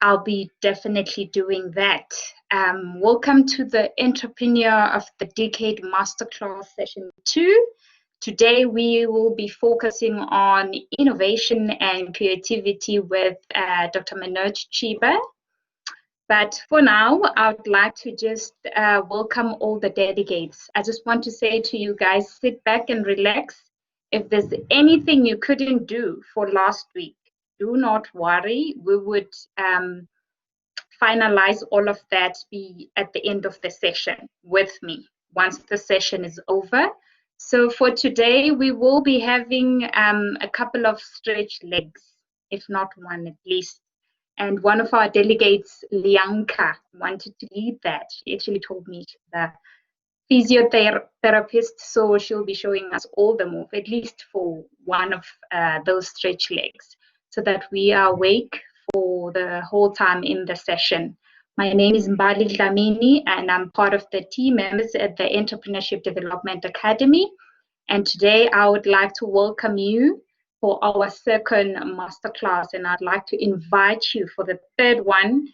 I'll be definitely doing that. Welcome to the Entrepreneur of the Decade Masterclass Session 2. Today we will be focusing on innovation and creativity with Dr. Manoj Chiba. But for now, I would like to just welcome all the delegates. I just want to say to you guys, sit back and relax. If there's anything you couldn't do for last week, do not worry. We would finalize all of that be at the end of the session with me once the session is over. So for today, we will be having a couple of stretch legs, if not one at least. And one of our delegates, Lianka, wanted to lead that. She actually told me she's the physiotherapist, so she'll be showing us all the move, at least for one of those stretch legs, so that we are awake for the whole time in the session. My name is Mbali Dlamini, and I'm part of the team members at the Entrepreneurship Development Academy. And today I would like to welcome you for our second masterclass, and I'd like to invite you for the third one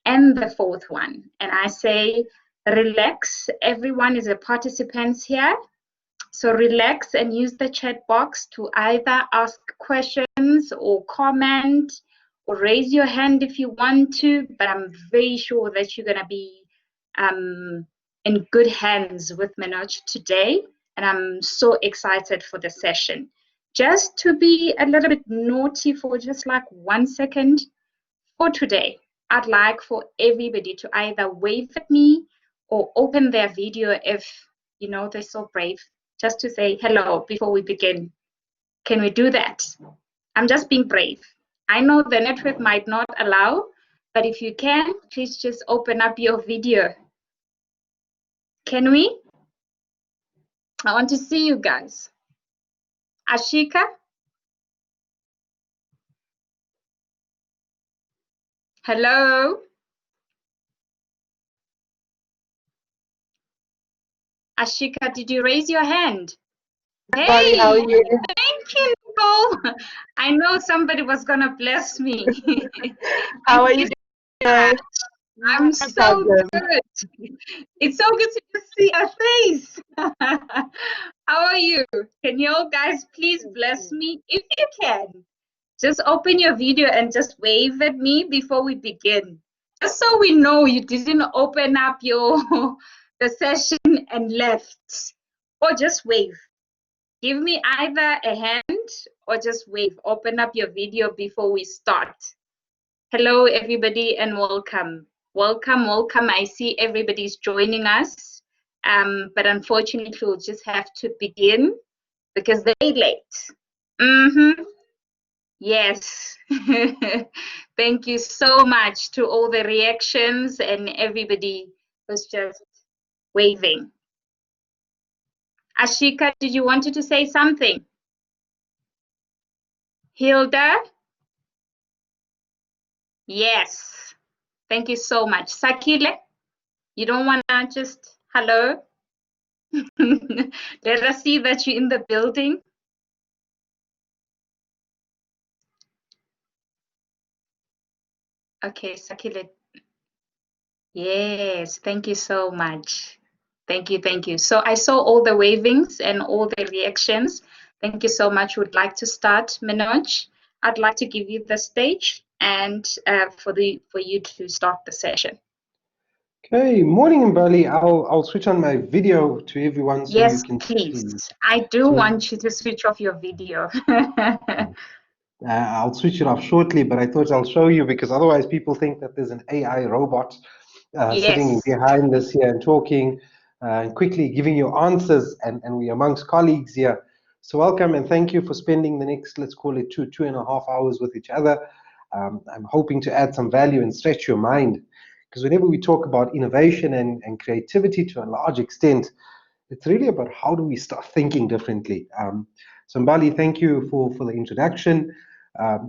and the fourth one. And I say, relax, everyone is a participant here. So relax and use the chat box to either ask questions or comment or raise your hand if you want to, but I'm very sure that you're gonna be in good hands with Manoj today. And I'm so excited for the session. Just to be a little bit naughty for just like 1 second, for today, I'd like for everybody to either wave at me or open their video if, you know, they're so brave, just to say hello before we begin. Can we do that? I'm just being brave. I know the network might not allow, but if you can, please just open up your video. Can we? I want to see you guys. Ashika? Hello? Ashika, did you raise your hand? Hey, how are you? Thank you, Nicole. I know somebody was going to bless me. How are you doing? I'm so good. It's so good to just see a face. How are you? Can you all guys please bless me? If you can, just open your video and just wave at me before we begin. Just so we know you didn't open up your the session and left. Or just wave. Give me either a hand or just wave. Open up your video before we start. Hello, everybody, and welcome. Welcome, welcome. I see everybody's joining us, but unfortunately, we'll just have to begin because they're late. Yes. Thank you so much to all the reactions and everybody who's just waving. Ashika, did you want to say something? Hilda? Yes. Thank you so much. Sakile, you don't want to just, hello? Let us see that you're in the building. Okay, Sakile. Yes, thank you so much. Thank you, thank you. So I saw all the wavings and all the reactions. Thank you so much. Would like to start, Manoj. I'd like to give you the stage and for you to start the session. Okay, morning, Mbali. I'll switch on my video to everyone so yes, you can please. see. I do want you to switch off your video. I'll switch it off shortly, but I thought I'll show you because otherwise people think that there's an AI robot sitting behind us here and talking and quickly giving you answers, and we're amongst colleagues here. So welcome and thank you for spending the next, let's call it 2.5 hours with each other. I'm hoping to add some value and stretch your mind, because whenever we talk about innovation and creativity to a large extent, it's really about how do we start thinking differently. So Mbali, thank you for the introduction.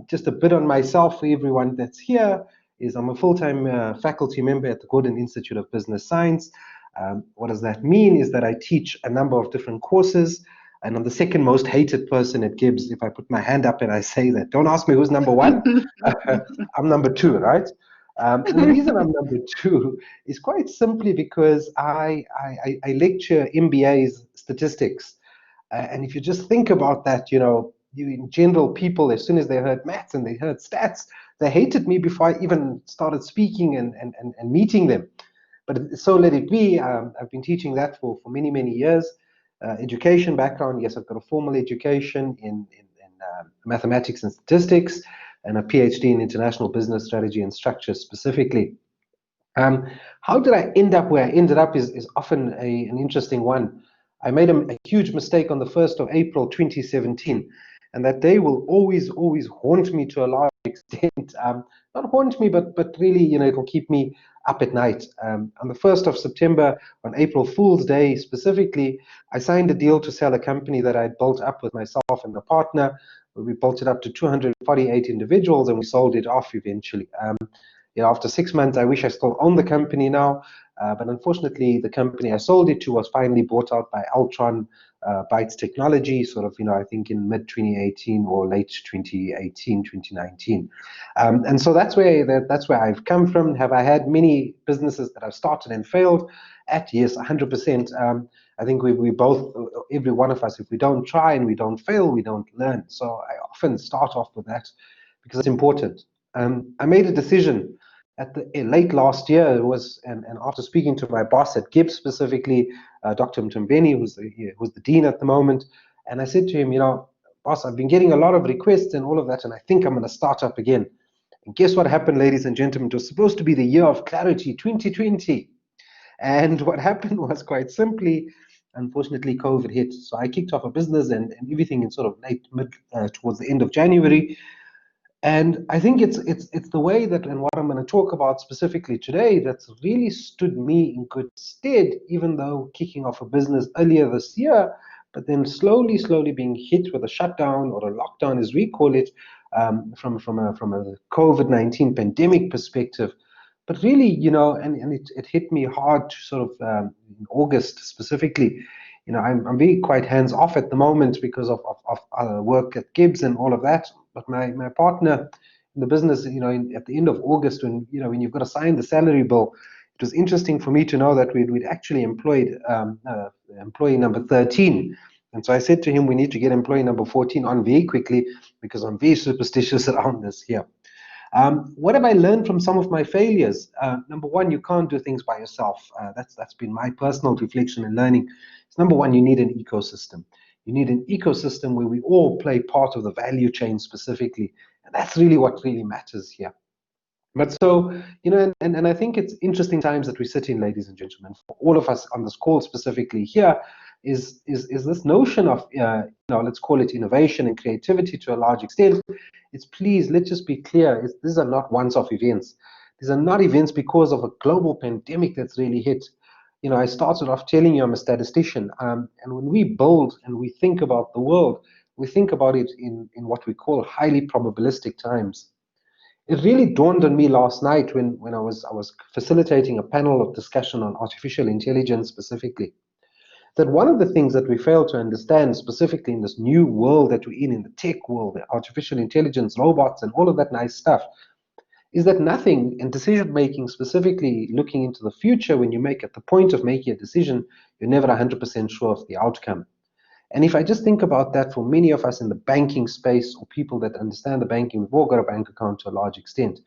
Just a bit on myself for everyone that's here is I'm a full-time faculty member at the Gordon Institute of Business Science. What does that mean is that I teach a number of different courses, and I'm the second most hated person at GIBS. If I put my hand up and I say that, don't ask me who's number one. I'm number 2, right? And the reason I'm number 2 is quite simply because I lecture MBA's statistics. And if you just think about that, in general, people, as soon as they heard maths and they heard stats, they hated me before I even started speaking and meeting them. But so let it be. I've been teaching that for many, many years. Education background, yes, I've got a formal education in mathematics and statistics, and a PhD in international business strategy and structure specifically. How did I end up where I ended up is often an interesting one. I made a huge mistake on the 1st of April 2017, and that day will always haunt me to a large extent. Not haunt me, but really, it'll keep me up at night. On the 1st of September, on April Fool's Day specifically, I signed a deal to sell a company that I'd built up with myself and a partner. We built it up to 248 individuals, and we sold it off eventually. After 6 months, I wish I still own the company now, but unfortunately, the company I sold it to was finally bought out by Altron Bytes Technology, sort of, I think in mid-2018 or late 2018, 2019. And so that's where I've come from. Have I had many businesses that I've started and failed at? Yes, 100%. I think we both, every one of us, if we don't try and we don't fail, we don't learn. So I often start off with that because it's important. I made a decision at the late last year. It was, and after speaking to my boss at GIBS specifically, Dr. Mtumbeni, who's the dean at the moment, and I said to him, boss, I've been getting a lot of requests and all of that, and I think I'm going to start up again. And guess what happened, ladies and gentlemen? It was supposed to be the year of clarity, 2020. And what happened was quite simply, unfortunately, COVID hit. So I kicked off a business and everything in sort of towards the end of January. And I think it's the way that, and what I'm going to talk about specifically today, that's really stood me in good stead, even though kicking off a business earlier this year, but then slowly being hit with a shutdown or a lockdown, as we call it, from a COVID-19 pandemic perspective. But really, and it hit me hard to sort of in August specifically. I'm very quite hands off at the moment because of work at GIBS and all of that. But my partner in the business, at the end of August, when you've got to sign the salary bill, it was interesting for me to know that we'd actually employed employee number 13. And so I said to him, we need to get employee number 14 on very quickly because I'm very superstitious around this here. What have I learned from some of my failures? Number one, you can't do things by yourself. That's been my personal reflection and learning. Number one, you need an ecosystem. You need an ecosystem where we all play part of the value chain specifically. And that's really what really matters here. But so, and I think it's interesting times that we sit in, ladies and gentlemen, for all of us on this call specifically here, is this notion of, let's call it innovation and creativity to a large extent. Let's just be clear, these are not once-off events. These are not events because of a global pandemic that's really hit. I started off telling you I'm a statistician, and when we build and we think about the world, we think about it in what we call highly probabilistic times. It really dawned on me last night when I was facilitating a panel of discussion on artificial intelligence specifically, that one of the things that we fail to understand specifically in this new world that we're in the tech world, the artificial intelligence, robots, and all of that nice stuff, is that nothing in decision making, specifically looking into the future, when you make at the point of making a decision, you're never 100% sure of the outcome. And if I just think about that for many of us in the banking space or people that understand the banking, we've all got a bank account to a large extent.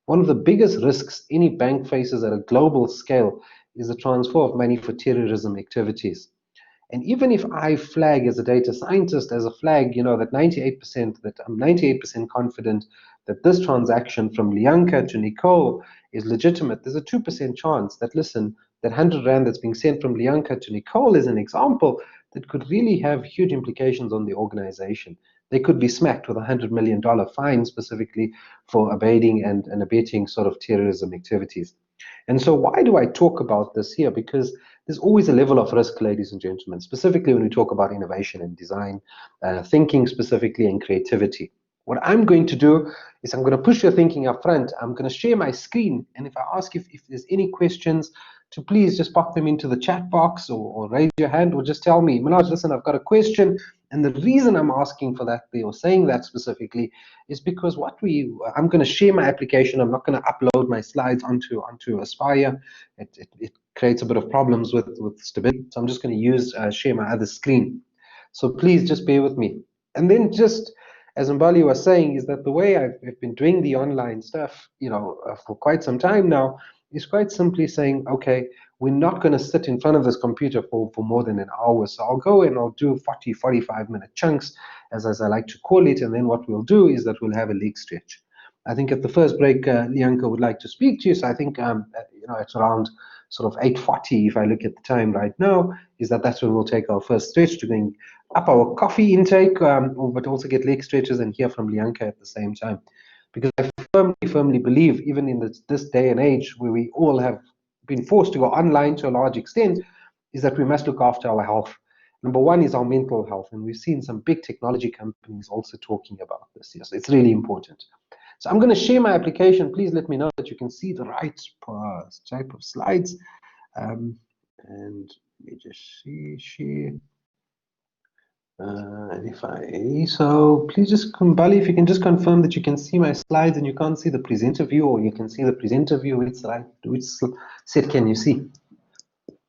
One of the biggest risks any bank faces at a global scale is the transfer of money for terrorism activities. And even if I flag as a data scientist, as a flag, that 98%, that I'm 98% confident that this transaction from Lianka to Nicole is legitimate, there's a 2% chance that, listen, that 100 Rand that's being sent from Lianka to Nicole is an example that could really have huge implications on the organization. They could be smacked with $100 million fine specifically for abating and abetting sort of terrorism activities. And so why do I talk about this here? Because there's always a level of risk, ladies and gentlemen, specifically when we talk about innovation and design, thinking specifically, and creativity. What I'm going to do is I'm going to push your thinking up front. I'm going to share my screen. And if I ask if there's any questions, to please just pop them into the chat box or raise your hand or just tell me, Manoj, listen, I've got a question. And the reason I'm asking for that, or saying that specifically, is because I'm going to share my application. I'm not going to upload my slides onto Aspire. It creates a bit of problems with stability. So I'm just going to share my other screen. So please just bear with me. And then just as Mbali was saying, is that the way I've been doing the online stuff, for quite some time now, is quite simply saying, okay, we're not going to sit in front of this computer for more than an hour. So I'll go and I'll do 40, 45-minute chunks, as I like to call it. And then what we'll do is that we'll have a leg stretch. I think at the first break, Lianka would like to speak to you. So I think, it's around sort of 8:40, if I look at the time right now, that's when we'll take our first stretch, to going up our coffee intake, but also get leg stretches and hear from Lianka at the same time. Because I firmly believe, even in this day and age where we all have been forced to go online to a large extent, is that we must look after our health. Number one is our mental health, and we've seen some big technology companies also talking about this. Yes, it's really important. So I'm going to share my application. Please let me know that you can see the right type of slides. And let me just share. So please just, Mbali, if you can just confirm that you can see my slides and you can't see the presenter view, or you can see the presenter view. Which set can you see?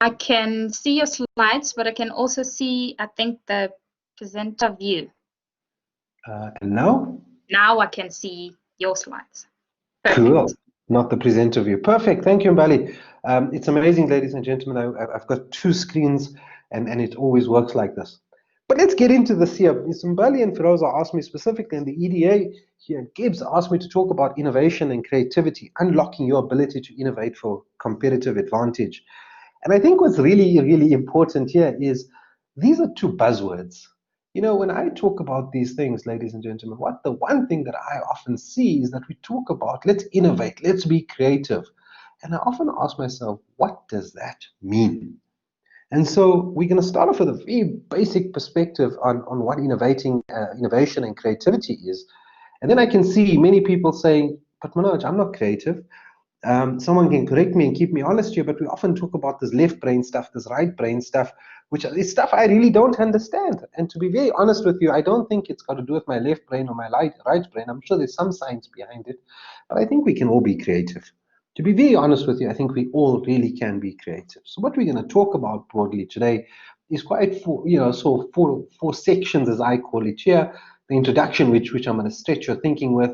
I can see your slides, but I can also see, I think, the presenter view. And now? Now I can see your slides. Perfect. Cool. Not the presenter view. Perfect. Thank you, Mbali. It's amazing, ladies and gentlemen. I've got two screens, and it always works like this. But let's get into this here. Mbali and Firoza asked me specifically, and the EDA here at GIBS asked me to talk about innovation and creativity, unlocking your ability to innovate for competitive advantage. And I think what's really, really important here is these are two buzzwords. When I talk about these things, ladies and gentlemen, the one thing that I often see is that we talk about, let's innovate, let's be creative. And I often ask myself, what does that mean? And so we're going to start off with a very basic perspective on what innovation and creativity is. And then I can see many people saying, but Manoj, I'm not creative. Someone can correct me and keep me honest here, but we often talk about this left brain stuff, this right brain stuff, which is stuff I really don't understand. And to be very honest with you, I don't think it's got to do with my left brain or my right brain. I'm sure there's some science behind it, but I think we can all be creative. To be very honest with you, I think we all really can be creative. So what we're going to talk about broadly today is quite four sections, as I call it here. The introduction, which I'm going to stretch your thinking with.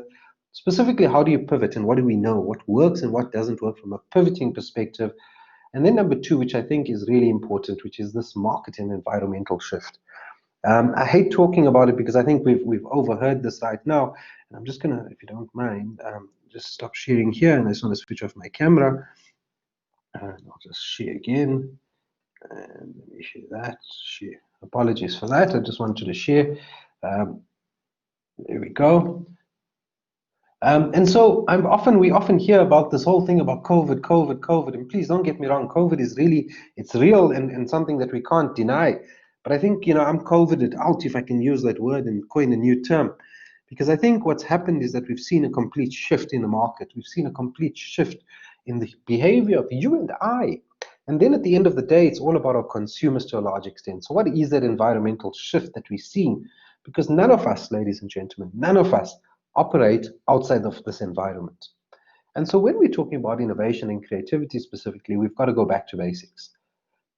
Specifically, how do you pivot, and what do we know? What works and what doesn't work from a pivoting perspective? And then number two, which I think is really important, which is this market and environmental shift. I hate talking about it because I think we've overheard this right now. And I'm just gonna, if you don't mind, just stop sharing here, and I just want to switch off my camera. And I'll just share again. And let me share that. Share. Apologies for that. I just wanted to share. There we go. And so we often hear about this whole thing about COVID, and please don't get me wrong, COVID is really, it's real and something that we can't deny. But I think, I'm COVIDed out, if I can use that word and coin a new term, because I think what's happened is that we've seen a complete shift in the market. We've seen a complete shift in the behavior of you and I. And then at the end of the day, it's all about our consumers to a large extent. So what is that environmental shift that we're seeing? Because none of us, ladies and gentlemen, none of us operate outside of this environment. And so when we're talking about innovation and creativity specifically, we've got to go back to basics.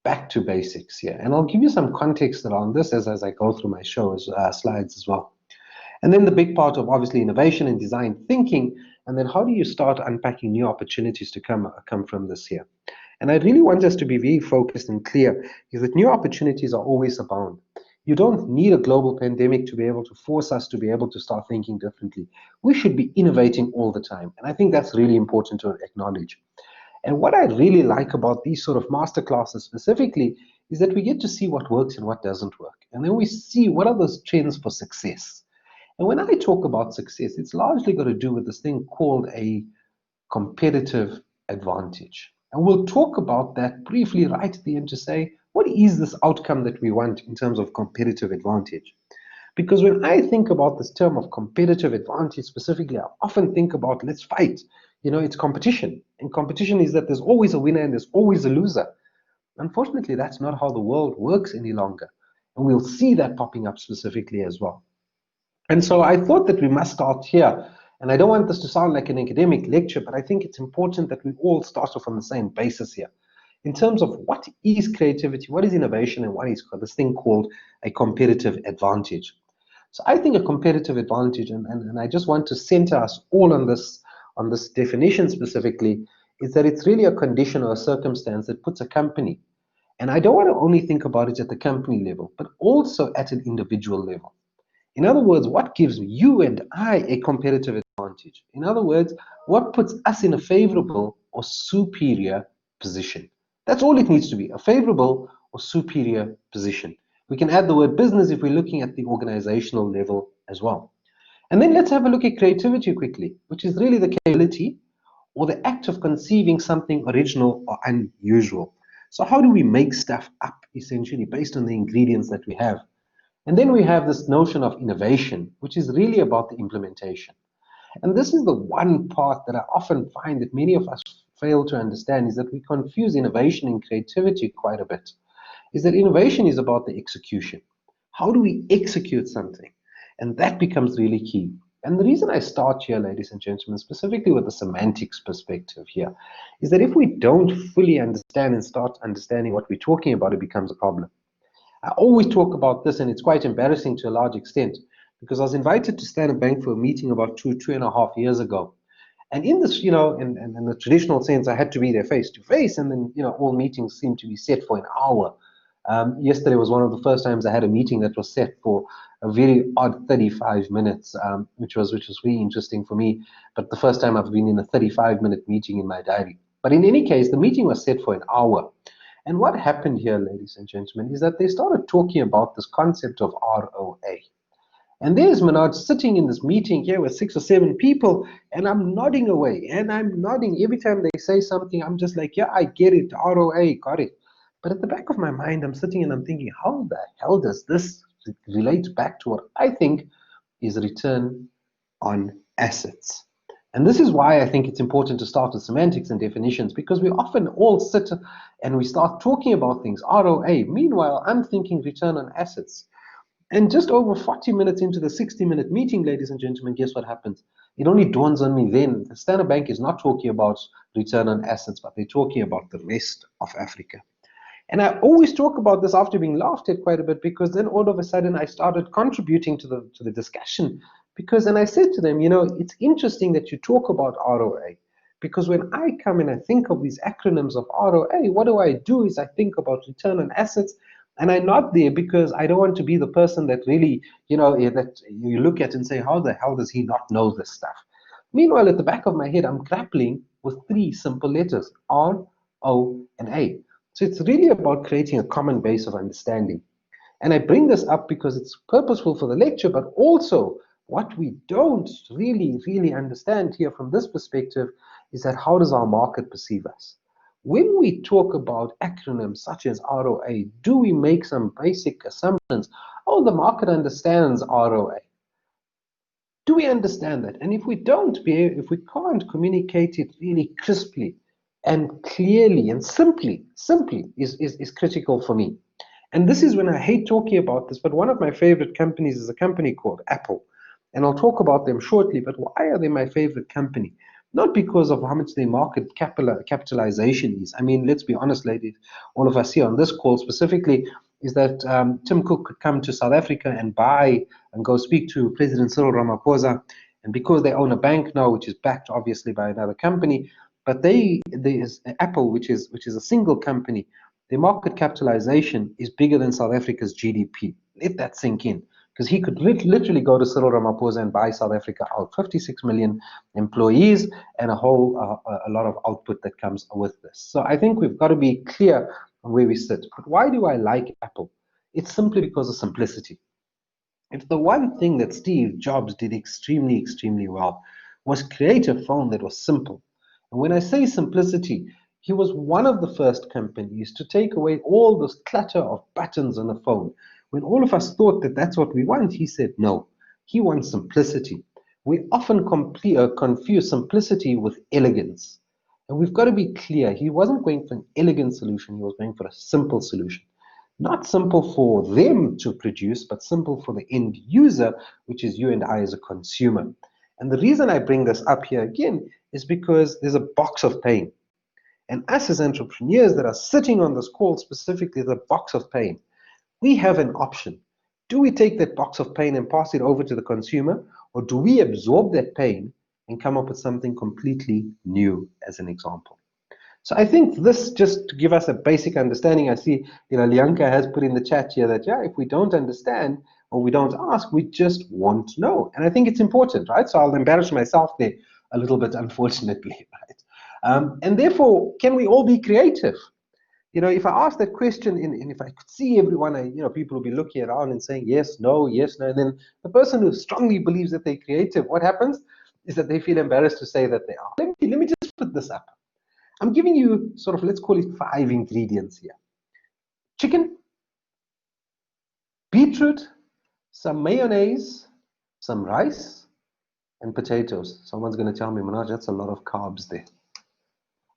Back to basics here. And I'll give you some context around this as I go through my slides as well. And then the big part of obviously innovation and design thinking, and then how do you start unpacking new opportunities to come from this here? And I really want us to be very focused and clear, is that new opportunities are always abound. You don't need a global pandemic to be able to force us to be able to start thinking differently. We should be innovating all the time. And I think that's really important to acknowledge. And what I really like about these sort of masterclasses specifically is that we get to see what works and what doesn't work. And then we see what are those trends for success. And when I talk about success, it's largely got to do with this thing called a competitive advantage. And we'll talk about that briefly right at the end to say, what is this outcome that we want in terms of competitive advantage? Because when I think about this term of competitive advantage specifically, I often think about let's fight. It's competition. And competition is that there's always a winner and there's always a loser. Unfortunately, that's not how the world works any longer. And we'll see that popping up specifically as well. And so I thought that we must start here. And I don't want this to sound like an academic lecture, but I think it's important that we all start off on the same basis here. In terms of what is creativity, what is innovation, and what is this thing called a competitive advantage. So I think a competitive advantage, and I just want to center us all on this definition specifically, is that it's really a condition or a circumstance that puts a company, and I don't want to only think about it at the company level, but also at an individual level. In other words, what gives you and I a competitive advantage? In other words, what puts us in a favorable or superior position? That's all it needs to be, a favorable or superior position. We can add the word business if we're looking at the organizational level as well. And then let's have a look at creativity quickly, which is really the capability or the act of conceiving something original or unusual. So how do we make stuff up, essentially, based on the ingredients that we have? And then we have this notion of innovation, which is really about the implementation. And this is the one part that I often find that many of us fail to understand, is that we confuse innovation and creativity quite a bit. Is that innovation is about the execution. How do we execute something? And that becomes really key. And the reason I start here, ladies and gentlemen, specifically with the semantics perspective here, is that if we don't fully understand and start understanding what we're talking about, it becomes a problem. I always talk about this, and it's quite embarrassing to a large extent, because I was invited to Standard Bank for a meeting about two and a half years ago. And in this, in the traditional sense, I had to be there face to face, and then, all meetings seem to be set for an hour. Yesterday was one of the first times I had a meeting that was set for a very odd 35 minutes, which was really interesting for me. But the first time I've been in a 35-minute meeting in my diary. But in any case, the meeting was set for an hour. And what happened here, ladies and gentlemen, is that they started talking about this concept of ROA. And there's Manoj sitting in this meeting here with 6 or 7 people, and I'm nodding away, and I'm nodding. Every time they say something, I'm just like, yeah, I get it, ROA, got it. But at the back of my mind, I'm sitting and I'm thinking, how the hell does this relate back to what I think is return on assets? And this is why I think it's important to start with semantics and definitions, because we often all sit and we start talking about things, ROA. Meanwhile, I'm thinking return on assets. And just over 40 minutes into the 60-minute meeting, ladies and gentlemen, guess what happens? It only dawns on me then, the Standard Bank is not talking about return on assets, but they're talking about the rest of Africa. And I always talk about this after being laughed at quite a bit, because then all of a sudden I started contributing to the discussion. Because then I said to them, it's interesting that you talk about ROA, because when I come and I think of these acronyms of ROA, what I do is I think about return on assets, and I'm not there because I don't want to be the person that really, that you look at and say, how the hell does he not know this stuff? Meanwhile, at the back of my head, I'm grappling with 3 simple letters, R, O, and A. So it's really about creating a common base of understanding. And I bring this up because it's purposeful for the lecture, but also what we don't really understand here from this perspective is that how does our market perceive us? When we talk about acronyms such as ROA, do we make some basic assumptions? Oh, the market understands ROA. Do we understand that? And if we don't, if we can't communicate it really crisply and clearly and simply is critical for me. And this is when I hate talking about this, but one of my favorite companies is a company called Apple. And I'll talk about them shortly, but why are they my favorite company? Not because of how much their market capitalization is. I mean, let's be honest, ladies, all of us here on this call specifically, is that Tim Cook could come to South Africa and buy and go speak to President Cyril Ramaphosa. And because they own a bank now, which is backed obviously by another company, but there's Apple, which is a single company, their market capitalization is bigger than South Africa's GDP. Let that sink in. Because he could literally go to Cyril Ramaphosa and buy South Africa out. 56 million employees and a lot of output that comes with this. So I think we've got to be clear on where we sit. But why do I like Apple? It's simply because of simplicity. It's the one thing that Steve Jobs did extremely well, was create a phone that was simple. And when I say simplicity, he was one of the first companies to take away all this clutter of buttons on a phone. When all of us thought that that's what we want, he said no. He wants simplicity. We often confuse simplicity with elegance. And we've got to be clear, he wasn't going for an elegant solution, he was going for a simple solution. Not simple for them to produce, but simple for the end user, which is you and I as a consumer. And the reason I bring this up here again is because there's a box of pain. And us as entrepreneurs that are sitting on this call, specifically the box of pain, we have an option. Do we take that box of pain and pass it over to the consumer, or do we absorb that pain and come up with something completely new, as an example? So I think this, just to give us a basic understanding, I see, Lianka has put in the chat here that, yeah, if we don't understand or we don't ask, we just won't know. And I think it's important, right? So I'll embarrass myself there a little bit, unfortunately, right? And therefore, can we all be creative? If I ask that question, and if I could see everyone, people will be looking around and saying yes, no, and then the person who strongly believes that they're creative, what happens is that they feel embarrassed to say that they are. Let me just put this up. I'm giving you sort of, let's call it 5 ingredients here. Chicken, beetroot, some mayonnaise, some rice, and potatoes. Someone's going to tell me, Manoj, that's a lot of carbs there.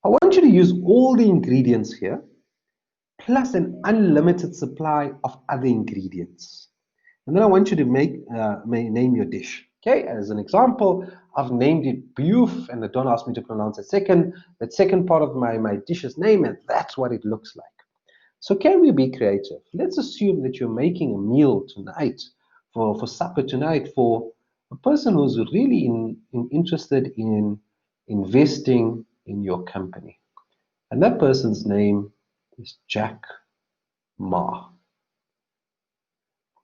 I want you to use all the ingredients here, plus an unlimited supply of other ingredients. And then I want you to name your dish. Okay, as an example, I've named it Biouf, and don't ask me to pronounce that second part of my dish's name, and that's what it looks like. So can we be creative? Let's assume that you're making a meal tonight, for supper tonight, for a person who's really interested in investing in your company. And that person's name is Jack Ma.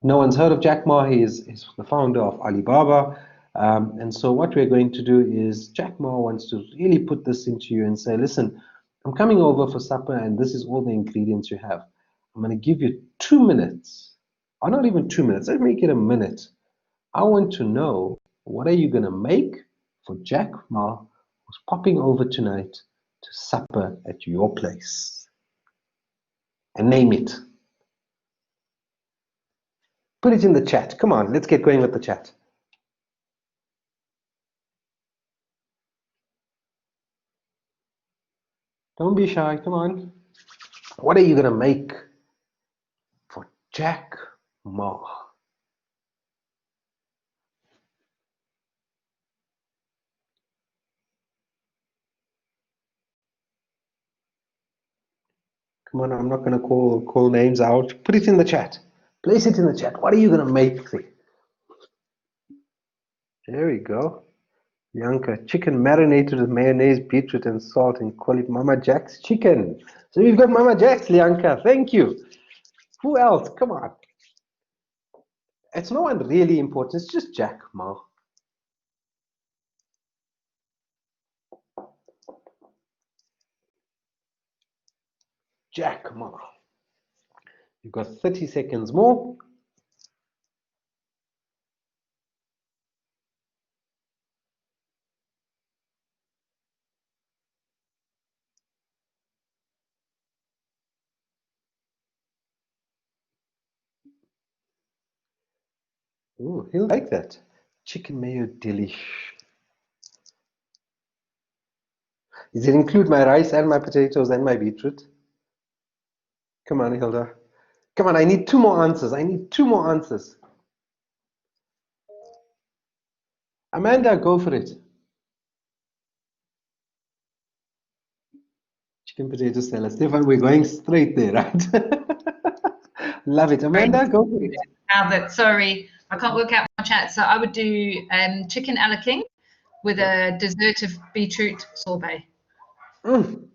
No one's heard of Jack Ma. He is the founder of Alibaba. And so what we're going to do is, Jack Ma wants to really put this into you and say, listen, I'm coming over for supper and this is all the ingredients you have. I'm going to give you 2 minutes, or not even 2 minutes, let's make it a minute. I want to know, what are you going to make for Jack Ma, who's popping over tonight to supper at your place? And name it. Put it in the chat. Come on, let's get going with the chat. Don't be shy, come on. What are you going to make for Jack Ma? Come on, I'm not going to call names out. Put it in the chat. Place it in the chat. What are you going to make there? There we go. Bianca, chicken marinated with mayonnaise, beetroot, and salt, and call it Mama Jack's chicken. So you've got Mama Jack's, Lianka. Thank you. Who else? Come on. It's no one really important. It's just Jack Ma. Jack Ma. You've got 30 seconds more. Ooh, he'll like that. Chicken mayo delish. Does it include my rice and my potatoes and my beetroot? Come on, Hilda. Come on, I need 2 more answers. I need 2 more answers. Amanda, go for it. Chicken potato salad. Stefan, we're going straight there, right? Love it. Amanda, go for it. Albert, sorry, I can't work out my chat. So I would do chicken a la king with a dessert of beetroot sorbet. Mm.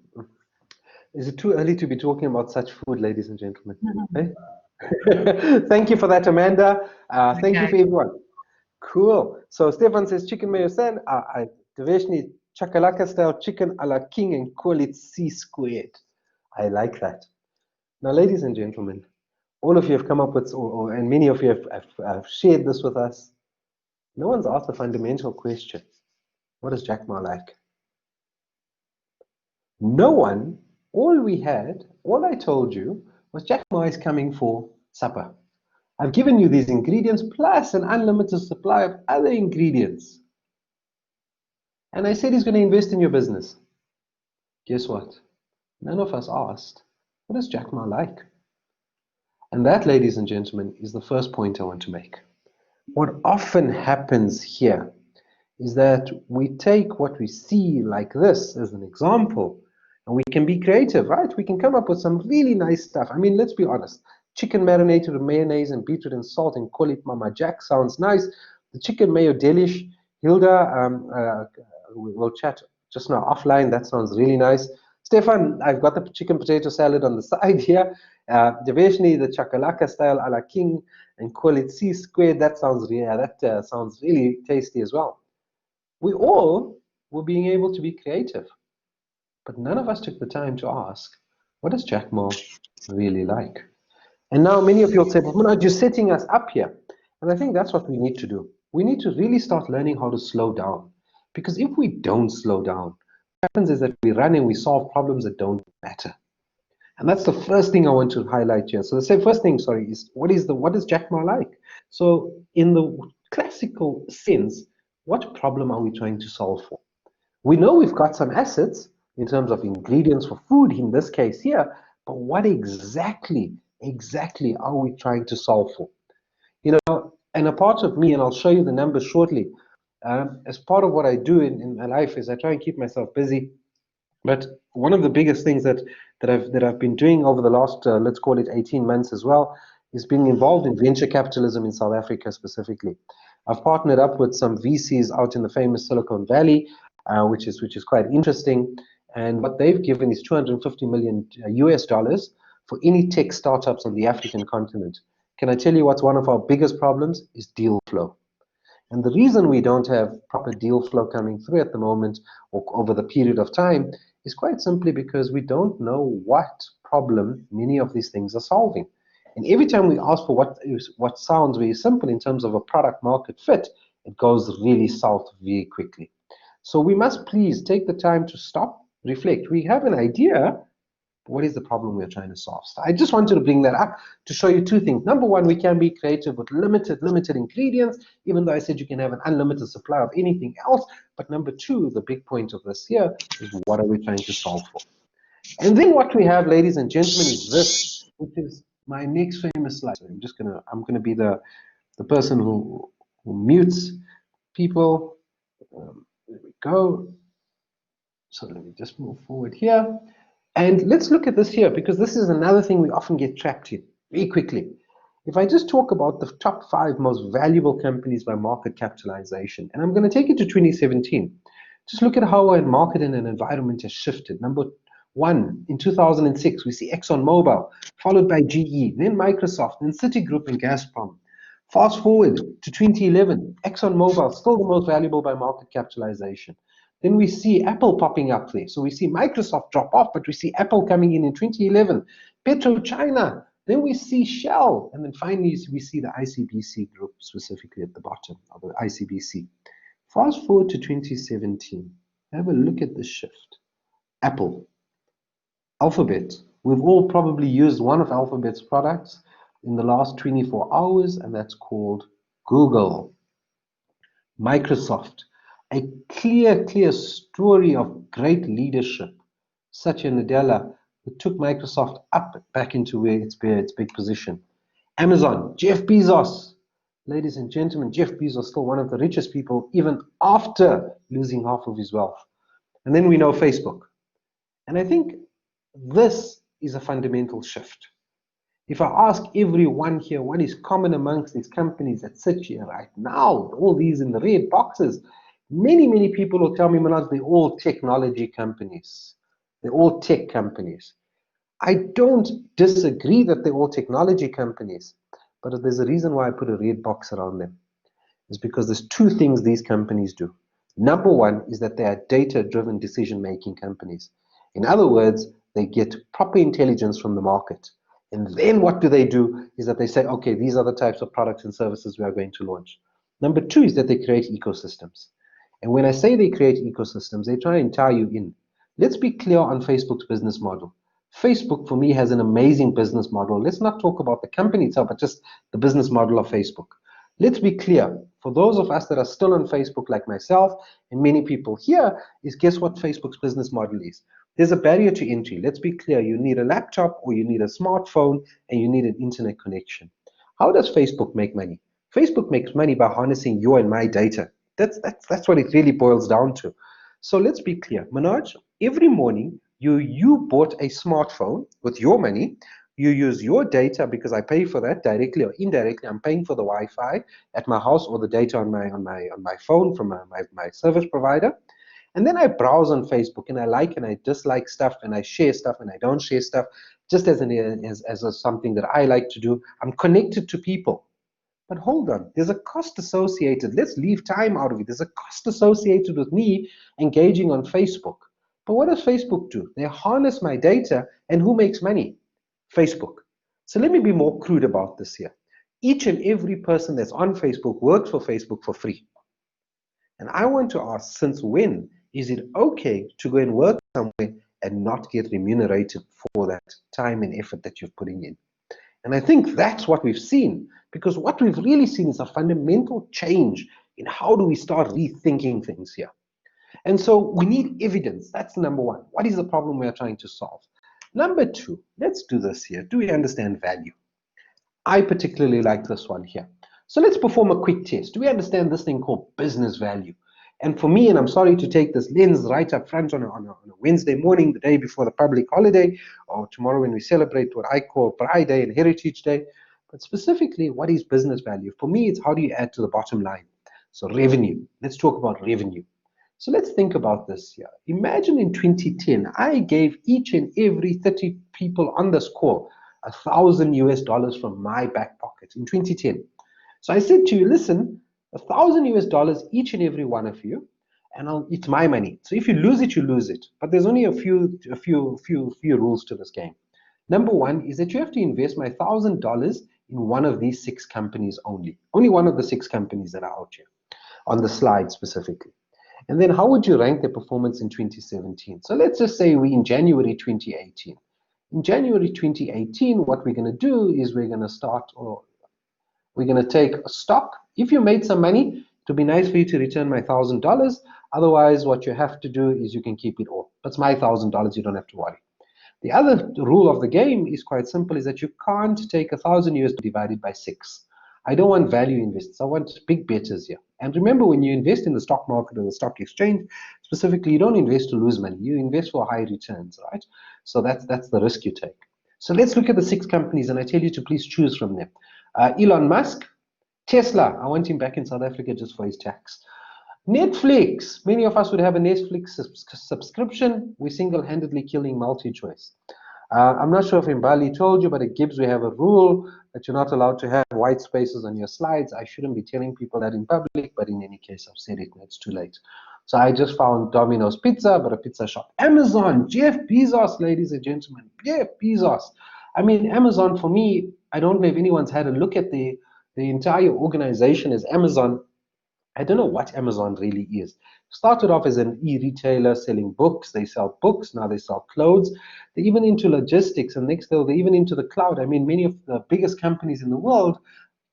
Is it too early to be talking about such food, ladies and gentlemen? Hey? Thank you for that, Amanda. Thank you for everyone. Cool. So Stefan says chicken mayo salad. Deveshni, chakalaka style chicken a la king, and call it C squared. I like that. Now, ladies and gentlemen, all of you have come up with, and many of you have shared this with us. No one's asked a fundamental question. What is Jack Ma like? No one. All I told you was Jack Ma is coming for supper. I've given you these ingredients plus an unlimited supply of other ingredients. And I said he's going to invest in your business. Guess what? None of us asked, what is Jack Ma like? And that, ladies and gentlemen, is the first point I want to make. What often happens here is that we take what we see like this as an example, and we can be creative, right? We can come up with some really nice stuff. I mean, let's be honest. Chicken marinated with mayonnaise and beetroot and salt and call it Mama Jack sounds nice. The chicken mayo delish. Hilda, we'll chat just now offline. That sounds really nice. Stefan, I've got the chicken potato salad on the side here. Deveshni, the chakalaka style a la king, and call it C squared. That sounds sounds really tasty as well. We all were being able to be creative, but none of us took the time to ask, what does Jack Ma really like? And now many of you will say, but Manoj, you're setting us up here. And I think that's what we need to do. We need to really start learning how to slow down. Because if we don't slow down, what happens is that we run and we solve problems that don't matter. And that's the first thing I want to highlight here. So the first thing, sorry, is what is Jack Ma like? So in the classical sense, what problem are we trying to solve for? We know we've got some assets in terms of ingredients for food, in this case here, but what exactly are we trying to solve for? You know, and a part of me, and I'll show you the numbers shortly, as part of what I do in my life is I try and keep myself busy. But one of the biggest things that I've been doing over the last, let's call it 18 months as well, is being involved in venture capitalism in South Africa specifically. I've partnered up with some VCs out in the famous Silicon Valley, which is quite interesting. And what they've given is $250 million US for any tech startups on the African continent. Can I tell you what's one of our biggest problems is deal flow. And the reason we don't have proper deal flow coming through at the moment or over the period of time is quite simply because we don't know what problem many of these things are solving. And every time we ask for what sounds very simple in terms of a product market fit, it goes really south very quickly. So we must please take the time to stop, reflect. We have an idea, but what is the problem we're trying to solve? So I just wanted to bring that up to show you two things. Number one, we can be creative with limited ingredients, even though I said you can have an unlimited supply of anything else. But number two, the big point of this here is what are we trying to solve for? And then what we have, ladies and gentlemen, is this, which is my next famous slide. So I'm gonna be the person who mutes people. There we go. So let me just move forward here. And let's look at this here, because this is another thing we often get trapped in very quickly. If I just talk about the top 5 most valuable companies by market capitalization, and I'm going to take it to 2017, just look at how our market and an environment has shifted. Number 1, in 2006, we see ExxonMobil, followed by GE, then Microsoft, then Citigroup and Gazprom. Fast forward to 2011, ExxonMobil, still the most valuable by market capitalization. Then we see Apple popping up there. So we see Microsoft drop off, but we see Apple coming in 2011. PetroChina. Then we see Shell. And then finally, we see the ICBC group specifically at the bottom of the ICBC. Fast forward to 2017. Have a look at the shift. Apple. Alphabet. We've all probably used one of Alphabet's products in the last 24 hours, and that's called Google. Microsoft. A clear story of great leadership. Satya Nadella, who took Microsoft up back into where its big position. Amazon, Jeff Bezos. Ladies and gentlemen, Jeff Bezos is still one of the richest people, even after losing half of his wealth. And then we know Facebook. And I think this is a fundamental shift. If I ask everyone here what is common amongst these companies that sit here right now, all these in the red boxes, many people will tell me, Manoj, they're all technology companies. They're all tech companies. I don't disagree that they're all technology companies, but there's a reason why I put a red box around them. It's because there's two things these companies do. Number one is that they are data-driven decision-making companies. In other words, they get proper intelligence from the market. And then what do? Is that they say, okay, these are the types of products and services we are going to launch. Number two is that they create ecosystems. And when I say they create ecosystems, they try and tie you in. Let's be clear on Facebook's business model. Facebook, for me, has an amazing business model. Let's not talk about the company itself, but just the business model of Facebook. Let's be clear. For those of us that are still on Facebook, like myself and many people here, is guess what Facebook's business model is? There's a barrier to entry. Let's be clear. You need a laptop or you need a smartphone and you need an internet connection. How does Facebook make money? Facebook makes money by harnessing your and my data. That's what it really boils down to. So let's be clear. Manoj, every morning you bought a smartphone with your money. You use your data because I pay for that directly or indirectly. I'm paying for the Wi-Fi at my house or the data on my phone from my service provider. And then I browse on Facebook and I like and I dislike stuff and I share stuff and I don't share stuff just as something that I like to do. I'm connected to people. But hold on, there's a cost associated. Let's leave time out of it. There's a cost associated with me engaging on Facebook. But what does Facebook do? They harness my data, and who makes money? Facebook. So let me be more crude about this here. Each and every person that's on Facebook works for Facebook for free. And I want to ask, since when is it okay to go and work somewhere and not get remunerated for that time and effort that you're putting in? And I think that's what we've seen, because what we've really seen is a fundamental change in how do we start rethinking things here. And so we need evidence. That's number one. What is the problem we are trying to solve? Number two, let's do this here. Do we understand value? I particularly like this one here. So let's perform a quick test. Do we understand this thing called business value? And for me, and I'm sorry to take this lens right up front on a Wednesday morning, the day before the public holiday, or tomorrow when we celebrate what I call Pride Day and Heritage Day, but specifically, what is business value? For me, it's how do you add to the bottom line? So revenue. Let's talk about revenue. So let's think about this here. Imagine in 2010, I gave each and every 30 people on this call $1,000 from my back pocket in 2010. So I said to you, listen, $1,000 each and every one of you, and it's my money. So if you lose it, you lose it. But there's only a few rules to this game. Number one is that you have to invest my $1,000 in one of these 6 companies only. Only one of the 6 companies that are out here on the slide specifically. And then how would you rank their performance in 2017? So let's just say we're in January 2018. In January 2018, what we're going to do is we're going to take a stock. If you made some money, it would be nice for you to return my $1,000. Otherwise, what you have to do is you can keep it all. That's my $1,000. You don't have to worry. The other rule of the game is quite simple, is that you can't take $1,000 divided by 6. I don't want value investors. I want big bettors here. And remember, when you invest in the stock market or the stock exchange, specifically, you don't invest to lose money. You invest for high returns, right? So that's the risk you take. So let's look at the 6 companies, and I tell you to please choose from them. Elon Musk, Tesla. I want him back in South Africa just for his tax. Netflix. Many of us would have a Netflix subscription. We're single-handedly killing MultiChoice. I'm not sure if Mbali told you, but at GIBS we have a rule that you're not allowed to have white spaces on your slides. I shouldn't be telling people that in public, but in any case, I've said it and it's too late. So I just found Domino's Pizza, but a pizza shop. Amazon, Jeff Bezos, ladies and gentlemen, Jeff Bezos. I mean, Amazon, for me, I don't know if anyone's had a look at the entire organization as Amazon. I don't know what Amazon really is. Started off as an e-retailer selling books. They sell books. Now they sell clothes. They're even into logistics, and next they're even into the cloud. I mean, many of the biggest companies in the world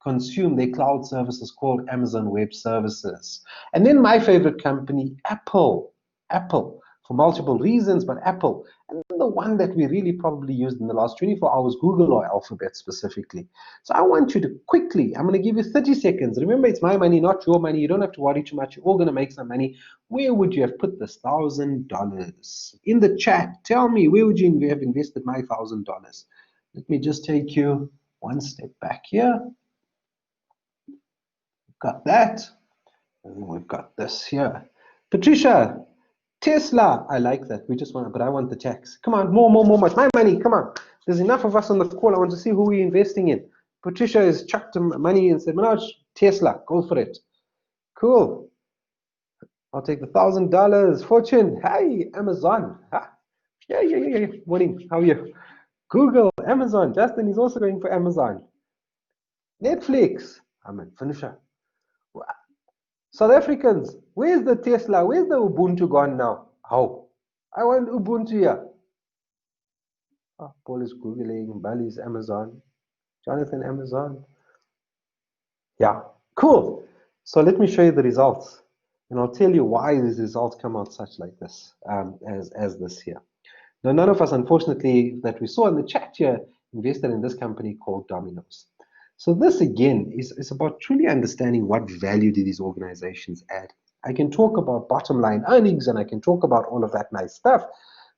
consume their cloud services called Amazon Web Services. And then my favorite company, Apple. Apple, for multiple reasons, but Apple. And the one that we really probably used in the last 24 hours, Google or Alphabet specifically. So I want you to quickly, I'm going to give you 30 seconds. Remember, it's my money, not your money. You don't have to worry too much. You're all going to make some money. Where would you have put this $1,000? In the chat, tell me, where would you have invested my $1,000? Let me just take you one step back here. Got that. And then we've got this here. Patricia, Tesla. I like that. We just want, but I want the tax. Come on, more, much. My money, come on. There's enough of us on the call. I want to see who we're investing in. Patricia has chucked money and said, Manoj, Tesla, go for it. Cool. I'll take the $1,000. Fortune, hey, Amazon. Huh? Yeah. Morning, how are you? Google, Amazon. Justin is also going for Amazon. Netflix. I'm a finisher. South Africans, where's the Tesla? Where's the Ubuntu gone now? How? I want Ubuntu here. Oh, Paul is Googling, Bali's Amazon, Jonathan Amazon. Yeah, Cool. So let me show you the results, and I'll tell you why these results come out such like this, as this here. Now, none of us, unfortunately, that we saw in the chat here, invested in this company called Domino's. So this, again, is about truly understanding what value do these organizations add. I can talk about bottom line earnings, and I can talk about all of that nice stuff,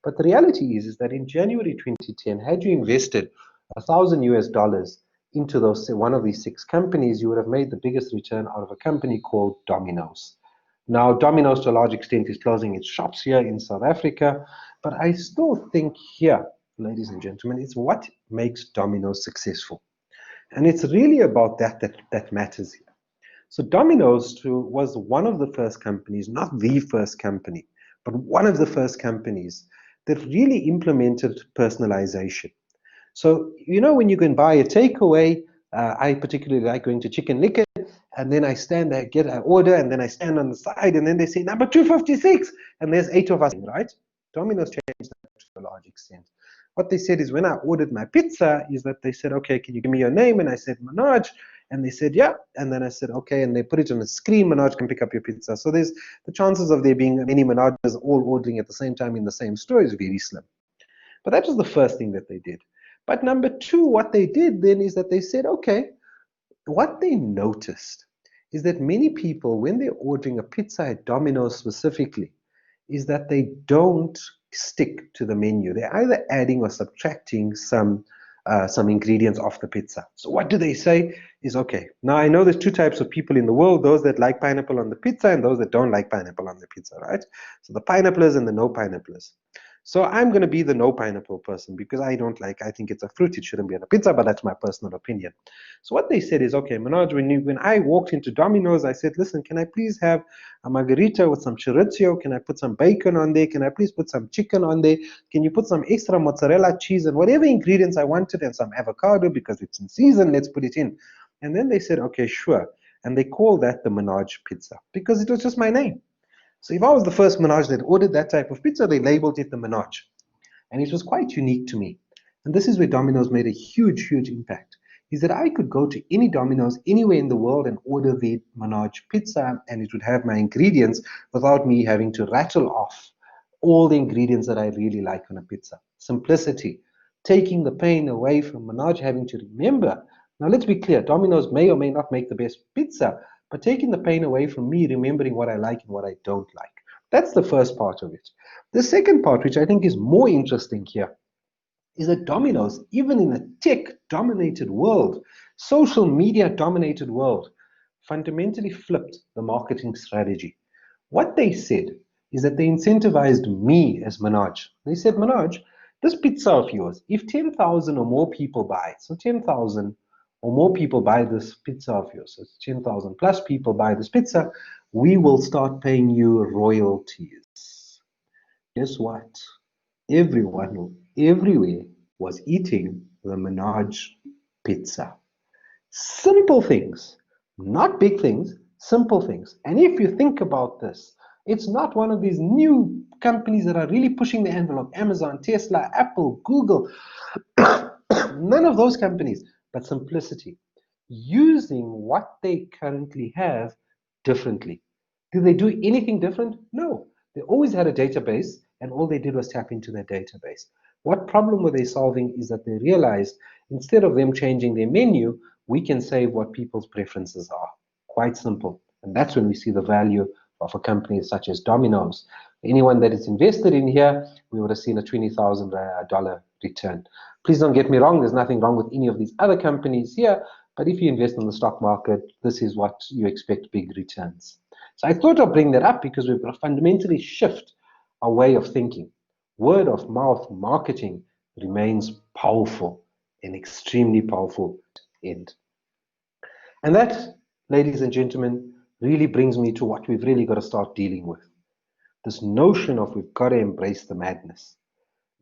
but the reality is that in January 2010, had you invested $1,000 into one of these 6 companies, you would have made the biggest return out of a company called Domino's. Now, Domino's, to a large extent, is closing its shops here in South Africa, but I still think here, ladies and gentlemen, it's what makes Domino's successful. And it's really about that matters here. So Domino's was one of the first companies, not the first company, but one of the first companies that really implemented personalization. So, you know, when you can buy a takeaway, I particularly like going to Chicken Licken, and then I stand there, get an order, and then I stand on the side, and then they say, number 256, and there's 8 of us, right? Domino's changed that to a large extent. What they said is when I ordered my pizza, is that they said, okay, can you give me your name? And I said, Manoj. And they said, yeah. And then I said, okay. And they put it on a screen, Manoj can pick up your pizza. So there's the chances of there being many Manojs all ordering at the same time in the same store is very slim. But that was the first thing that they did. But number 2, what they did then is that they said, okay, what they noticed is that many people, when they're ordering a pizza at Domino's specifically, is that they don't stick to the menu. They're either adding or subtracting some ingredients off the pizza. So what do they say is, okay, now I know there's 2 types of people in the world, those that like pineapple on the pizza and those that don't like pineapple on the pizza, right? So the pineapplers and the no pineapplers. So I'm going to be the no pineapple person because I think it's a fruit, it shouldn't be on a pizza, but that's my personal opinion. So what they said is, okay, Manoj, when I walked into Domino's, I said, listen, can I please have a margarita with some chorizo? Can I put some bacon on there? Can I please put some chicken on there? Can you put some extra mozzarella cheese and whatever ingredients I wanted and some avocado because it's in season, let's put it in. And then they said, okay, sure. And they called that the Manoj pizza because it was just my name. So if I was the first Manoj that ordered that type of pizza, they labeled it the Manoj. And it was quite unique to me. And this is where Domino's made a huge, huge impact, is that I could go to any Domino's anywhere in the world and order the Manoj pizza, and it would have my ingredients without me having to rattle off all the ingredients that I really like on a pizza. Simplicity, taking the pain away from Manoj having to remember. Now let's be clear, Domino's may or may not make the best pizza, but taking the pain away from me remembering what I like and what I don't like. That's the first part of it. The second part, which I think is more interesting here, is that Domino's, even in a tech-dominated world, social media-dominated world, fundamentally flipped the marketing strategy. What they said is that they incentivized me as Manoj. They said, Manoj, this pizza of yours, if 10,000 or more people buy it, so 10,000 or more people buy this pizza of yours, so 10,000 plus people buy this pizza, we will start paying you royalties. Guess what? Everyone, everywhere, was eating the Manoj pizza. Simple things, not big things, simple things. And if you think about this, it's not one of these new companies that are really pushing the envelope. Amazon, Tesla, Apple, Google, none of those companies, but simplicity. Using what they currently have differently. Did they do anything different? No. They always had a database, and all they did was tap into their database. What problem were they solving is that they realized instead of them changing their menu, we can save what people's preferences are. Quite simple. And that's when we see the value of a company such as Domino's. Anyone that is invested in here, we would have seen a $20,000 return. Please don't get me wrong, there's nothing wrong with any of these other companies here, but if you invest in the stock market, this is what you expect, big returns. So I thought I'd bring that up because we've got to fundamentally shift our way of thinking. Word of mouth marketing remains powerful, an extremely powerful end. And that, ladies and gentlemen, really brings me to what we've really got to start dealing with. This notion of we've got to embrace the madness.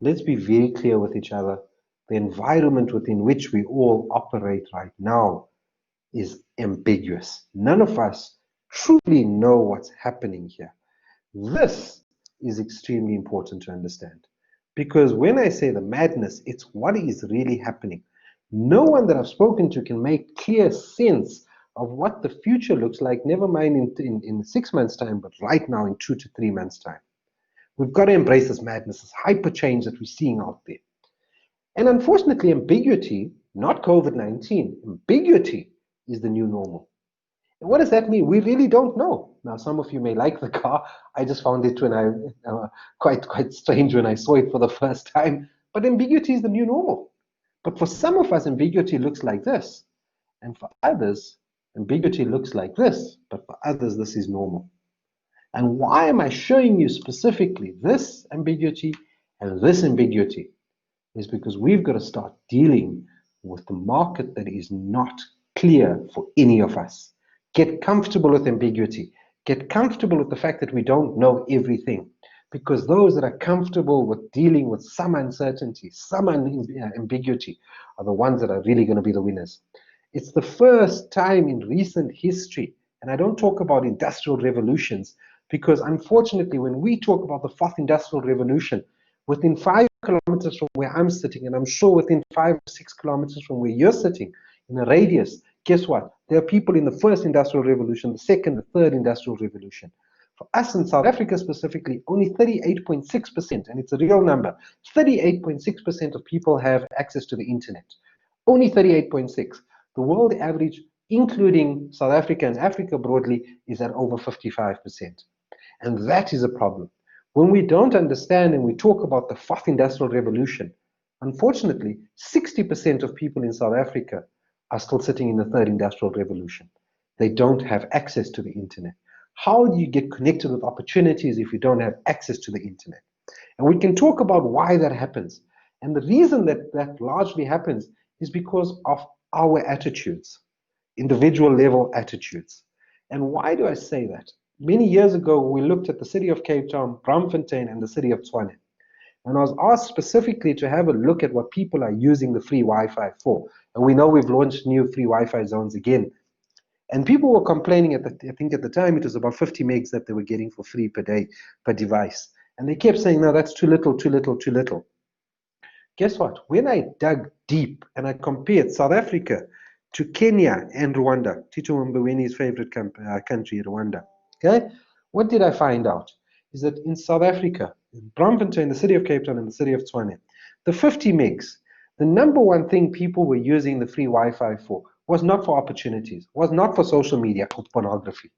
Let's be very clear with each other. The environment within which we all operate right now is ambiguous. None of us truly know what's happening here. This is extremely important to understand. Because when I say the madness, it's what is really happening. No one that I've spoken to can make clear sense of what the future looks like, never mind in 6 months' time, but right now in 2 to 3 months' time. We've got to embrace this madness, this hyper change that we're seeing out there. And unfortunately, ambiguity, not COVID-19, ambiguity is the new normal. And what does that mean? We really don't know. Now, some of you may like the car. I just found it quite strange when I saw it for the first time. But ambiguity is the new normal. But for some of us, ambiguity looks like this. And for others, ambiguity looks like this. But for others, this is normal. And why am I showing you specifically this ambiguity and this ambiguity? Is because we've got to start dealing with the market that is not clear for any of us. Get comfortable with ambiguity. Get comfortable with the fact that we don't know everything. Because those that are comfortable with dealing with some uncertainty, some ambiguity, are the ones that are really going to be the winners. It's the first time in recent history, and I don't talk about industrial revolutions, because unfortunately, when we talk about the fourth industrial revolution, within 5 kilometers from where I'm sitting, and I'm sure within 5 or 6 kilometers from where you're sitting, in a radius, guess what? There are people in the first industrial revolution, the second, the third industrial revolution. For us in South Africa specifically, only 38.6%, and it's a real number, 38.6% of people have access to the internet. Only 38.6. The world average, including South Africa and Africa broadly, is at over 55%. And that is a problem. When we don't understand and we talk about the fourth industrial revolution, unfortunately, 60% of people in South Africa are still sitting in the third industrial revolution. They don't have access to the internet. How do you get connected with opportunities if you don't have access to the internet? And we can talk about why that happens. And the reason that that largely happens is because of our attitudes, individual level attitudes. And why do I say that? Many years ago, we looked at the city of Cape Town, Braamfontein, and the city of Tshwane. And I was asked specifically to have a look at what people are using the free Wi-Fi for. And we know we've launched new free Wi-Fi zones again. And people were complaining, I think at the time, it was about 50 megs that they were getting for free per day, per device. And they kept saying, no, that's too little, too little, too little. Guess what? When I dug deep and I compared South Africa to Kenya and Rwanda, Tito Mbaweni's favorite country, Rwanda, okay? What did I find out? Is that in South Africa, in Braamfontein, the city of Cape Town, and the city of Tshwane, the 50 megs, the number one thing people were using the free Wi-Fi for was not for opportunities, was not for social media, or pornography.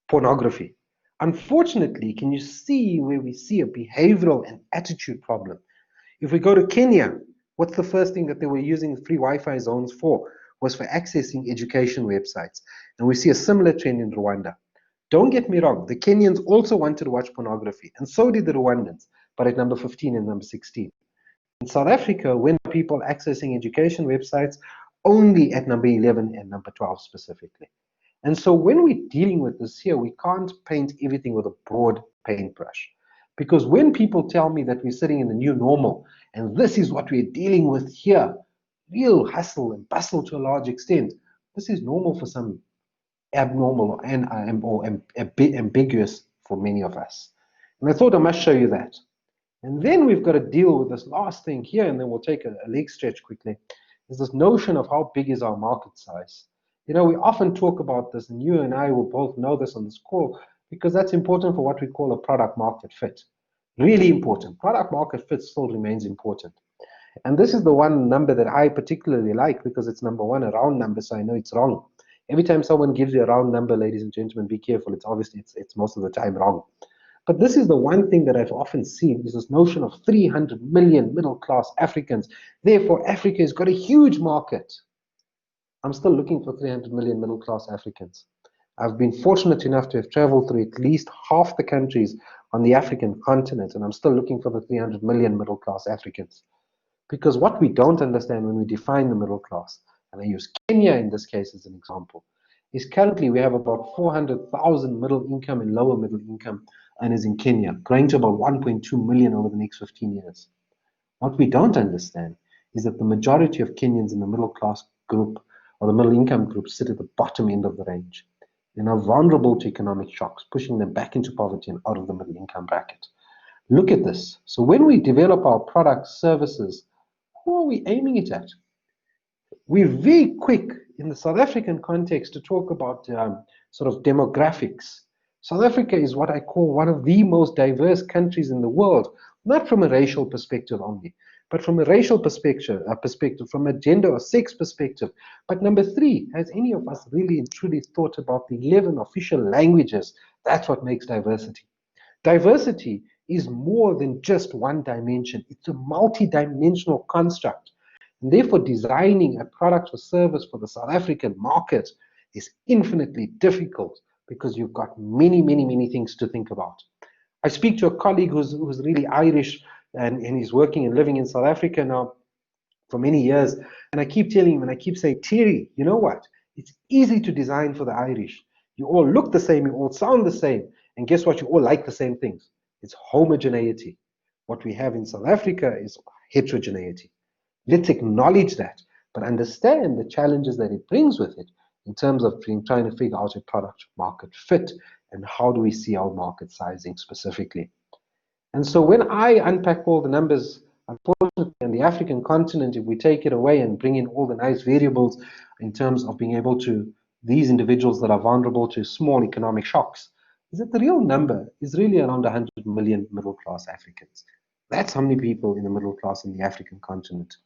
Pornography. Unfortunately, can you see where we see a behavioral and attitude problem? If we go to Kenya, what's the first thing that they were using free Wi-Fi zones for? Was for accessing education websites. And we see a similar trend in Rwanda. Don't get me wrong, the Kenyans also wanted to watch pornography, and so did the Rwandans, but at number 15 and number 16. In South Africa, when people accessing education websites, only at number 11 and number 12 specifically. And so when we're dealing with this here, we can't paint everything with a broad paintbrush. Because when people tell me that we're sitting in the new normal, and this is what we're dealing with here, real hustle and bustle to a large extent, this is normal for some, abnormal and ambiguous for many of us. And I thought I must show you that. And then we've got to deal with this last thing here, and then we'll take a leg stretch quickly, is this notion of how big is our market size. You know, we often talk about this, and you and I will both know this on this call, because that's important for what we call a product market fit. Really important. Product market fit still remains important. And this is the one number that I particularly like, because it's number one, a round number, so I know it's wrong. Every time someone gives you a round number, ladies and gentlemen, be careful. It's obviously, it's most of the time wrong. But this is the one thing that I've often seen, is this notion of 300 million middle-class Africans. Therefore, Africa has got a huge market. I'm still looking for 300 million middle-class Africans. I've been fortunate enough to have traveled through at least half the countries on the African continent, and I'm still looking for the 300 million middle-class Africans. Because what we don't understand when we define the middle class, and I use Kenya in this case as an example, is currently we have about 400,000 middle income and lower middle income earners in Kenya, growing to about 1.2 million over the next 15 years. What we don't understand is that the majority of Kenyans in the middle class group or the middle income group sit at the bottom end of the range. They're now vulnerable to economic shocks, pushing them back into poverty and out of the middle income bracket. Look at this. So when we develop our products, services, who are we aiming it at? We're very quick in the South African context, to talk about sort of demographics. South Africa is what I call one of the most diverse countries in the world, not from a racial perspective only, but from a racial perspective, from a gender or sex perspective. But number three, has any of us really and truly thought about the 11 official languages? That's what makes diversity. Diversity is more than just one dimension. It's a multi-dimensional construct. And therefore, designing a product or service for the South African market is infinitely difficult because you've got many, many, many things to think about. I speak to a colleague who's really Irish, and he's working and living in South Africa now for many years. And I keep telling him, and I keep saying, Thierry, you know what? It's easy to design for the Irish. You all look the same, you all sound the same. And guess what? You all like the same things. It's homogeneity. What we have in South Africa is heterogeneity. Let's acknowledge that, but understand the challenges that it brings with it in terms of trying to figure out a product market fit and how do we see our market sizing specifically. And so when I unpack all the numbers, unfortunately, on the African continent, if we take it away and bring in all the nice variables in terms of being able to, these individuals that are vulnerable to small economic shocks, is that the real number is really around 100 million middle-class Africans. That's how many people in the middle class in the African continent.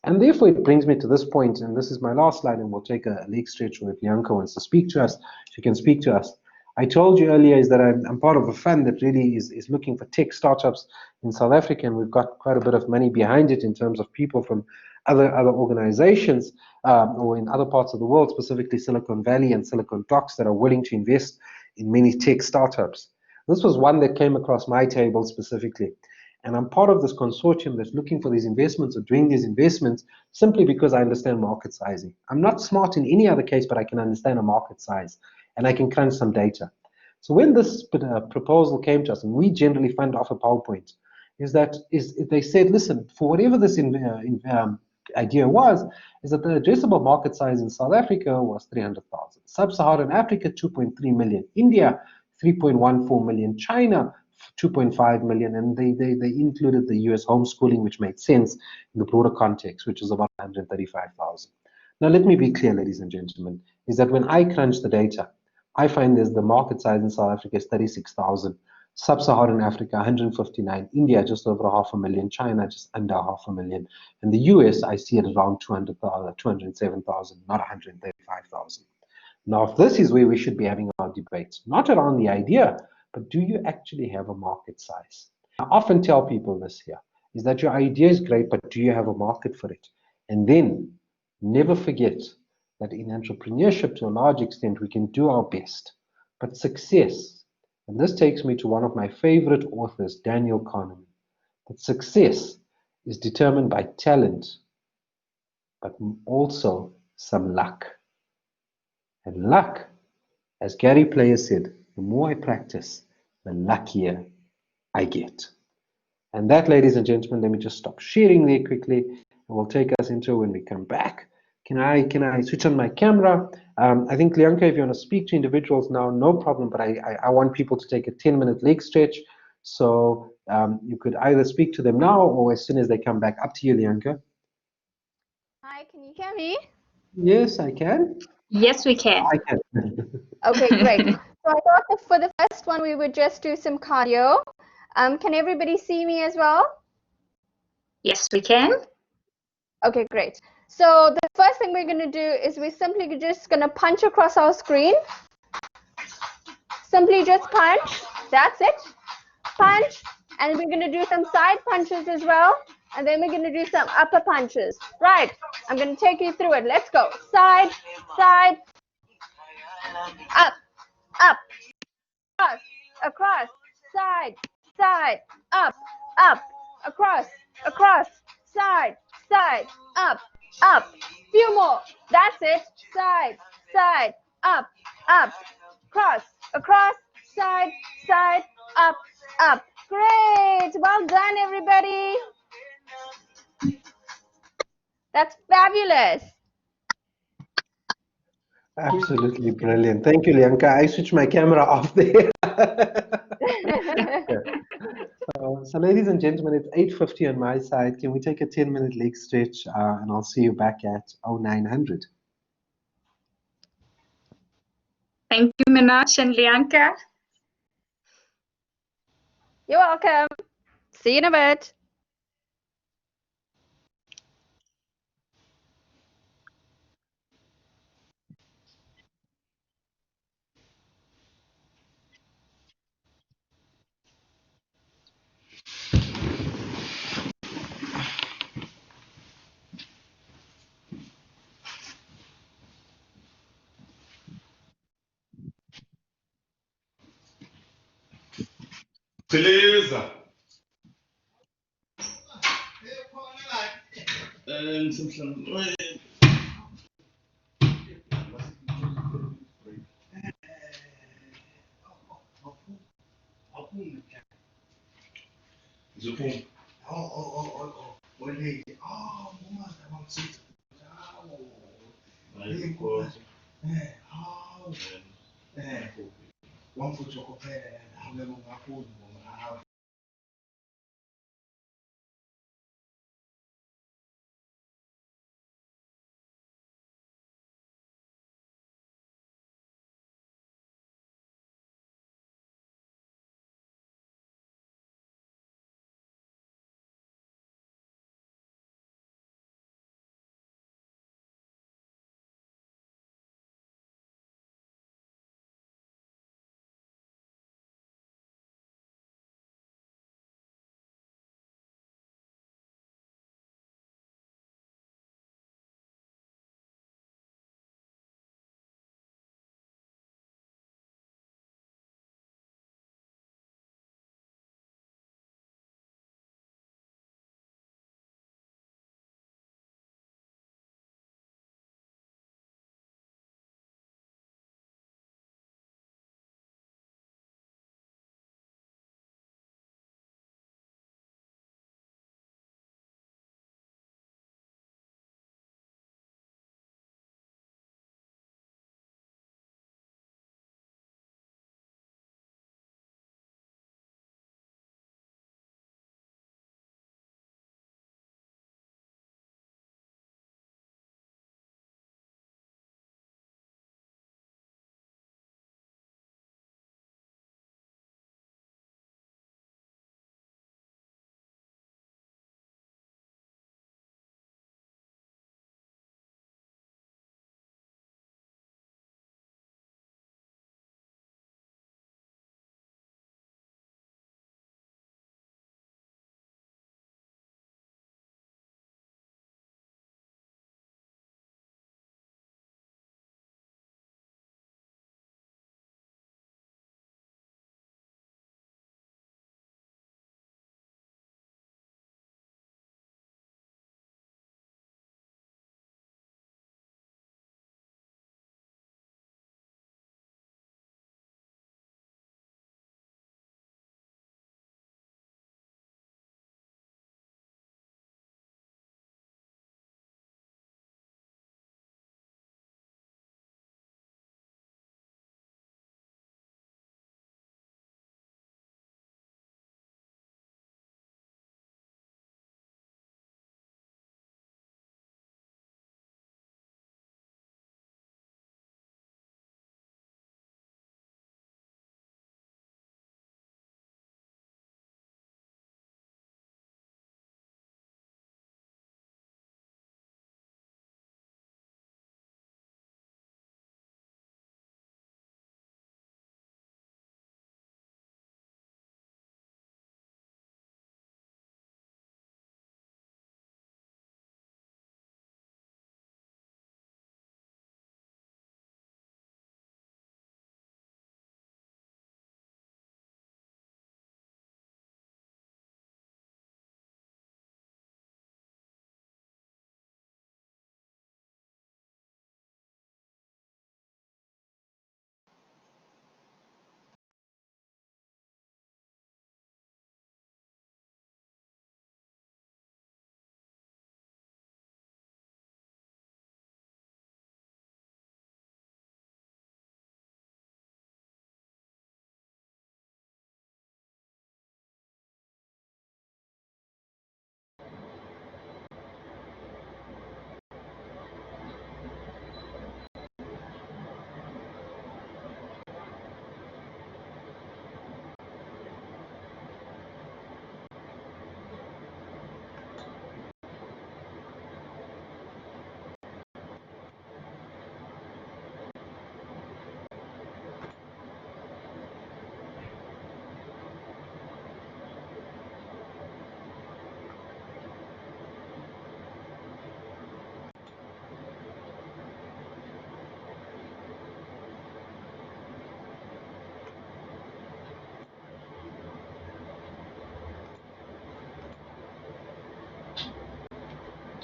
And therefore, it brings me to this point, and this is my last slide, and we'll take a leg stretch where Bianca wants to speak to us. She can speak to us. I told you earlier is that I'm part of a fund that really is looking for tech startups in South Africa, and we've got quite a bit of money behind it in terms of people from other organizations or in other parts of the world, specifically Silicon Valley and Silicon Docs, that are willing to invest in many tech startups. This was one that came across my table specifically. And I'm part of this consortium that's looking for these investments or doing these investments simply because I understand market sizing. I'm not smart in any other case, but I can understand a market size and I can crunch some data. So when this proposal came to us, and we generally fund off a PowerPoint, they said, listen, for whatever this idea was, is that the addressable market size in South Africa was 300,000. Sub-Saharan Africa, 2.3 million. India, 3.14 million. China, 2.5 million, and they included the US homeschooling, which made sense in the broader context, which is about 135,000. Now, let me be clear, ladies and gentlemen, is that when I crunch the data, I find there's the market size in South Africa is 36,000, Sub-Saharan Africa 159, India just over 500,000, China just under 500,000, and the US I see it around 207,000, not 135,000. Now, if this is where we should be having our debates, not around the idea, but do you actually have a market size? I often tell people this here, is that your idea is great, but do you have a market for it? And then never forget that in entrepreneurship, to a large extent, we can do our best. But success, and this takes me to one of my favorite authors, Daniel Kahneman, that success is determined by talent, but also some luck. And luck, as Gary Player said, the more I practice, the luckier I get. And that, ladies and gentlemen, let me just stop sharing there quickly, and we'll take us into when we come back. Can I switch on my camera? I think, Lianka, if you want to speak to individuals now, no problem, but I want people to take a 10-minute leg stretch. So you could either speak to them now or as soon as they come back. Up to you, Lianka. Hi, can you hear me? Yes, I can. Yes, we can. I can. Okay, great. So I thought that for the first one, we would just do some cardio. Can everybody see me as well? Yes, we can. Okay, great. So the first thing we're going to do is we're simply just going to punch across our screen. Simply just punch. That's it. Punch. And we're going to do some side punches as well. And then we're going to do some upper punches. Right. I'm going to take you through it. Let's go. Side, side, up, up, across, across, side, side, up, up, across, across, side, side, up, up. Few more. That's it. Side, side, up, up, cross, across, side, side, up, up. Great. Well done, everybody. That's fabulous. Absolutely brilliant. Thank you, Lianka. I switched my camera off there. So ladies and gentlemen, it's 8:50 on my side. Can we take a 10-minute leg stretch and I'll see you back at 0900. Thank you, Minaj and Lianka. You're welcome. See you in a bit. Beleza.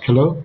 Hello?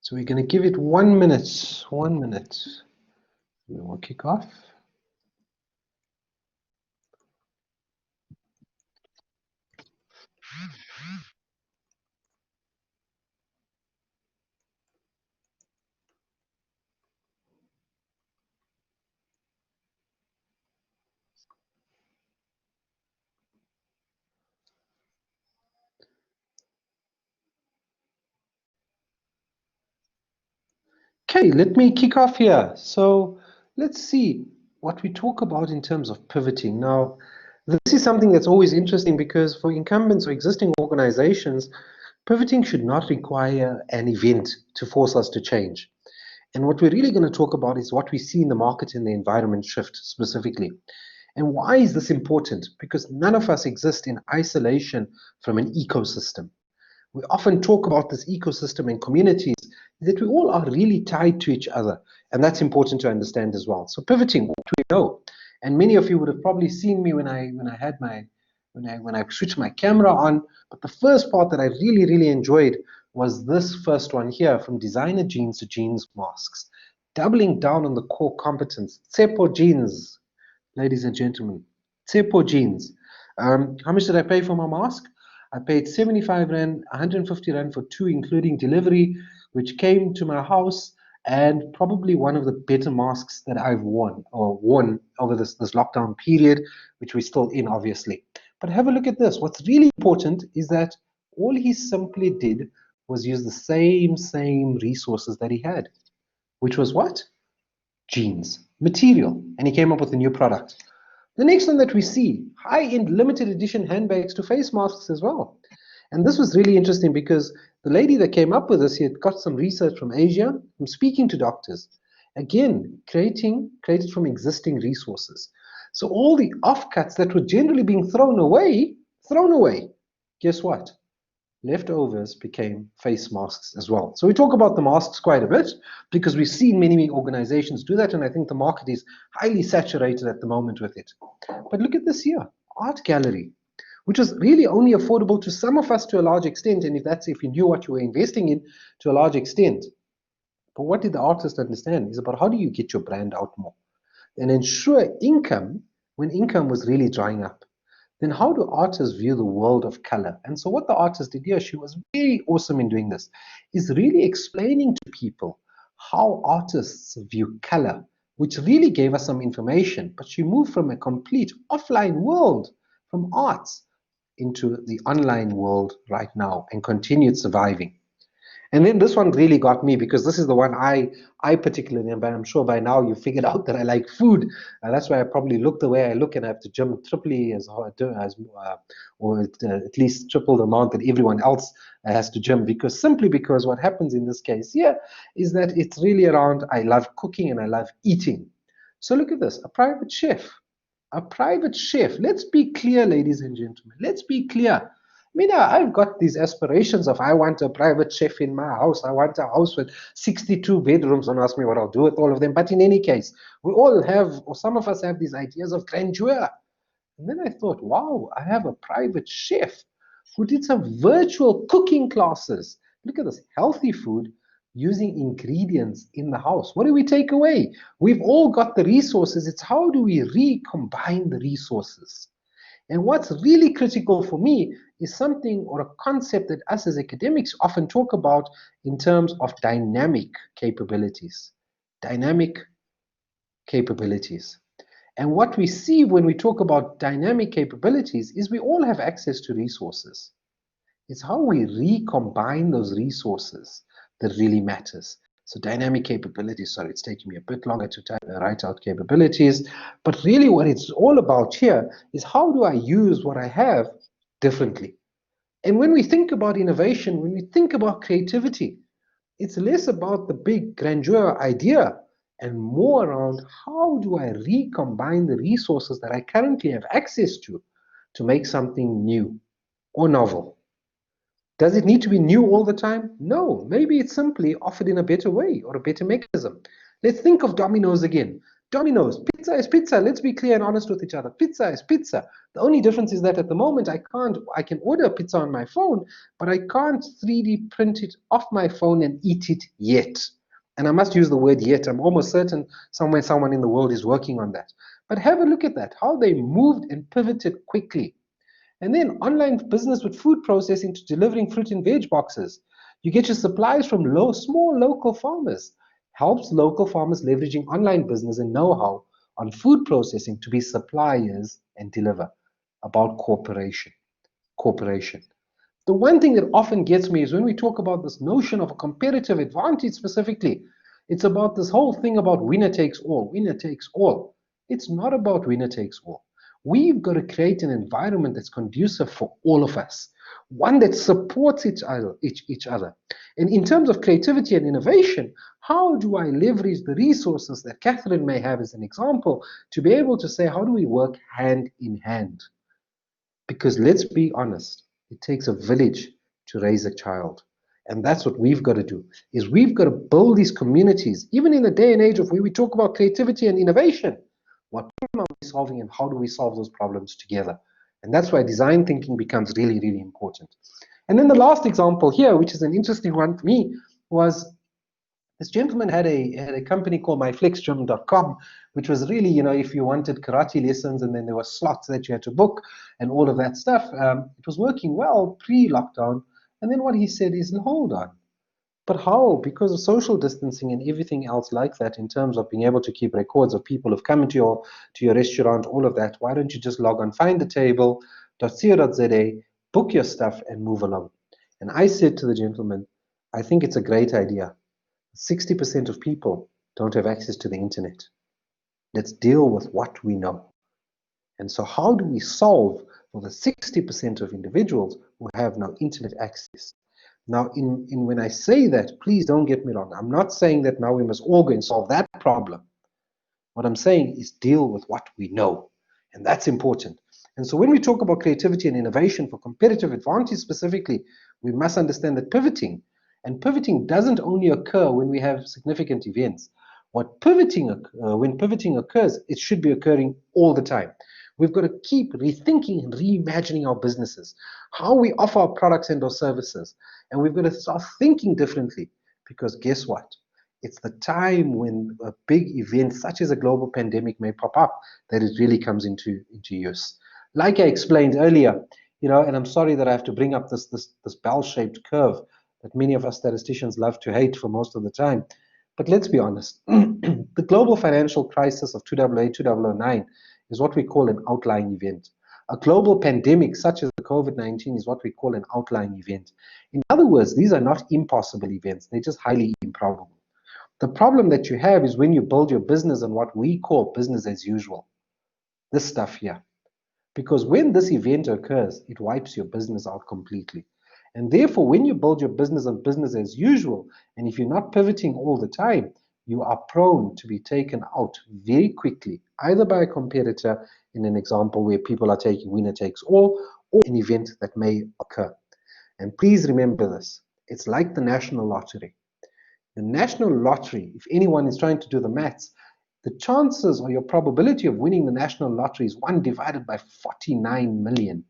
So we're going to give it 1 minute. 1 minute. We'll kick off. Okay, let me kick off here. So let's see what we talk about in terms of pivoting. Now, this is something that's always interesting because for incumbents or existing organizations, pivoting should not require an event to force us to change. And what we're really going to talk about is what we see in the market and the environment shift specifically. And why is this important? Because none of us exist in isolation from an ecosystem. We often talk about this ecosystem and communities, that we all are really tied to each other. And that's important to understand as well. So pivoting, what do we know? And many of you would have probably seen me when I had my when I switched my camera on. But the first part that I really, really enjoyed was this first one here, from designer jeans to jeans masks, doubling down on the core competence. Tsepo jeans, ladies and gentlemen, Tsepo jeans. How much did I pay for my mask? I paid 75 Rand, 150 Rand for two, including delivery, which came to my house, and probably one of the better masks that I've worn over this lockdown period, which we're still in, obviously. But have a look at this. What's really important is that all he simply did was use the same resources that he had, which was what? Jeans, material, and he came up with a new product. The next one that we see, high-end limited edition handbags to face masks as well. And this was really interesting because the lady that came up with this, she had got some research from Asia, from speaking to doctors. Again, created from existing resources. So all the offcuts that were generally being thrown away, guess what? Leftovers became face masks as well. So we talk about the masks quite a bit because we've seen many organizations do that, and I think the market is highly saturated at the moment with it. But look at this here, art gallery, which was really only affordable to some of us to a large extent, and if you knew what you were investing in to a large extent. But what did the artist understand is about how do you get your brand out more and ensure income when income was really drying up. Then how do artists view the world of color? And so what the artist did here, she was very awesome in doing this, is really explaining to people how artists view color, which really gave us some information. But she moved from a complete offline world, from arts, into the online world right now and continued surviving. And then this one really got me because this is the one I particularly, but I'm sure by now you figured out that I like food. That's why I probably look the way I look, and I have to gym triply or at least triple the amount that everyone else has to gym, simply because what happens in this case here is that it's really around I love cooking and I love eating. So look at this, a private chef. A private chef. Let's be clear, ladies and gentlemen. Let's be clear. I mean, I've got these aspirations of I want a private chef in my house. I want a house with 62 bedrooms. Don't ask me what I'll do with all of them. But in any case, we all have, or some of us have, these ideas of grandeur. And then I thought, wow, I have a private chef who did some virtual cooking classes. Look at this, healthy food using ingredients in the house. What do we take away? We've all got the resources. It's how do we recombine the resources? And what's really critical for me is something or a concept that us as academics often talk about in terms of dynamic capabilities. Dynamic capabilities. And what we see when we talk about dynamic capabilities is we all have access to resources. It's how we recombine those resources that really matters. So dynamic capabilities, sorry, it's taking me a bit longer to write out capabilities, but really what it's all about here is how do I use what I have differently? And when we think about innovation, when we think about creativity, it's less about the big grandeur idea and more around how do I recombine the resources that I currently have access to make something new or novel. Does it need to be new all the time? No, maybe it's simply offered in a better way or a better mechanism. Let's think of Domino's again. Domino's, pizza is pizza. Let's be clear and honest with each other. Pizza is pizza. The only difference is that at the moment I can order pizza on my phone, but I can't 3D print it off my phone and eat it yet. And I must use the word yet. I'm almost certain somewhere someone in the world is working on that. But have a look at that, how they moved and pivoted quickly. And then online business with food processing to delivering fruit and veg boxes. You get your supplies from small local farmers. Helps local farmers leveraging online business and know-how on food processing to be suppliers and deliver. About cooperation. The one thing that often gets me is when we talk about this notion of a competitive advantage specifically, it's about this whole thing about winner takes all, winner takes all. It's not about winner takes all. We've got to create an environment that's conducive for all of us, one that supports each other. And in terms of creativity and innovation, how do I leverage the resources that Catherine may have as an example to be able to say, how do we work hand in hand? Because let's be honest, it takes a village to raise a child. And that's what we've got to do, is we've got to build these communities, even in the day and age of where we talk about creativity and innovation. What problem are we solving and how do we solve those problems together? And that's why design thinking becomes really, really important. And then the last example here, which is an interesting one for me, was this gentleman had a company called myflexgym.com, which was really, you know, if you wanted karate lessons and then there were slots that you had to book and all of that stuff. It was working well pre-lockdown. And then what he said is, hold on. But how? Because of social distancing and everything else like that, in terms of being able to keep records of people who've come into your restaurant, all of that, why don't you just log on, find a table.co.za, book your stuff and move along? And I said to the gentleman, I think it's a great idea. 60% of people don't have access to the internet. Let's deal with what we know. And so how do we solve for the 60% of individuals who have no internet access? Now, when I say that, please don't get me wrong. I'm not saying that now we must all go and solve that problem. What I'm saying is deal with what we know. And that's important. And so when we talk about creativity and innovation for competitive advantage specifically, we must understand that pivoting doesn't only occur when we have significant events. When pivoting occurs, it should be occurring all the time. We've got to keep rethinking and reimagining our businesses, how we offer our products and our services. And we've got to start thinking differently, because guess what? It's the time when a big event such as a global pandemic may pop up that it really comes into use. Like I explained earlier, you know, and I'm sorry that I have to bring up this bell-shaped curve that many of us statisticians love to hate for most of the time. But let's be honest, the global financial crisis of 2008-2009 is what we call an outlying event. A global pandemic such as the COVID-19 is what we call an outlying event. In other words, these are not impossible events, they're just highly improbable. The problem that you have is when you build your business on what we call business as usual, this stuff here. Because when this event occurs, it wipes your business out completely. And therefore, when you build your business on business as usual, and if you're not pivoting all the time, you are prone to be taken out very quickly, either by a competitor, in an example where people are taking winner takes all, or an event that may occur. And please remember this, it's like the national lottery. The national lottery, if anyone is trying to do the maths, the chances or your probability of winning the national lottery is 1 divided by 49 million.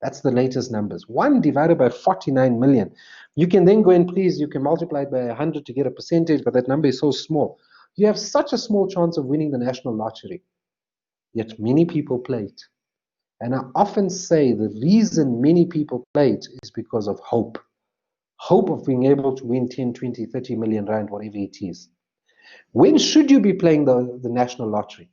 That's the latest numbers. 1 divided by 49 million. You can then go and you can multiply it by 100 to get a percentage, but that number is so small. You have such a small chance of winning the national lottery, yet many people play it. And I often say the reason many people play it is because of hope. Hope of being able to win 10, 20, 30 million rand, whatever it is. When should you be playing the national lottery?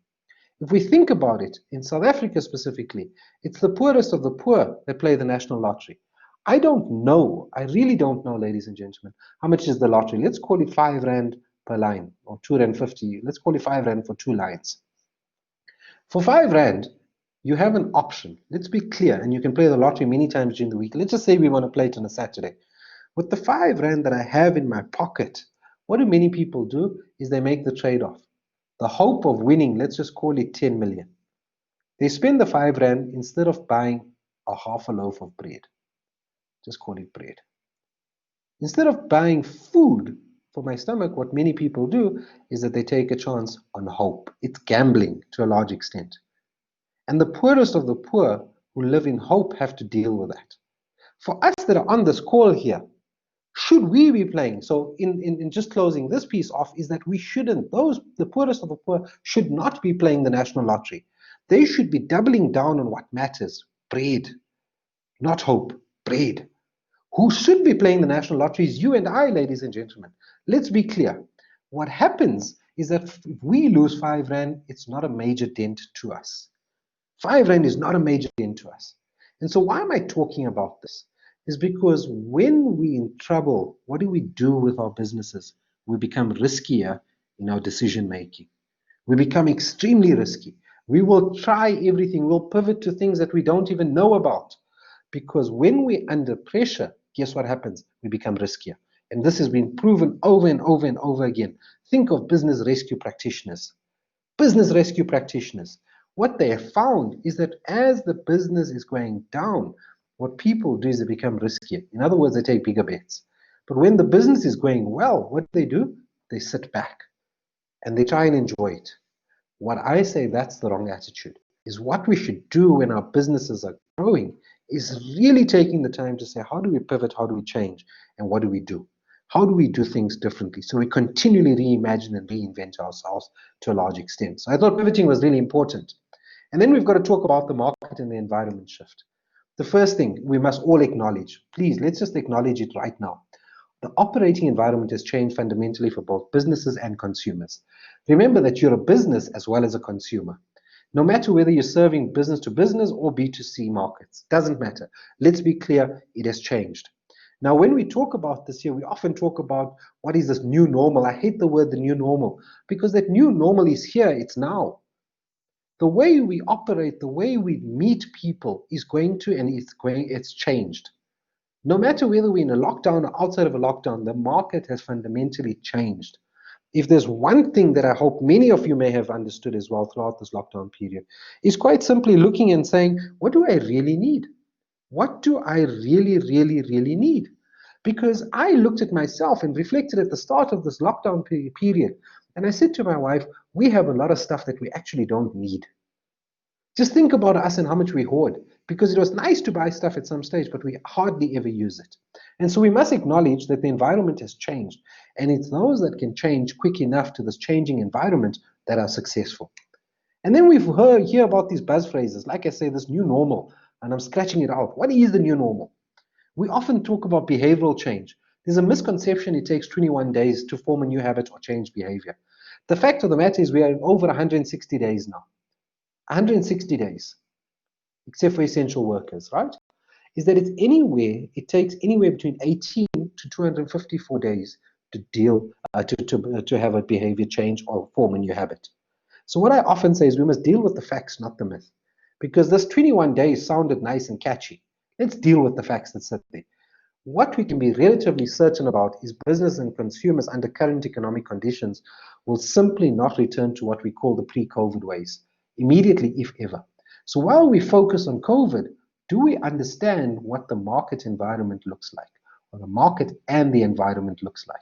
If we think about it, in South Africa specifically, it's the poorest of the poor that play the national lottery. I don't know, I really don't know, ladies and gentlemen, how much is the lottery? Let's call it 5 rand per line, or 2.50 rand. Let's call it 5 rand for 2 lines. For 5 rand, you have an option. Let's be clear, and you can play the lottery many times during the week. Let's just say we want to play it on a Saturday. With the 5 rand that I have in my pocket, what do many people do is they make the trade-off. The hope of winning, let's just call it 10 million. They spend the 5 rand instead of buying a half a loaf of bread. Just call it bread. Instead of buying food for my stomach, what many people do is that they take a chance on hope. It's gambling to a large extent. And the poorest of the poor who live in hope have to deal with that. For us that are on this call here, should we be playing? So in just closing this piece off is that we shouldn't, the poorest of the poor should not be playing the national lottery. They should be doubling down on what matters, bread, not hope, bread. Who should be playing the national lottery is you and I, ladies and gentlemen. Let's be clear. What happens is that if we lose 5 rand, it's not a major dent to us. 5 rand is not a major dent to us. And so why am I talking about this? Is because when we're in trouble, what do we do with our businesses? We become riskier in our decision making. We become extremely risky. We will try everything. We'll pivot to things that we don't even know about. Because when we're under pressure, guess what happens? We become riskier. And this has been proven over and over and over again. Think of business rescue practitioners. Business rescue practitioners. What they have found is that as the business is going down, what people do is they become riskier. In other words, they take bigger bets. But when the business is going well, what do? They sit back and they try and enjoy it. What I say, that's the wrong attitude. is what we should do when our businesses are growing is really taking the time to say, how do we pivot, how do we change, and what do we do? How do we do things differently? So we continually reimagine and reinvent ourselves to a large extent. So I thought pivoting was really important. And then we've got to talk about the market and the environment shift. The first thing we must all acknowledge, please, let's just acknowledge it right now. The operating environment has changed fundamentally for both businesses and consumers. Remember that you're a business as well as a consumer. No matter whether you're serving business to business or B2C markets, doesn't matter. Let's be clear, it has changed. Now, when we talk about this here, we often talk about what is this new normal. I hate the word the new normal because that new normal is here, it's now. The way we operate, the way we meet people is going to, and it's changed. No matter whether we're in a lockdown or outside of a lockdown, the market has fundamentally changed. If there's one thing that I hope many of you may have understood as well throughout this lockdown period, is quite simply looking and saying, what do I really need? What do I really, really, really need? Because I looked at myself and reflected at the start of this lockdown period, and I said to my wife, we have a lot of stuff that we actually don't need. Just think about us and how much we hoard, because it was nice to buy stuff at some stage, but we hardly ever use it. And so we must acknowledge that the environment has changed, and it's those that can change quick enough to this changing environment that are successful. And then we've hear about these buzz phrases, like I say, this new normal, and I'm scratching it out. What is the new normal? We often talk about behavioral change. There's a misconception it takes 21 days to form a new habit or change behavior. The fact of the matter is we are in over 160 days now. 160 days, except for essential workers, right? Is that it takes anywhere between 18 to 254 days to deal, to have a behavior change or form a new habit. So what I often say is we must deal with the facts, not the myth. Because this 21 days sounded nice and catchy. Let's deal with the facts that sit there. What we can be relatively certain about is business and consumers under current economic conditions will simply not return to what we call the pre-COVID ways, immediately, if ever. So while we focus on COVID, do we understand what the market environment looks like, or the market and the environment looks like?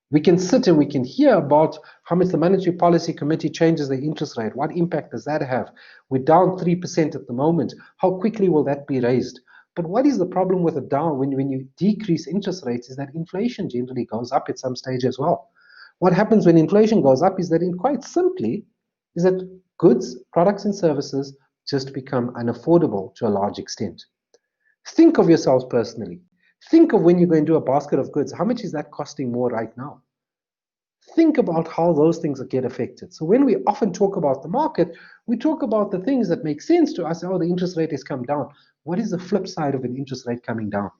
We can sit and we can hear about how much the Monetary Policy Committee changes the interest rate. What impact does that have? We're down 3% at the moment. How quickly will that be raised? But what is the problem with a down when you decrease interest rates is that inflation generally goes up at some stage as well. What happens when inflation goes up is that quite simply is that goods, products and services just become unaffordable to a large extent. Think of yourselves personally. Think of when you go and do a basket of goods. How much is that costing more right now? Think about how those things get affected. So when we often talk about the market, we talk about the things that make sense to us. Oh, the interest rate has come down. What is the flip side of an interest rate coming down?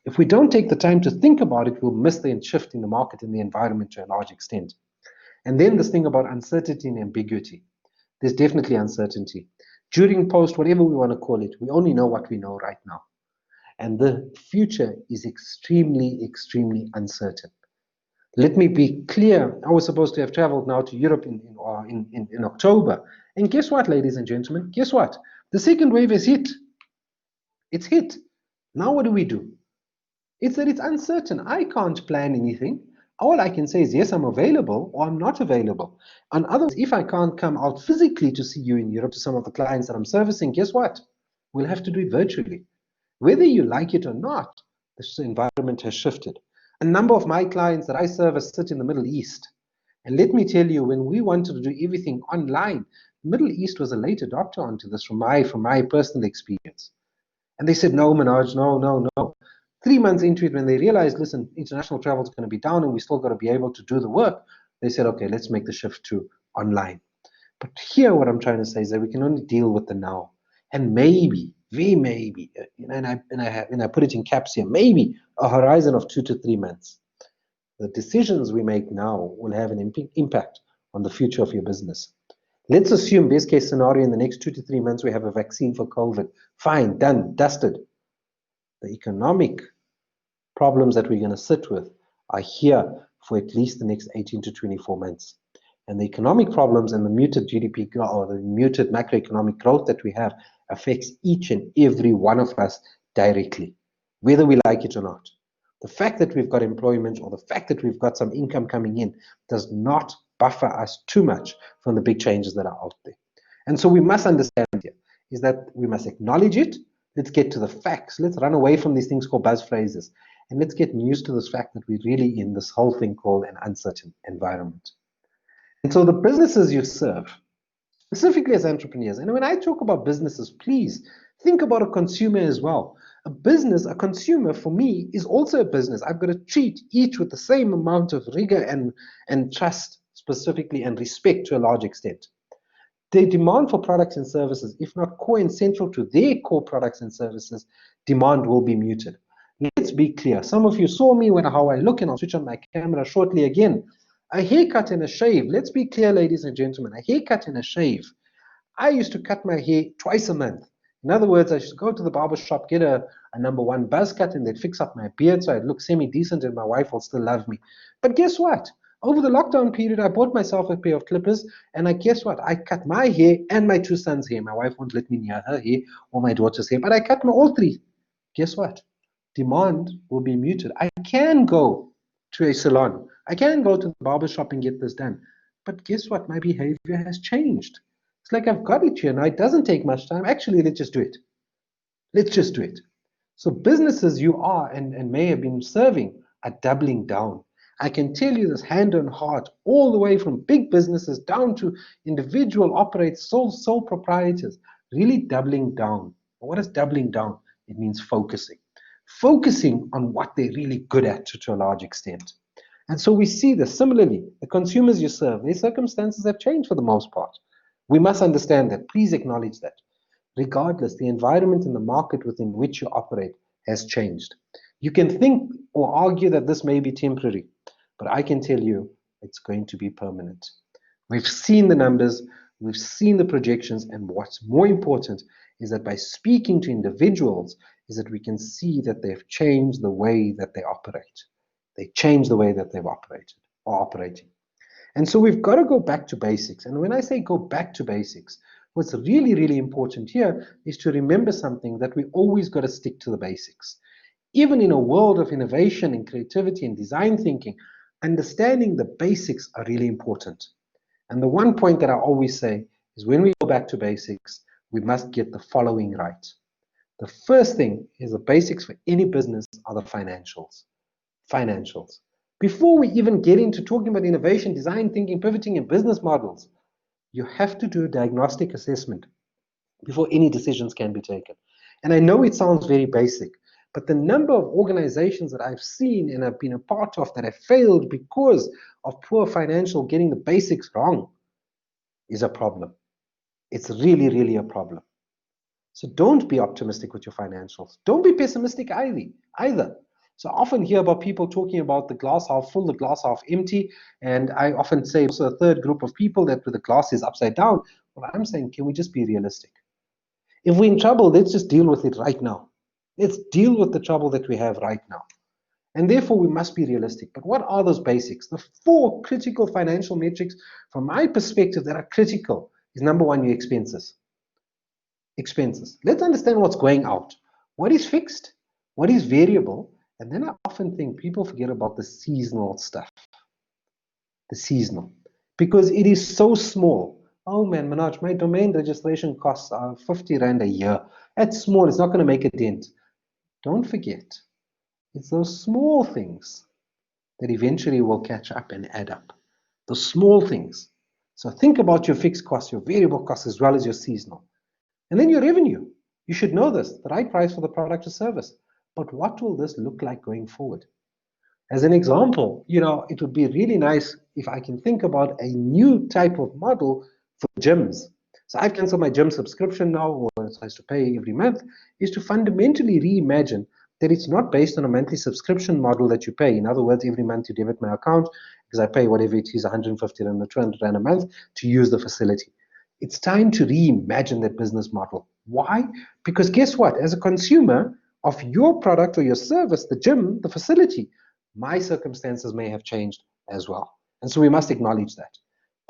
If we don't take the time to think about it, we'll miss the shift in the market and the environment to a large extent. And then this thing about uncertainty and ambiguity. There's definitely uncertainty. During, post, whatever we want to call it, we only know what we know right now. And the future is extremely, extremely uncertain. Let me be clear. I was supposed to have traveled now to Europe in October. And guess what, ladies and gentlemen? Guess what? The second wave has hit. It's hit. Now what do? It's that it's uncertain. I can't plan anything. All I can say is, yes, I'm available or I'm not available. And otherwise, if I can't come out physically to see you in Europe, to some of the clients that I'm servicing, guess what? We'll have to do it virtually. Whether you like it or not, this environment has shifted. A number of my clients that I service sit in the Middle East. And let me tell you, when we wanted to do everything online, the Middle East was a late adopter onto this from my personal experience. And they said, no, Manoj, no. 3 months into it, when they realized, listen, international travel is going to be down and we still got to be able to do the work, they said, okay, let's make the shift to online. But here, what I'm trying to say is that we can only deal with the now. And maybe, maybe, and I put it in caps here, maybe a horizon of 2 to 3 months. The decisions we make now will have an impact on the future of your business. Let's assume, best case scenario, in the next 2 to 3 months, we have a vaccine for COVID. Fine, done, dusted. The economic problems that we're going to sit with are here for at least the next 18 to 24 months. And the economic problems and the muted GDP or the muted macroeconomic growth that we have affects each and every one of us directly, whether we like it or not. The fact that we've got employment or the fact that we've got some income coming in does not buffer us too much from the big changes that are out there. And so we must understand here is that we must acknowledge it. Let's get to the facts. Let's run away from these things called buzz phrases. And let's get used to this fact that we're really in this whole thing called an uncertain environment. And so the businesses you serve, specifically as entrepreneurs, and when I talk about businesses, please think about a consumer as well. A business, a consumer for me is also a business. I've got to treat each with the same amount of rigor and trust specifically and respect to a large extent. The demand for products and services, if not core and central to their core products and services, demand will be muted. Let's be clear. Some of you saw me how I look, and I'll switch on my camera shortly again. A haircut and a shave. Let's be clear, ladies and gentlemen. A haircut and a shave. I used to cut my hair twice a month. In other words, I should go to the barber shop, get a number one buzz cut, and they'd fix up my beard so I'd look semi-decent and my wife will still love me. But guess what? Over the lockdown period, I bought myself a pair of clippers, and guess what? I cut my hair and my two sons' hair. My wife won't let me near her hair or my daughter's hair, but I cut all three. Guess what? Demand will be muted. I can go to a salon. I can go to the barber shop and get this done. But guess what? My behavior has changed. It's like I've got it here now. It doesn't take much time. Actually, let's just do it. Let's just do it. So businesses you are and may have been serving are doubling down. I can tell you this hand on heart, all the way from big businesses down to individual operators, sole proprietors, really doubling down. What is doubling down? It means focusing. Focusing on what they're really good at to a large extent. And so we see this. Similarly, the consumers you serve, their circumstances have changed for the most part. We must understand that. Please acknowledge that. Regardless, the environment and the market within which you operate has changed. You can think or argue that this may be temporary, but I can tell you it's going to be permanent. We've seen the numbers, we've seen the projections, and what's more important is that by speaking to individuals is that we can see that they've changed the way that they operate. They change the way that they've operated or operating. And so we've got to go back to basics. And when I say go back to basics, what's really, really important here is to remember something, that we always got to stick to the basics. Even in a world of innovation and creativity and design thinking, understanding the basics are really important. And the one point that I always say is when we go back to basics, we must get the following right. The first thing is the basics for any business are the financials. Financials. Before we even get into talking about innovation, design thinking, pivoting, and business models, you have to do a diagnostic assessment before any decisions can be taken. And I know it sounds very basic, but the number of organizations that I've seen and I've been a part of that have failed because of poor financial, getting the basics wrong, is a problem. It's really, really a problem. So don't be optimistic with your financials. Don't be pessimistic either. So I often hear about people talking about the glass half full, the glass half empty, and I often say also a third group of people that the glass is upside down. Well, I'm saying, can we just be realistic? If we're in trouble, let's just deal with it right now. Let's deal with the trouble that we have right now. And therefore, we must be realistic. But what are those basics? The 4 critical financial metrics, from my perspective, that are critical is number 1, your expenses. Expenses. Let's understand what's going out. What is fixed? What is variable? And then I often think people forget about the seasonal stuff. The seasonal. Because it is so small. Oh man, Manoj, my domain registration costs are 50 Rand a year. That's small. It's not going to make a dent. Don't forget. It's those small things that eventually will catch up and add up. Those small things. So think about your fixed costs, your variable costs, as well as your seasonal. And then your revenue. You should know this, the right price for the product or service. But what will this look like going forward? As an example, it would be really nice if I can think about a new type of model for gyms. So I've canceled my gym subscription now, or I have to pay every month, is to fundamentally reimagine that it's not based on a monthly subscription model that you pay. In other words, every month you debit my account because I pay whatever it is, 150 Rand or 200 Rand a month to use the facility. It's time to reimagine that business model. Why? Because guess what? As a consumer of your product or your service, the gym, the facility, my circumstances may have changed as well. And so we must acknowledge that.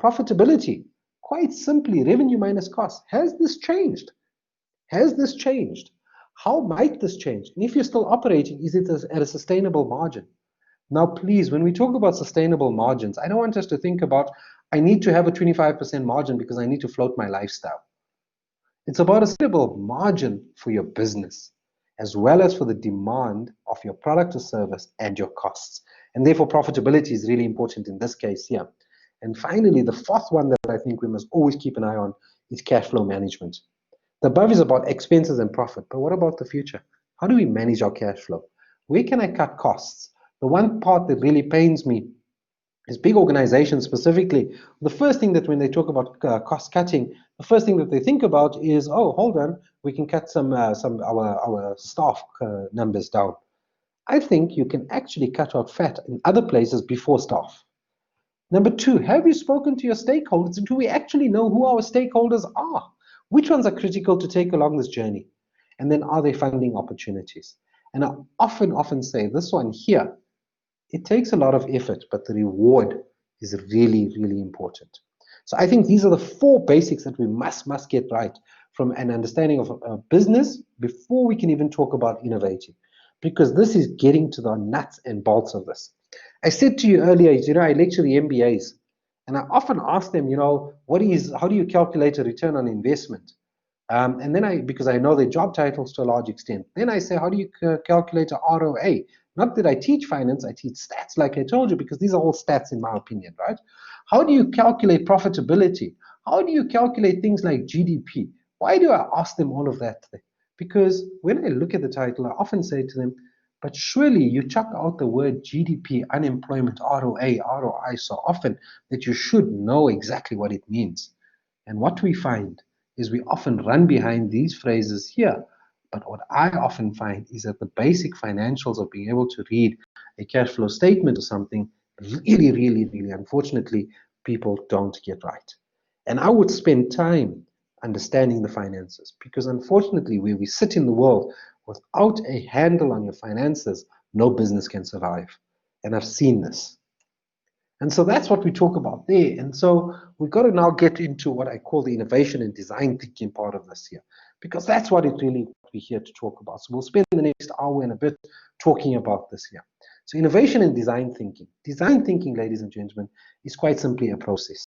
Profitability, quite simply, revenue minus cost. Has this changed? Has this changed? How might this change? And if you're still operating, is it at a sustainable margin? Now, please, when we talk about sustainable margins, I don't want us to think about, I need to have a 25% margin because I need to float my lifestyle. It's about a suitable margin for your business, as well as for the demand of your product or service and your costs. And therefore, profitability is really important in this case here. And finally, the fourth one that I think we must always keep an eye on is cash flow management. The above is about expenses and profit, but what about the future? How do we manage our cash flow? Where can I cut costs? The one part that really pains me is big organizations specifically. The first thing that when they talk about cost cutting, the first thing that they think about is, oh, hold on, we can cut some our staff numbers down. I think you can actually cut out fat in other places before staff. Number two, have you spoken to your stakeholders? Do we actually know who our stakeholders are? Which ones are critical to take along this journey? And then are there funding opportunities? And I often say this one here, it takes a lot of effort, but the reward is really, really important. So I think these are the four basics that we must get right from an understanding of business before we can even talk about innovating, because this is getting to the nuts and bolts of this. I said to you earlier, I lecture the MBAs, and I often ask them, how do you calculate a return on investment? And then because I know their job titles to a large extent, then I say, how do you calculate a ROA? Not that I teach finance, I teach stats, like I told you, because these are all stats in my opinion, right? How do you calculate profitability? How do you calculate things like GDP? Why do I ask them all of that? Because when I look at the title, I often say to them, but surely you chuck out the word GDP, unemployment, ROA, ROI so often that you should know exactly what it means. And what we find is we often run behind these phrases here. But what I often find is that the basic financials of being able to read a cash flow statement or something, really, really, really, unfortunately, people don't get right. And I would spend time understanding the finances, because unfortunately, where we sit in the world without a handle on your finances, no business can survive. And I've seen this. And so that's what we talk about there. And so we've got to now get into what I call the innovation and design thinking part of this here, because that's what we're here to talk about. So we'll spend the next hour and a bit talking about this here. So innovation and design thinking. Design thinking, ladies and gentlemen, is quite simply a process.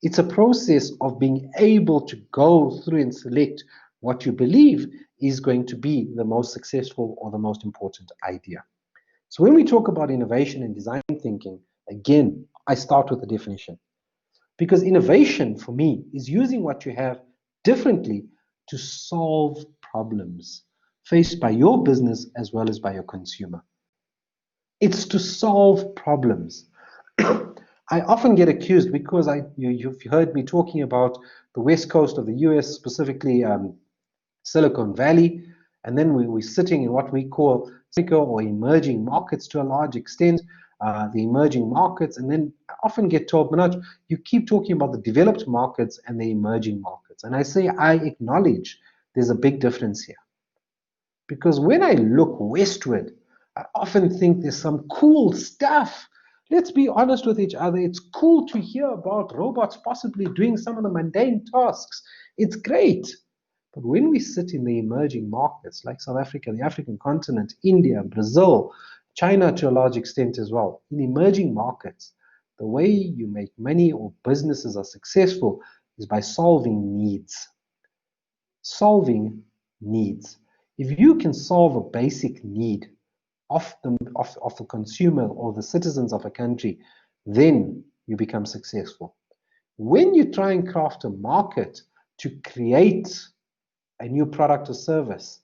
It's a process of being able to go through and select what you believe is going to be the most successful or the most important idea. So when we talk about innovation and design thinking, again, I start with the definition. Because innovation, for me, is using what you have differently to solve problems faced by your business as well as by your consumer. It's to solve problems. I often get accused, because you've heard me talking about the west coast of the US, specifically Silicon Valley, and then we're sitting in what we call or emerging markets to a large extent, the emerging markets, and then I often get told, Manoj, you keep talking about the developed markets and the emerging markets. And I say, I acknowledge there's a big difference here. Because when I look westward, I often think there's some cool stuff. Let's be honest with each other. It's cool to hear about robots possibly doing some of the mundane tasks. It's great. But when we sit in the emerging markets like South Africa, the African continent, India, Brazil, China to a large extent as well, in emerging markets, the way you make money or businesses are successful is by solving needs. Solving needs. If you can solve a basic need of the consumer or the citizens of a country, then you become successful. When you try and craft a market to create a new product or service,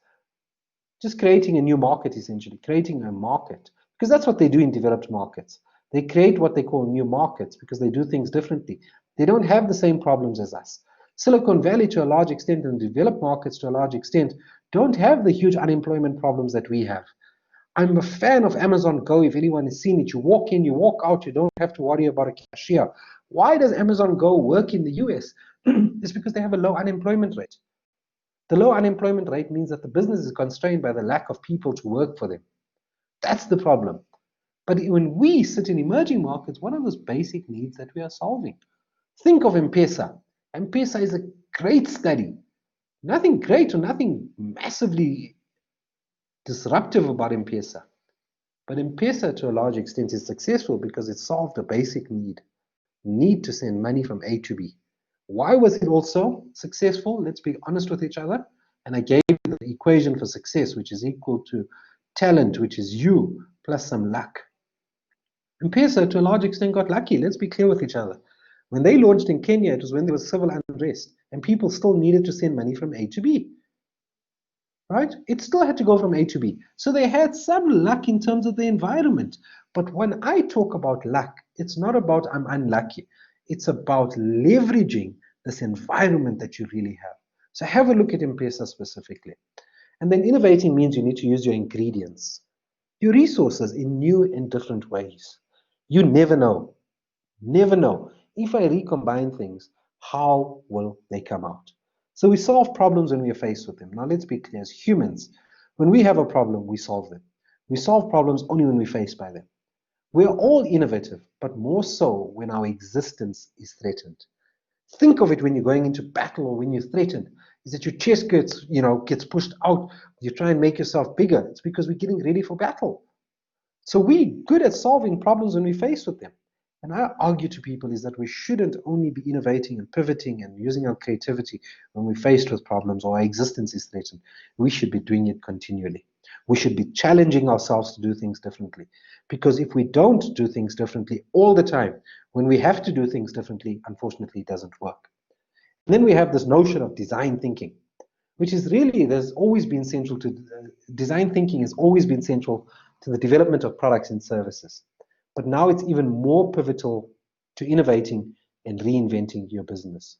just creating a new market, essentially, creating a market, because that's what they do in developed markets. They create what they call new markets because they do things differently. They don't have the same problems as us. Silicon Valley, to a large extent, and developed markets, to a large extent, don't have the huge unemployment problems that we have. I'm a fan of Amazon Go. If anyone has seen it, you walk in, you walk out, you don't have to worry about a cashier. Why does Amazon Go work in the US? It's because they have a low unemployment rate. The low unemployment rate means that the business is constrained by the lack of people to work for them. That's the problem. But when we sit in emerging markets, what are those basic needs that we are solving? Think of M-Pesa. M-Pesa is a great study. Nothing great or nothing massively disruptive about M-Pesa. But M-Pesa, to a large extent, is successful because it solved a basic need. need to send money from A to B. Why was it also successful? Let's be honest with each other. And I gave you the equation for success, which is equal to talent, which is you, plus some luck. M-Pesa, to a large extent, got lucky. Let's be clear with each other. When they launched in Kenya, it was when there was civil unrest, and people still needed to send money from A to B. Right? It still had to go from A to B. So they had some luck in terms of the environment. But when I talk about luck, it's not about I'm unlucky. It's about leveraging this environment that you really have. So have a look at M-Pesa specifically. And then innovating means you need to use your ingredients, your resources in new and different ways. You never know. Never know. If I recombine things, how will they come out? So we solve problems when we are faced with them. Now let's be clear, as humans, when we have a problem, we solve them. We solve problems only when we're faced by them. We are all innovative, but more so when our existence is threatened. Think of it when you're going into battle or when you're threatened, is that your chest gets pushed out. You try and make yourself bigger. It's because we're getting ready for battle. So we're good at solving problems when we're faced with them. And I argue to people is that we shouldn't only be innovating and pivoting and using our creativity when we're faced with problems or our existence is threatened. We should be doing it continually. We should be challenging ourselves to do things differently. Because if we don't do things differently all the time, when we have to do things differently, unfortunately, it doesn't work. And then we have this notion of design thinking, which is really, there's always been central to, design thinking has always been central to the development of products and services. But now it's even more pivotal to innovating and reinventing your business.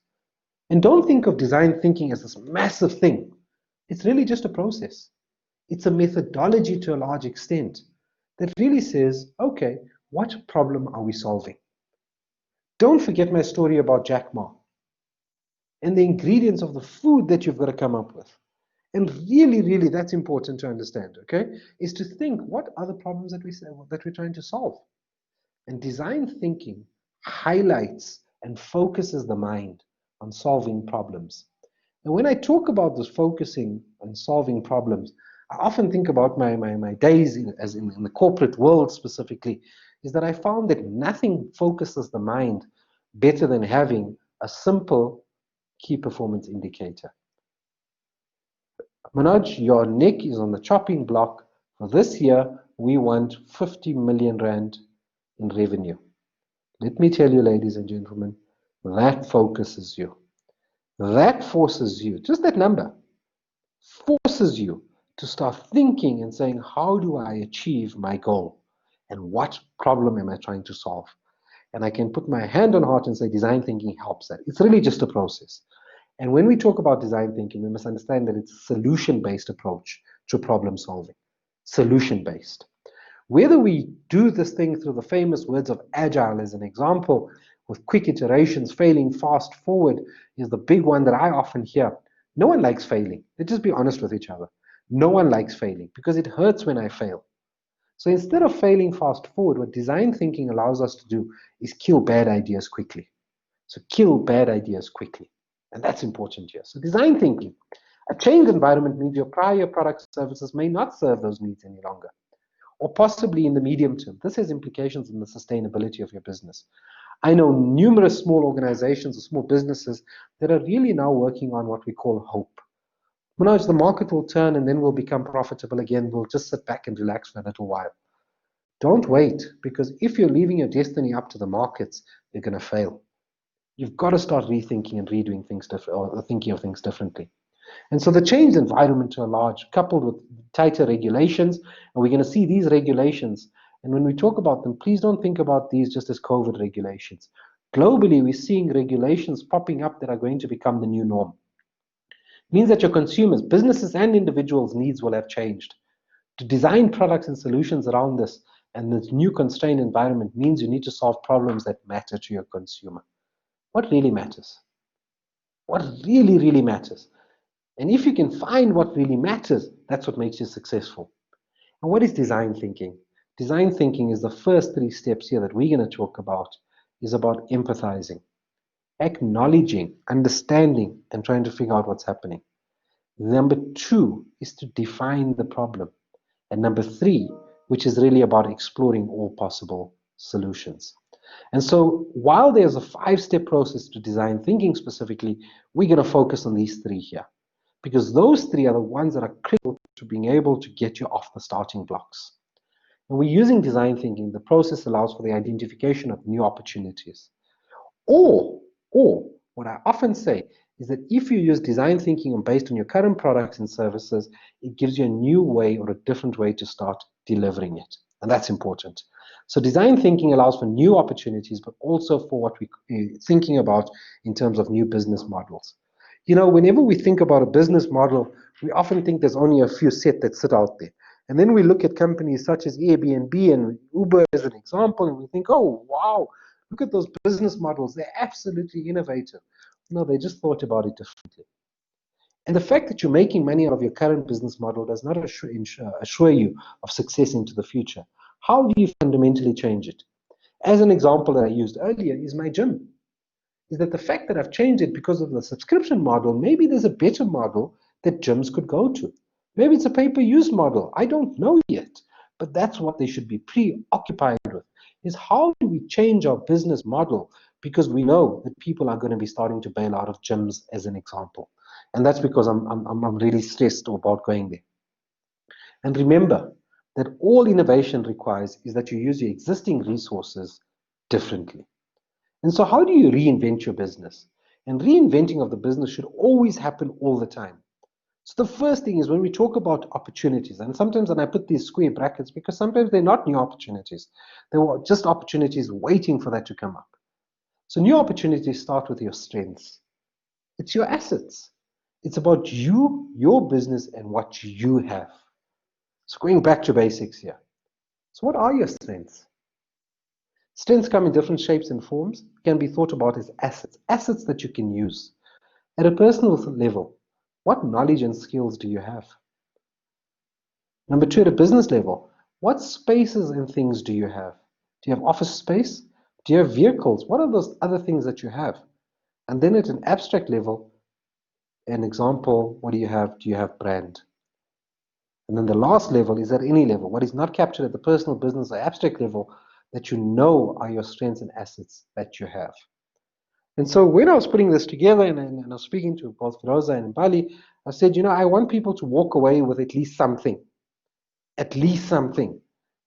And don't think of design thinking as this massive thing. It's really just a process. It's a methodology to a large extent that really says, okay, what problem are we solving? Don't forget my story about Jack Ma and the ingredients of the food that you've got to come up with. And really, really, that's important to understand, okay? Is to think, what are the problems that we're trying to solve? And design thinking highlights and focuses the mind on solving problems. And when I talk about this focusing on solving problems, I often think about my days in the corporate world specifically, is that I found that nothing focuses the mind better than having a simple key performance indicator. Manoj, your neck is on the chopping block. For this year, we want 50 million rand in revenue. Let me tell you, ladies and gentlemen, that focuses you. That forces you, just that number, forces you to start thinking and saying, how do I achieve my goal? And what problem am I trying to solve? And I can put my hand on heart and say design thinking helps that. It's really just a process. And when we talk about design thinking, we must understand that it's a solution-based approach to problem solving. Solution-based. Whether we do this thing through the famous words of agile as an example, with quick iterations, failing fast forward is the big one that I often hear. No one likes failing. Let's just be honest with each other. No one likes failing because it hurts when I fail. So instead of failing fast forward, what design thinking allows us to do is kill bad ideas quickly. So kill bad ideas quickly. And that's important here. So design thinking. A changed environment means your prior products or services may not serve those needs any longer, or possibly in the medium term. This has implications on the sustainability of your business. I know numerous small organizations or small businesses that are really now working on what we call hope. Manoj, the market will turn and then we'll become profitable again. We'll just sit back and relax for a little while. Don't wait, because if you're leaving your destiny up to the markets, you're going to fail. You've got to start rethinking and redoing things differently, or thinking of things differently. And so the changed environment to a large, coupled with tighter regulations, and we're going to see these regulations. And when we talk about them, please don't think about these just as COVID regulations. Globally, we're seeing regulations popping up that are going to become the new norm. It means that your consumers, businesses, and individuals' needs will have changed. To design products and solutions around this and this new constrained environment means you need to solve problems that matter to your consumer. What really matters? What really, really matters? And if you can find what really matters, that's what makes you successful. And what is design thinking? Design thinking is the first 3 steps here that we're going to talk about, is about empathizing, acknowledging, understanding, and trying to figure out what's happening. Number 2 is to define the problem. And number 3, which is really about exploring all possible solutions. And so while there's a 5-step process to design thinking specifically, we're going to focus on these 3 here, because those 3 are the ones that are critical to being able to get you off the starting blocks. When we're using design thinking, the process allows for the identification of new opportunities. Or what I often say is that if you use design thinking based on your current products and services, it gives you a new way or a different way to start delivering it. And that's important. So design thinking allows for new opportunities, but also for what we're thinking about in terms of new business models. You know, whenever we think about a business model, we often think there's only a few set that sit out there. And then we look at companies such as Airbnb and Uber as an example, and we think, oh, wow, look at those business models. They're absolutely innovative. No, they just thought about it differently. And the fact that you're making money out of your current business model does not assure you of success into the future. How do you fundamentally change it? As an example that I used earlier is my gym. Is that the fact that I've changed it because of the subscription model, maybe there's a better model that gyms could go to. Maybe it's a pay-per-use model. I don't know yet. But that's what they should be preoccupied with, is how do we change our business model, because we know that people are going to be starting to bail out of gyms as an example. And that's because I'm really stressed about going there. And remember that all innovation requires is that you use your existing resources differently. And so how do you reinvent your business? And reinventing of the business should always happen all the time. So the first thing is when we talk about opportunities, and sometimes when I put these square brackets, because sometimes they're not new opportunities. They were just opportunities waiting for that to come up. So new opportunities start with your strengths. It's your assets. It's about you, your business, and what you have. So going back to basics here. So what are your strengths? Strengths come in different shapes and forms, can be thought about as assets, assets that you can use. At a personal level, what knowledge and skills do you have? Number 2, at a business level, what spaces and things do you have? Do you have office space? Do you have vehicles? What are those other things that you have? And then at an abstract level, an example, what do you have? Do you have brand? And then the last level is at any level. What is not captured at the personal, business, or abstract level that you know are your strengths and assets that you have. And so when I was putting this together and I was speaking to both Rosa and Bali, I said, you know, I want people to walk away with at least something. At least something.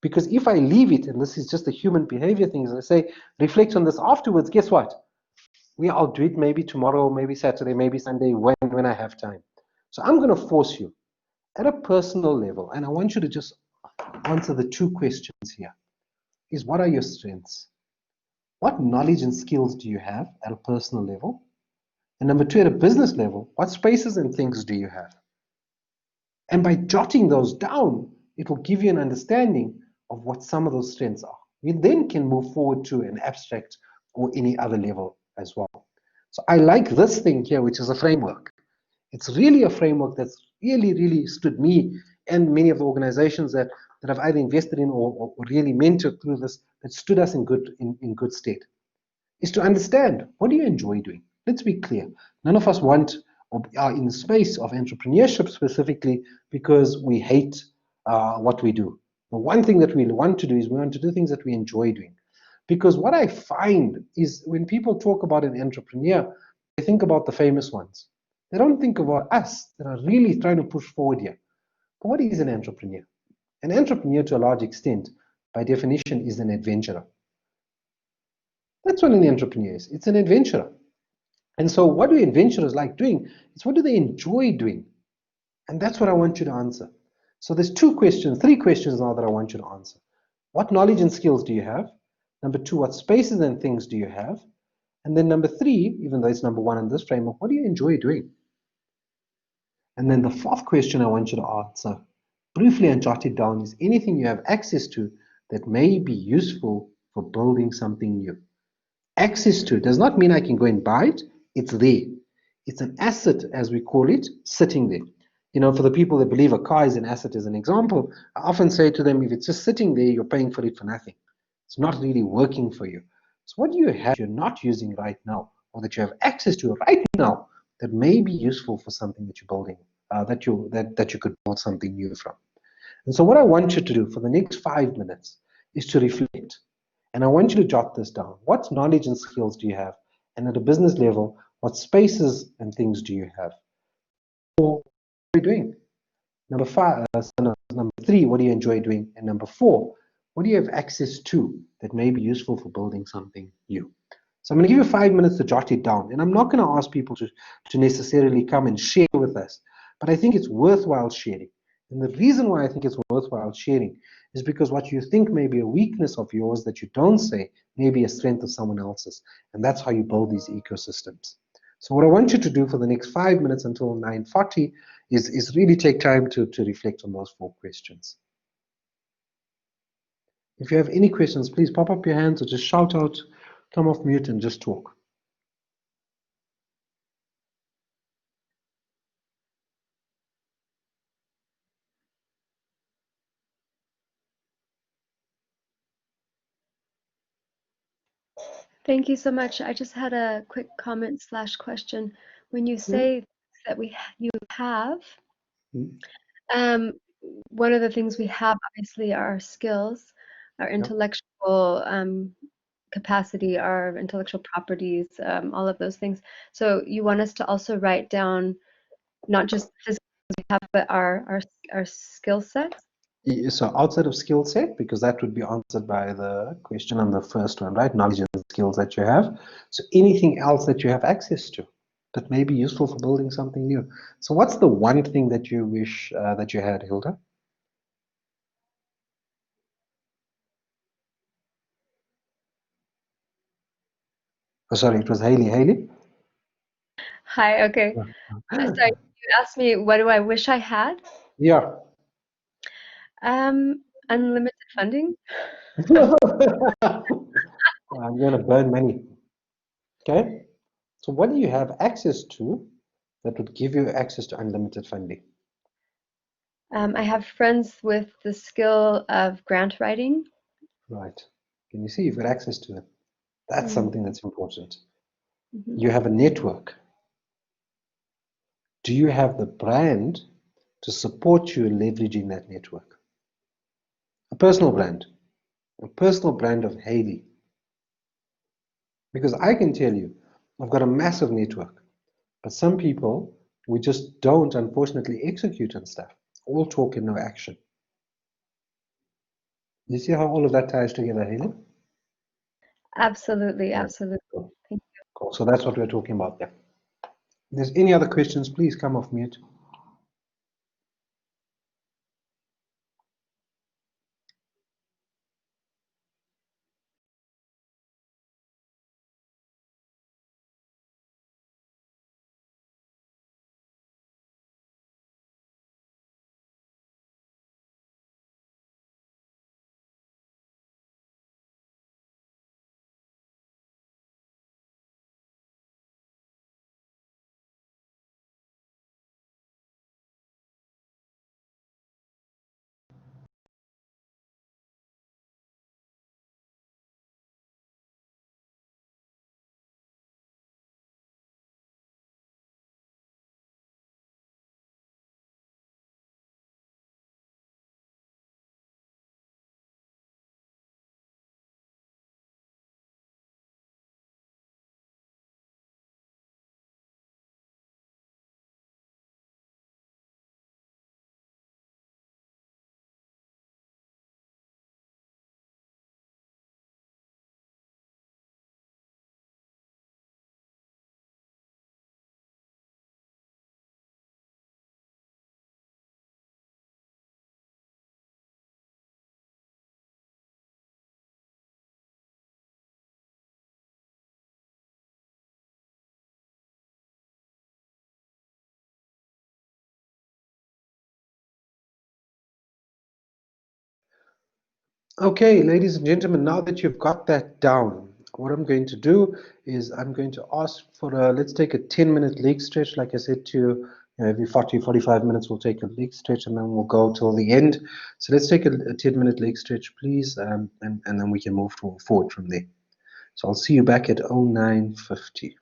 Because if I leave it, and this is just a human behavior thing, as I say, reflect on this afterwards, guess what? I'll do it maybe tomorrow, maybe Saturday, maybe Sunday, when I have time. So I'm going to force you at a personal level, and I want you to just answer the 2 questions here, is what are your strengths? What knowledge and skills do you have at a personal level? And number 2, at a business level, what spaces and things do you have? And by jotting those down, it will give you an understanding of what some of those strengths are. We then can move forward to an abstract or any other level as well. So I like this thing here, which is a framework. It's really a framework that's really stood me and many of the organizations that I've either invested in or really mentored through this, that stood us in good stead, is to understand, what do you enjoy doing? Let's be clear. None of us want or are in the space of entrepreneurship specifically because we hate what we do. The one thing that we want to do is we want to do things that we enjoy doing. Because what I find is when people talk about an entrepreneur, they think about the famous ones. They don't think about us that are really trying to push forward here. But what is an entrepreneur? An entrepreneur, to a large extent, by definition, is an adventurer. That's what an entrepreneur is. It's an adventurer. And so what do adventurers like doing? It's what do they enjoy doing? And that's what I want you to answer. So there's 3 questions now that I want you to answer. What knowledge and skills do you have? Number 2, what spaces and things do you have? And then number 3, even though it's number 1 in this framework, what do you enjoy doing? And then the 4th question I want you to answer, briefly and jot it down, is anything you have access to that may be useful for building something new. Access to does not mean I can go and buy it. It's there. It's an asset, as we call it, sitting there. You know, for the people that believe a car is an asset, as an example, I often say to them, if it's just sitting there, you're paying for it for nothing. It's not really working for you. So what do you have you're not using right now, or that you have access to right now, that may be useful for something that you're building, that you could build something new from? And so what I want you to do for the next 5 minutes is to reflect. And I want you to jot this down. What knowledge and skills do you have? And at a business level, what spaces and things do you have? What are you doing? Number three, what do you enjoy doing? And number four, what do you have access to that may be useful for building something new? So I'm going to give you 5 minutes to jot it down. And I'm not going to ask people to necessarily come and share with us, but I think it's worthwhile sharing. And the reason why I think it's worthwhile sharing is because what you think may be a weakness of yours that you don't say may be a strength of someone else's. And that's how you build these ecosystems. So what I want you to do for the next 5 minutes until 9:40 is really take time to reflect on those 4 questions. If you have any questions, please pop up your hands or just shout out, come off mute and just talk. Thank you so much. I just had a quick comment / question. When you say that you have, one of the things we have obviously are our skills, our intellectual capacity, our intellectual properties, all of those things. So you want us to also write down not just the physical we have, but our skill sets? So outside of skill set, because that would be answered by the question on the first one, right? Knowledge and skills that you have. So anything else that you have access to that may be useful for building something new. So what's the one thing that you wish that you had, Hilda? Oh, sorry, it was Haley. Haley? Hi, okay. Sorry, you asked me what do I wish I had? Yeah. Unlimited funding. I'm going to burn money. Okay. So what do you have access to that would give you access to unlimited funding? I have friends with the skill of grant writing. Right. Can you see you've got access to it? That's something that's important. Mm-hmm. You have a network. Do you have the brand to support you in leveraging that network? A personal brand of Haley. Because I can tell you, I've got a massive network, but some people, we just don't, unfortunately, execute on stuff. All talk and no action. You see how all of that ties together, Haley? Absolutely, Yeah. absolutely. Cool. Thank Cool. So that's what we're talking about there. If there's any other questions, please come off mute. Okay, ladies and gentlemen, now that you've got that down, what I'm going to do is I'm going to ask for let's take a 10-minute leg stretch. Like I said to you, every 45 minutes we'll take a leg stretch and then we'll go till the end. So let's take a 10-minute leg stretch, please, and then we can move forward from there. So I'll see you back at 09:50.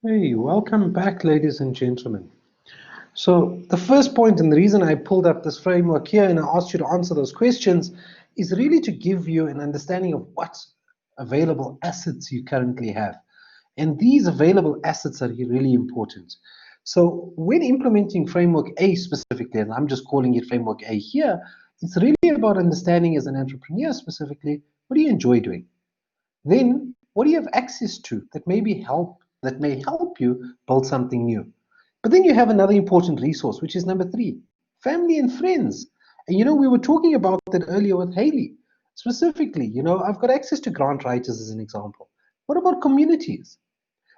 Hey, welcome back, ladies and gentlemen. So the first point, and the reason I pulled up this framework here and I asked you to answer those questions, is really to give you an understanding of what available assets you currently have. And these available assets are really important. So when implementing framework A specifically, and I'm just calling it framework A here, it's really about understanding as an entrepreneur specifically, what do you enjoy doing? Then what do you have access to that may help you build something new? But then you have another important resource, which is number 3, family and friends. And we were talking about that earlier with Haley. Specifically, I've got access to grant writers as an example. What about communities?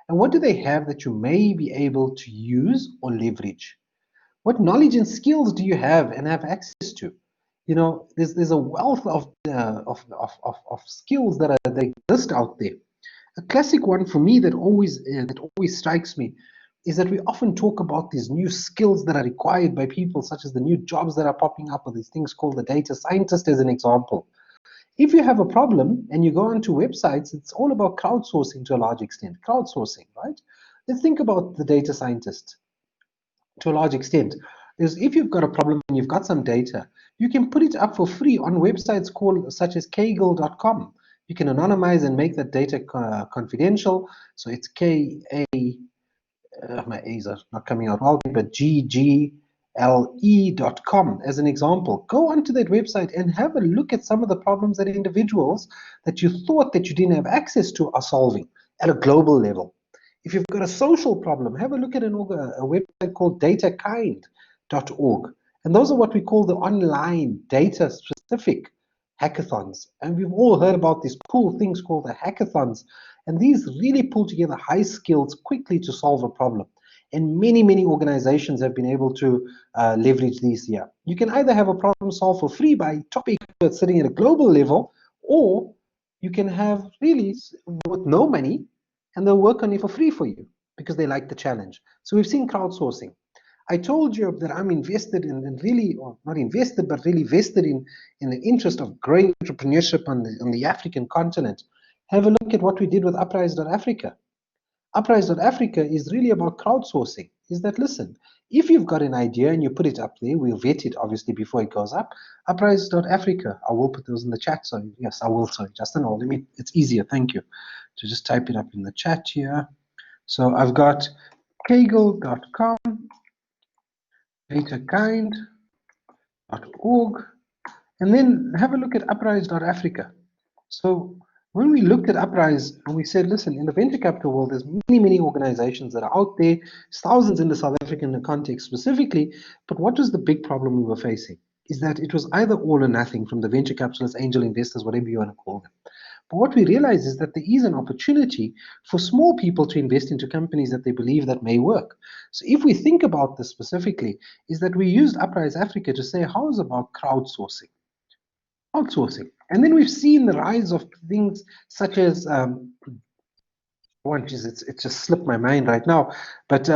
And what do they have that you may be able to use or leverage? What knowledge and skills do you have and have access to? There's a wealth of skills that they exist out there. A classic one for me that always strikes me is that we often talk about these new skills that are required by people, such as the new jobs that are popping up, or these things called the data scientist, as an example. If you have a problem and you go onto websites, it's all about crowdsourcing to a large extent. Crowdsourcing, right? Let's think about the data scientist to a large extent. Is if you've got a problem and you've got some data, you can put it up for free on websites such as kaggle.com. You can anonymize and make that data confidential. So it's K-A, my A's are not coming out well, but GGLE.com as an example. Go onto that website and have a look at some of the problems that individuals that you thought that you didn't have access to are solving at a global level. If you've got a social problem, have a look at a website called datakind.org. And those are what we call the online data-specific hackathons. And we've all heard about these cool things called the hackathons. And these really pull together high skills quickly to solve a problem. And many, many organizations have been able to leverage these here. You can either have a problem solved for free by top experts sitting at a global level, or you can have really with no money, and they'll work on it for free for you because they like the challenge. So we've seen crowdsourcing. I told you that I'm invested in, and really, or not invested, but really vested in the interest of growing entrepreneurship on the African continent. Have a look at what we did with Uprise.Africa. Uprise.Africa is really about crowdsourcing. Is that, listen, if you've got an idea and you put it up there, we'll vet it obviously before it goes up. Uprise.Africa, I will put those in the chat. So yes, I will. Sorry, Justin, it's easier. Thank you. To just type it up in the chat here. So I've got kaggle.com, datakind.org, and then have a look at Uprise.Africa. So when we looked at Uprise and we said, listen, in the venture capital world, there's many, many organizations that are out there, thousands in the South African context specifically, but what was the big problem we were facing? Is that it was either all or nothing from the venture capitalists, angel investors, whatever you want to call them. But what we realize is that there is an opportunity for small people to invest into companies that they believe that may work. So if we think about this specifically, is that we used Uprise Africa to say, how is about crowdsourcing? Outsourcing. And then we've seen the rise of things such as it just slipped my mind right now. But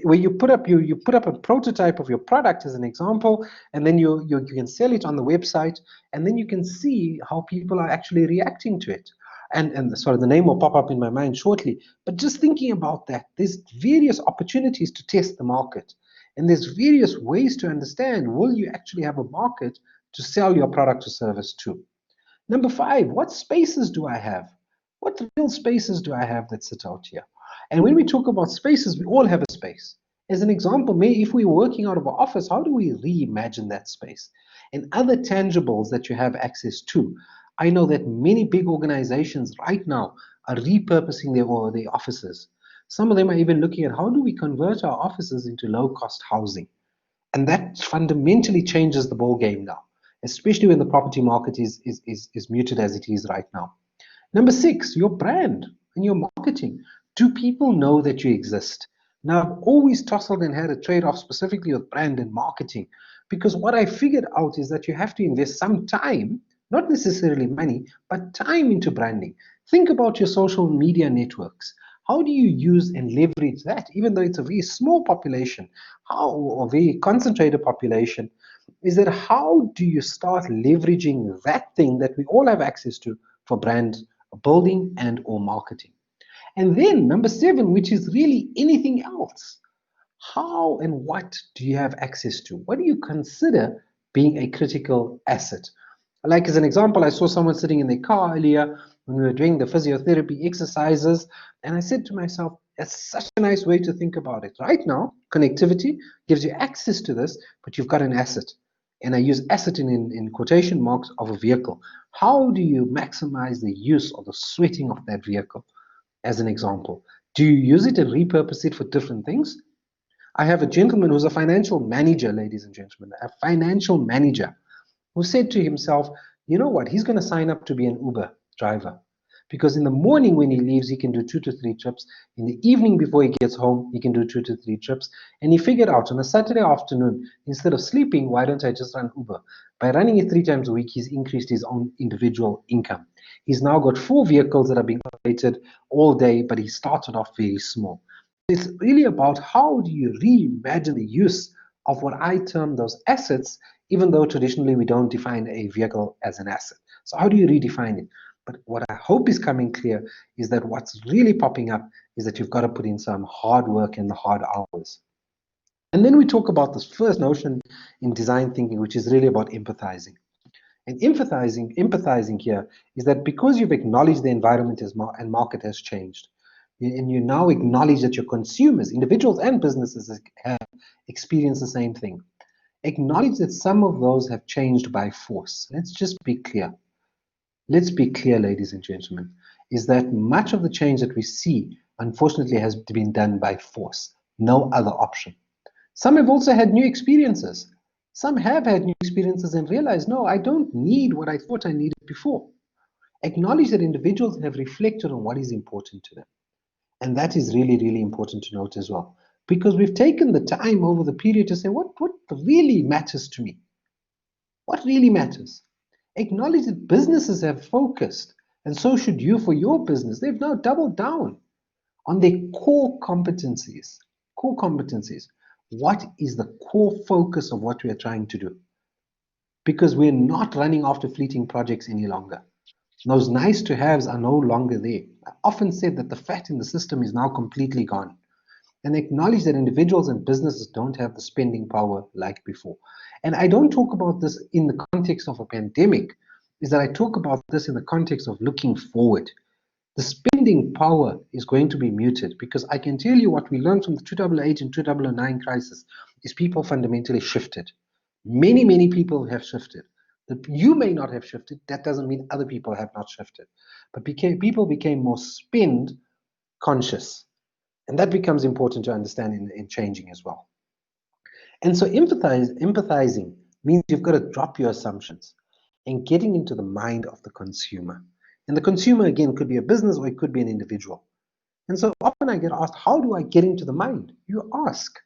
where you put up a prototype of your product as an example, and then you can sell it on the website, and then you can see how people are actually reacting to it. And sorry, the name will pop up in my mind shortly. But just thinking about that, there's various opportunities to test the market, and there's various ways to understand, will you actually have a market to sell your product or service to? Number 5, what spaces do I have? What real spaces do I have that sit out here? And when we talk about spaces, we all have a space. As an example, if we're working out of an office, how do we reimagine that space? And other tangibles that you have access to. I know that many big organizations right now are repurposing their offices. Some of them are even looking at how do we convert our offices into low-cost housing. And that fundamentally changes the ball game now, especially when the property market is muted as it is right now. Number 6, your brand and your marketing. Do people know that you exist? Now, I've always tussled and had a trade-off specifically with brand and marketing, because what I figured out is that you have to invest some time, not necessarily money, but time into branding. Think about your social media networks. How do you use and leverage that, even though it's a very small population, or a very concentrated population? Is that how do you start leveraging that thing that we all have access to for brand building and or marketing? And then number 7, which is really anything else. How and what do you have access to? What do you consider being a critical asset? Like as an example, I saw someone sitting in their car earlier when we were doing the physiotherapy exercises, and I said to myself, that's such a nice way to think about it. Right now, connectivity gives you access to this, but you've got an asset. And I use asset in quotation marks of a vehicle. How do you maximize the use or the sweating of that vehicle, as an example? Do you use it and repurpose it for different things? I have a gentleman who's a financial manager, ladies and gentlemen, a financial manager who said to himself, you know what, he's going to sign up to be an Uber driver. Because in the morning when he leaves, he can do 2 to 3 trips. In the evening before he gets home, he can do 2 to 3 trips. And he figured out on a Saturday afternoon, instead of sleeping, why don't I just run Uber? By running it 3 times a week, he's increased his own individual income. He's now got 4 vehicles that are being operated all day, but he started off very small. It's really about how do you reimagine the use of what I term those assets, even though traditionally we don't define a vehicle as an asset. So how do you redefine it? But what I hope is coming clear is that what's really popping up is that you've got to put in some hard work and the hard hours. And then we talk about this first notion in design thinking, which is really about empathizing. And empathizing here is that because you've acknowledged the environment and market has changed, and you now acknowledge that your consumers, individuals and businesses, have experienced the same thing. Acknowledge that some of those have changed by force. Let's just be clear. Let's be clear, ladies and gentlemen, is that much of the change that we see, unfortunately, has been done by force. No other option. Some have also had new experiences. Some have had new experiences and realized, no, I don't need what I thought I needed before. Acknowledge that individuals have reflected on what is important to them. And that is really, really important to note as well. Because we've taken the time over the period to say, what really matters to me? What really matters? Acknowledge that businesses have focused, and so should you for your business. They've now doubled down on their core competencies. Core competencies. What is the core focus of what we are trying to do? Because we're not running after fleeting projects any longer. Those nice to haves are no longer there. I often said that the fat in the system is now completely gone. And acknowledge that individuals and businesses don't have the spending power like before. And I don't talk about this in the context of a pandemic, is that I talk about this in the context of looking forward. The spending power is going to be muted because I can tell you what we learned from the 2008 and 2009 crisis is people fundamentally shifted. Many, many people have shifted. You may not have shifted. That doesn't mean other people have not shifted. But people became more spend conscious. And that becomes important to understand in changing as well. And so empathizing means you've got to drop your assumptions and getting into the mind of the consumer. And the consumer, again, could be a business or it could be an individual. And so often I get asked, how do I get into the mind? You ask.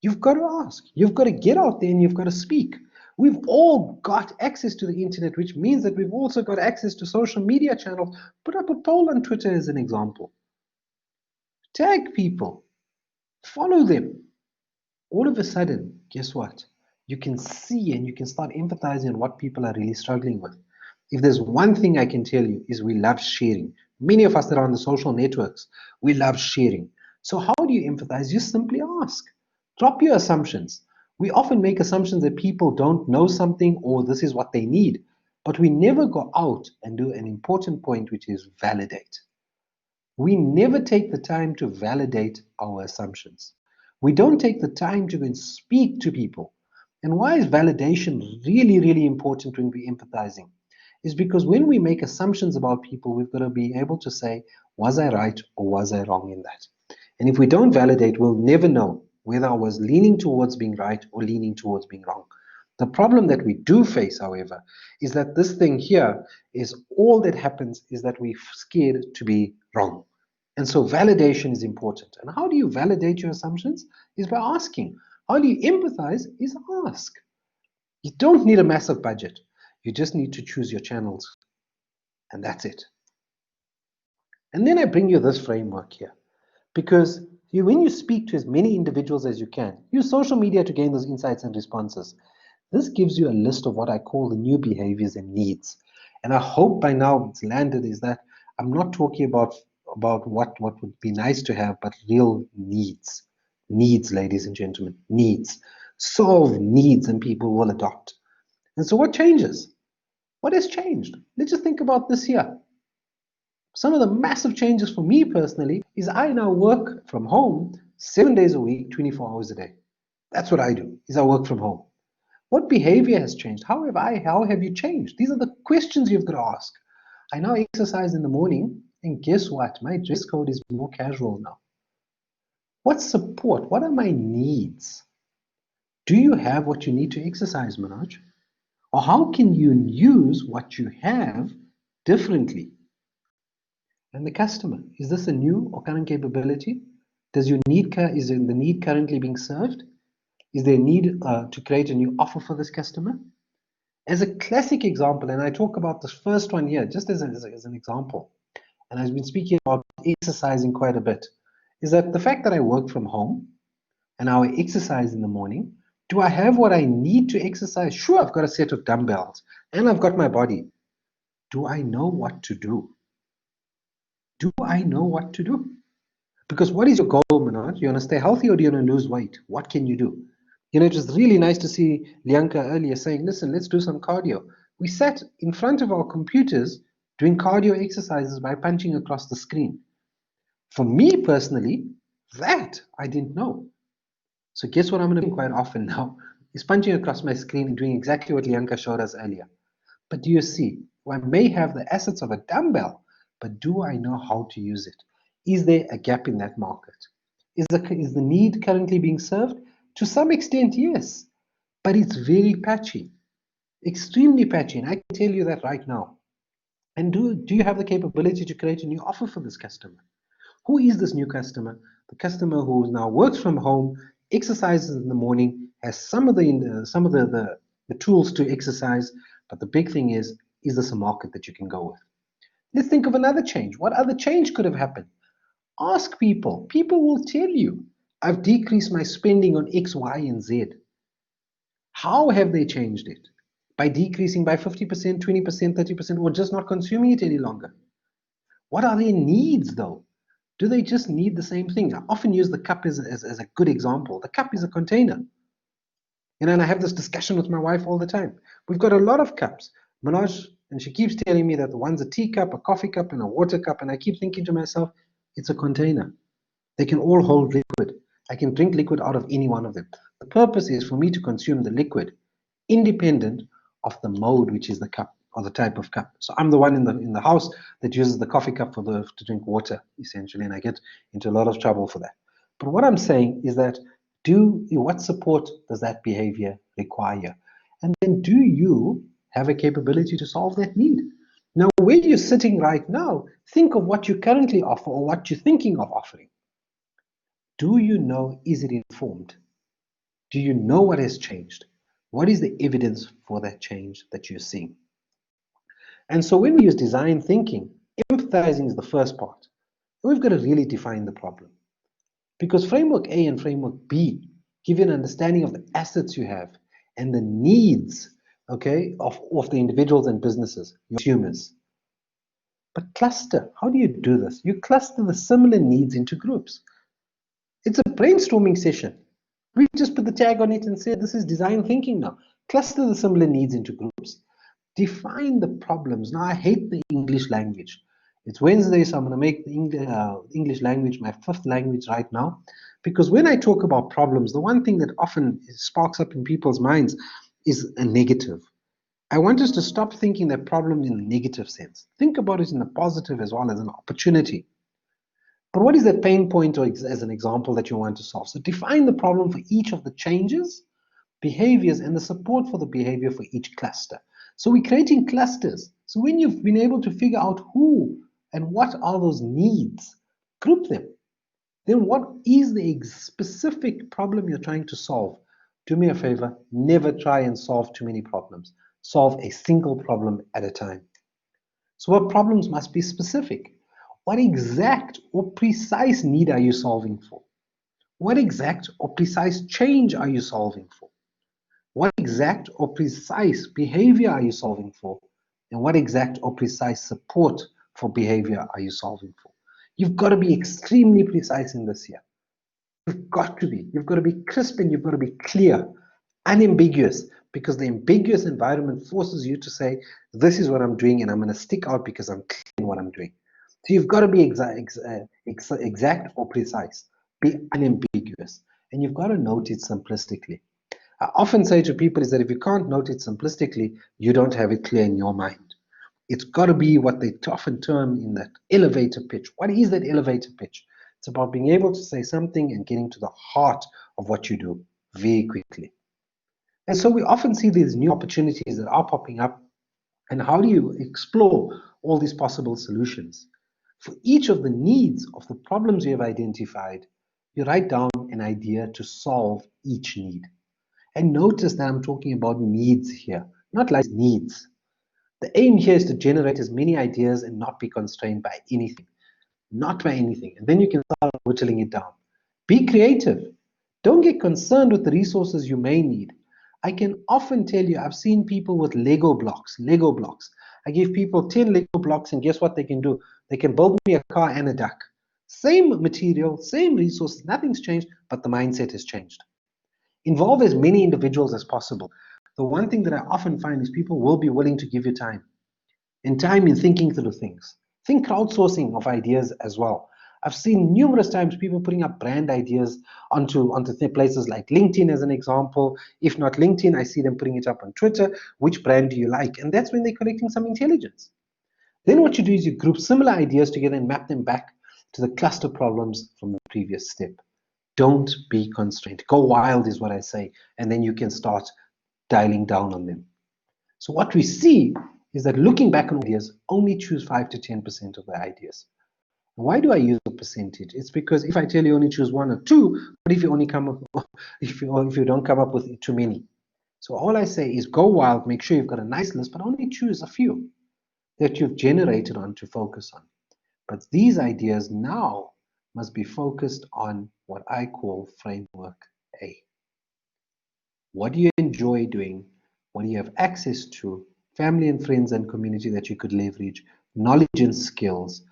You've got to ask. You've got to get out there and you've got to speak. We've all got access to the internet, which means that we've also got access to social media channels. Put up a poll on Twitter as an example. Tag people, follow them. All of a sudden, guess what? You can see and you can start empathizing on what people are really struggling with. If there's one thing I can tell you is we love sharing. Many of us that are on the social networks, we love sharing. So how do you empathize? You simply ask. Drop your assumptions. We often make assumptions that people don't know something or this is what they need, but we never go out and do an important point, which is validate. We never take the time to validate our assumptions. We don't take the time to go and speak to people. And why is validation really, really important when we're empathizing? Is because when we make assumptions about people, we've got to be able to say, was I right or was I wrong in that? And if we don't validate, we'll never know whether I was leaning towards being right or leaning towards being wrong. The problem that we do face, however, is that this thing here is all that happens is that we're scared to be wrong. And so validation is important. And how do you validate your assumptions? Is by asking. How do you empathize? Is ask. You don't need a massive budget. You just need to choose your channels. And that's it. And then I bring you this framework here. Because when you speak to as many individuals as you can, use social media to gain those insights and responses. This gives you a list of what I call the new behaviors and needs. And I hope by now it's landed is that I'm not talking about about what would be nice to have, but real needs. Needs, ladies and gentlemen, needs. Solve needs and people will adopt. And so what changes? What has changed? Let's just think about this year. Some of the massive changes for me personally is I now work from home 7 days a week, 24 hours a day. That's what I do, is I work from home. What behavior has changed? How have you changed? These are the questions you've got to ask. I now exercise in the morning, and guess what? My dress code is more casual now. What support? What are my needs? Do you have what you need to exercise, Manoj? Or how can you use what you have differently? And the customer, is this a new or current capability? Is the need currently being served? Is there a need to create a new offer for this customer? As a classic example, and I talk about this first one here, just as an example, and I've been speaking about exercising quite a bit, is that the fact that I work from home and I exercise in the morning, do I have what I need to exercise? Sure, I've got a set of dumbbells and I've got my body. Do I know what to do? Do I know what to do? Because what is your goal, Manoj? You want to stay healthy or do you want to lose weight? What can you do? You know, it was really nice to see Lianka earlier saying, listen, let's do some cardio. We sat in front of our computers doing cardio exercises by punching across the screen. For me personally, that I didn't know. So guess what I'm going to do quite often now is punching across my screen and doing exactly what Lianka showed us earlier. But do you see, I may have the assets of a dumbbell, but do I know how to use it? Is there a gap in that market? Is the need currently being served? To some extent, yes, but it's very patchy, extremely patchy, and I can tell you that right now. And do you have the capability to create a new offer for this customer? Who is this new customer? The customer who now works from home, exercises in the morning, has some of the tools to exercise, but the big thing is this a market that you can go with? Let's think of another change. What other change could have happened? Ask people. People will tell you, I've decreased my spending on X, Y, and Z. How have they changed it? By decreasing by 50%, 20%, 30%, or just not consuming it any longer? What are their needs, though? Do they just need the same thing? I often use the cup as a good example. The cup is a container. You know, and I have this discussion with my wife all the time. We've got a lot of cups. Manoj, and she keeps telling me that the one's a tea cup, a coffee cup, and a water cup. And I keep thinking to myself, it's a container. They can all hold liquid. I can drink liquid out of any one of them. The purpose is for me to consume the liquid independent of the mode, which is the cup or the type of cup. So I'm the one in the house that uses the coffee cup to drink water, essentially, and I get into a lot of trouble for that. But what I'm saying is that what support does that behavior require? And then do you have a capability to solve that need? Now, where you're sitting right now, think of what you currently offer or what you're thinking of offering. Do you know, is it informed? Do you know what has changed? What is the evidence for that change that you're seeing? And so when we use design thinking, empathizing is the first part. We've got to really define the problem. Because framework A and framework B give you an understanding of the assets you have and the needs, okay, of the individuals and businesses, your consumers. But cluster, how do you do this? You cluster the similar needs into groups. It's a brainstorming session. We just put the tag on it and say, this is design thinking now. Cluster the similar needs into groups. Define the problems. Now, I hate the English language. It's Wednesday, so I'm going to make the English language my fifth language right now. Because when I talk about problems, the one thing that often sparks up in people's minds is a negative. I want us to stop thinking that problems in a negative sense. Think about it in a positive as well as an opportunity. But what is that pain point or as an example that you want to solve? So define the problem for each of the changes, behaviors, and the support for the behavior for each cluster. So we're creating clusters. So when you've been able to figure out who and what are those needs, group them. Then what is the specific problem you're trying to solve? Do me a favor, never try and solve too many problems. Solve a single problem at a time. So what problems must be specific? What exact or precise need are you solving for? What exact or precise change are you solving for? What exact or precise behavior are you solving for? And what exact or precise support for behavior are you solving for? You've got to be extremely precise in this here. You've got to be. You've got to be crisp and you've got to be clear, unambiguous, because the ambiguous environment forces you to say, this is what I'm doing and I'm going to stick out because I'm clear in what I'm doing. So you've got to be exact or precise. Be unambiguous. And you've got to note it simplistically. I often say to people is that if you can't note it simplistically, you don't have it clear in your mind. It's got to be what they often term in that elevator pitch. What is that elevator pitch? It's about being able to say something and getting to the heart of what you do very quickly. And so we often see these new opportunities that are popping up. And how do you explore all these possible solutions? For each of the needs of the problems you have identified, you write down an idea to solve each need. And notice that I'm talking about needs here, not like needs. The aim here is to generate as many ideas and not be constrained by anything. Not by anything. And then you can start whittling it down. Be creative. Don't get concerned with the resources you may need. I can often tell you, I've seen people with Lego blocks. I give people 10 Lego blocks and guess what they can do? They can build me a car and a duck. Same material, same resources, nothing's changed, but the mindset has changed. Involve as many individuals as possible. The one thing that I often find is people will be willing to give you time. And time in thinking through things. Think crowdsourcing of ideas as well. I've seen numerous times people putting up brand ideas onto places like LinkedIn as an example. If not LinkedIn, I see them putting it up on Twitter. Which brand do you like? And that's when they're collecting some intelligence. Then what you do is you group similar ideas together and map them back to the cluster problems from the previous step. Don't be constrained. Go wild is what I say. And then you can start dialing down on them. So what we see is that looking back on ideas, only choose 5 to 10% of the ideas. Why do I use a percentage? It's because if I tell you only choose 1 or 2, what if you only come up, if you don't come up with too many? So all I say is go wild, make sure you've got a nice list, but only choose a few that you've generated on to focus on. But these ideas now must be focused on what I call framework A. What do you enjoy doing? What do you have access to? Family and friends and community that you could leverage, knowledge and skills,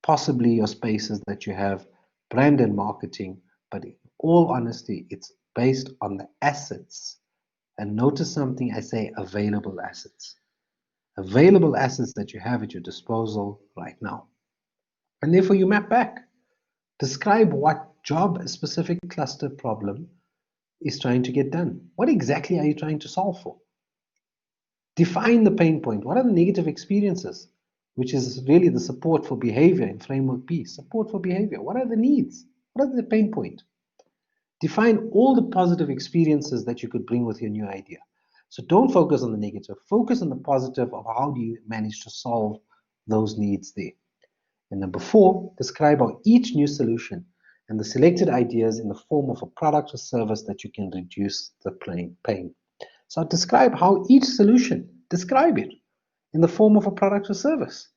possibly your spaces that you have, brand and marketing, but in all honesty, it's based on the assets. And notice something, I say available assets. Available assets that you have at your disposal right now. And therefore you map back. Describe what job a specific cluster problem is trying to get done. What exactly are you trying to solve for? Define the pain point. What are the negative experiences? Which is really the support for behavior in framework B. Support for behavior. What are the needs? What are the pain point? Define all the positive experiences that you could bring with your new idea. So don't focus on the negative. Focus on the positive of how do you manage to solve those needs there. And number 4, describe how each new solution and the selected ideas in the form of a product or service that you can reduce the pain. So describe how each solution, describe it in the form of a product or service.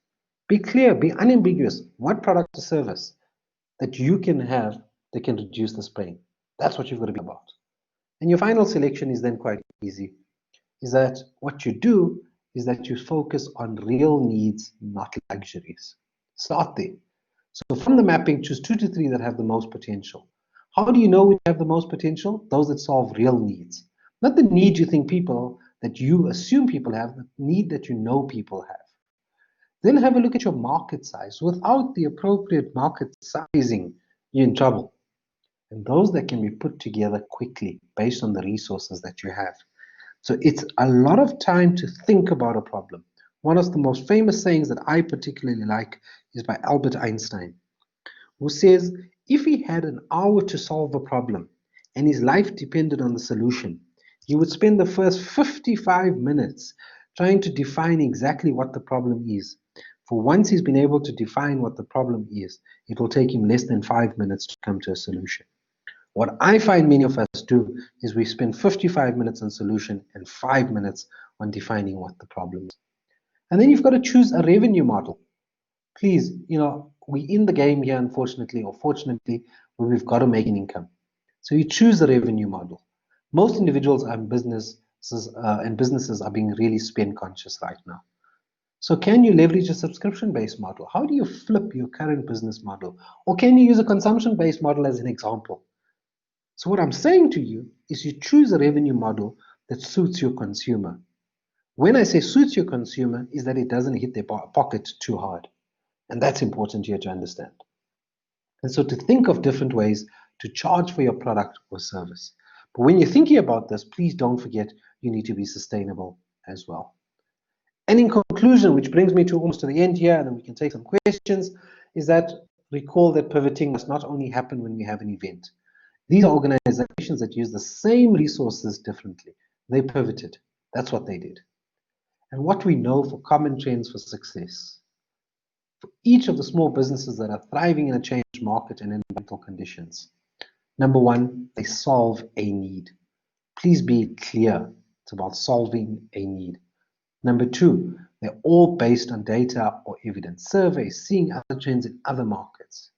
Be clear, be unambiguous. What product or service that you can have that can reduce this pain? That's what you've got to be about. And your final selection is then quite easy. Is that what you do is that you focus on real needs, not luxuries. Start there. So from the mapping, choose 2 to 3 that have the most potential. How do you know which have the most potential? Those that solve real needs. Not the need you think people, that you assume people have, the need that you know people have. Then have a look at your market size. Without the appropriate market sizing, you're in trouble. And those that can be put together quickly based on the resources that you have. So it's a lot of time to think about a problem. One of the most famous sayings that I particularly like is by Albert Einstein, who says, if he had an hour to solve a problem and his life depended on the solution, he would spend the first 55 minutes trying to define exactly what the problem is. For once he's been able to define what the problem is, it will take him less than 5 minutes to come to a solution. What I find many of us do is we spend 55 minutes on solution and 5 minutes on defining what the problem is. And then you've got to choose a revenue model. Please, we're in the game here, unfortunately, or fortunately, where we've got to make an income. So you choose a revenue model. Most individuals and businesses are being really spend conscious right now. So can you leverage a subscription-based model? How do you flip your current business model? Or can you use a consumption-based model as an example? So what I'm saying to you is you choose a revenue model that suits your consumer. When I say suits your consumer, is that it doesn't hit their pocket too hard. And that's important here to understand. And so to think of different ways to charge for your product or service. But when you're thinking about this, please don't forget you need to be sustainable as well. And in conclusion, which brings me to almost to the end here, and then we can take some questions, is that recall that pivoting must not only happen when we have an event. These are organizations that use the same resources differently. They pivoted. That's what they did. And what we know for common trends for success. For each of the small businesses that are thriving in a changed market and environmental conditions. Number one, they solve a need. Please be clear. It's about solving a need. Number two, they're all based on data or evidence, surveys, seeing other trends in other markets.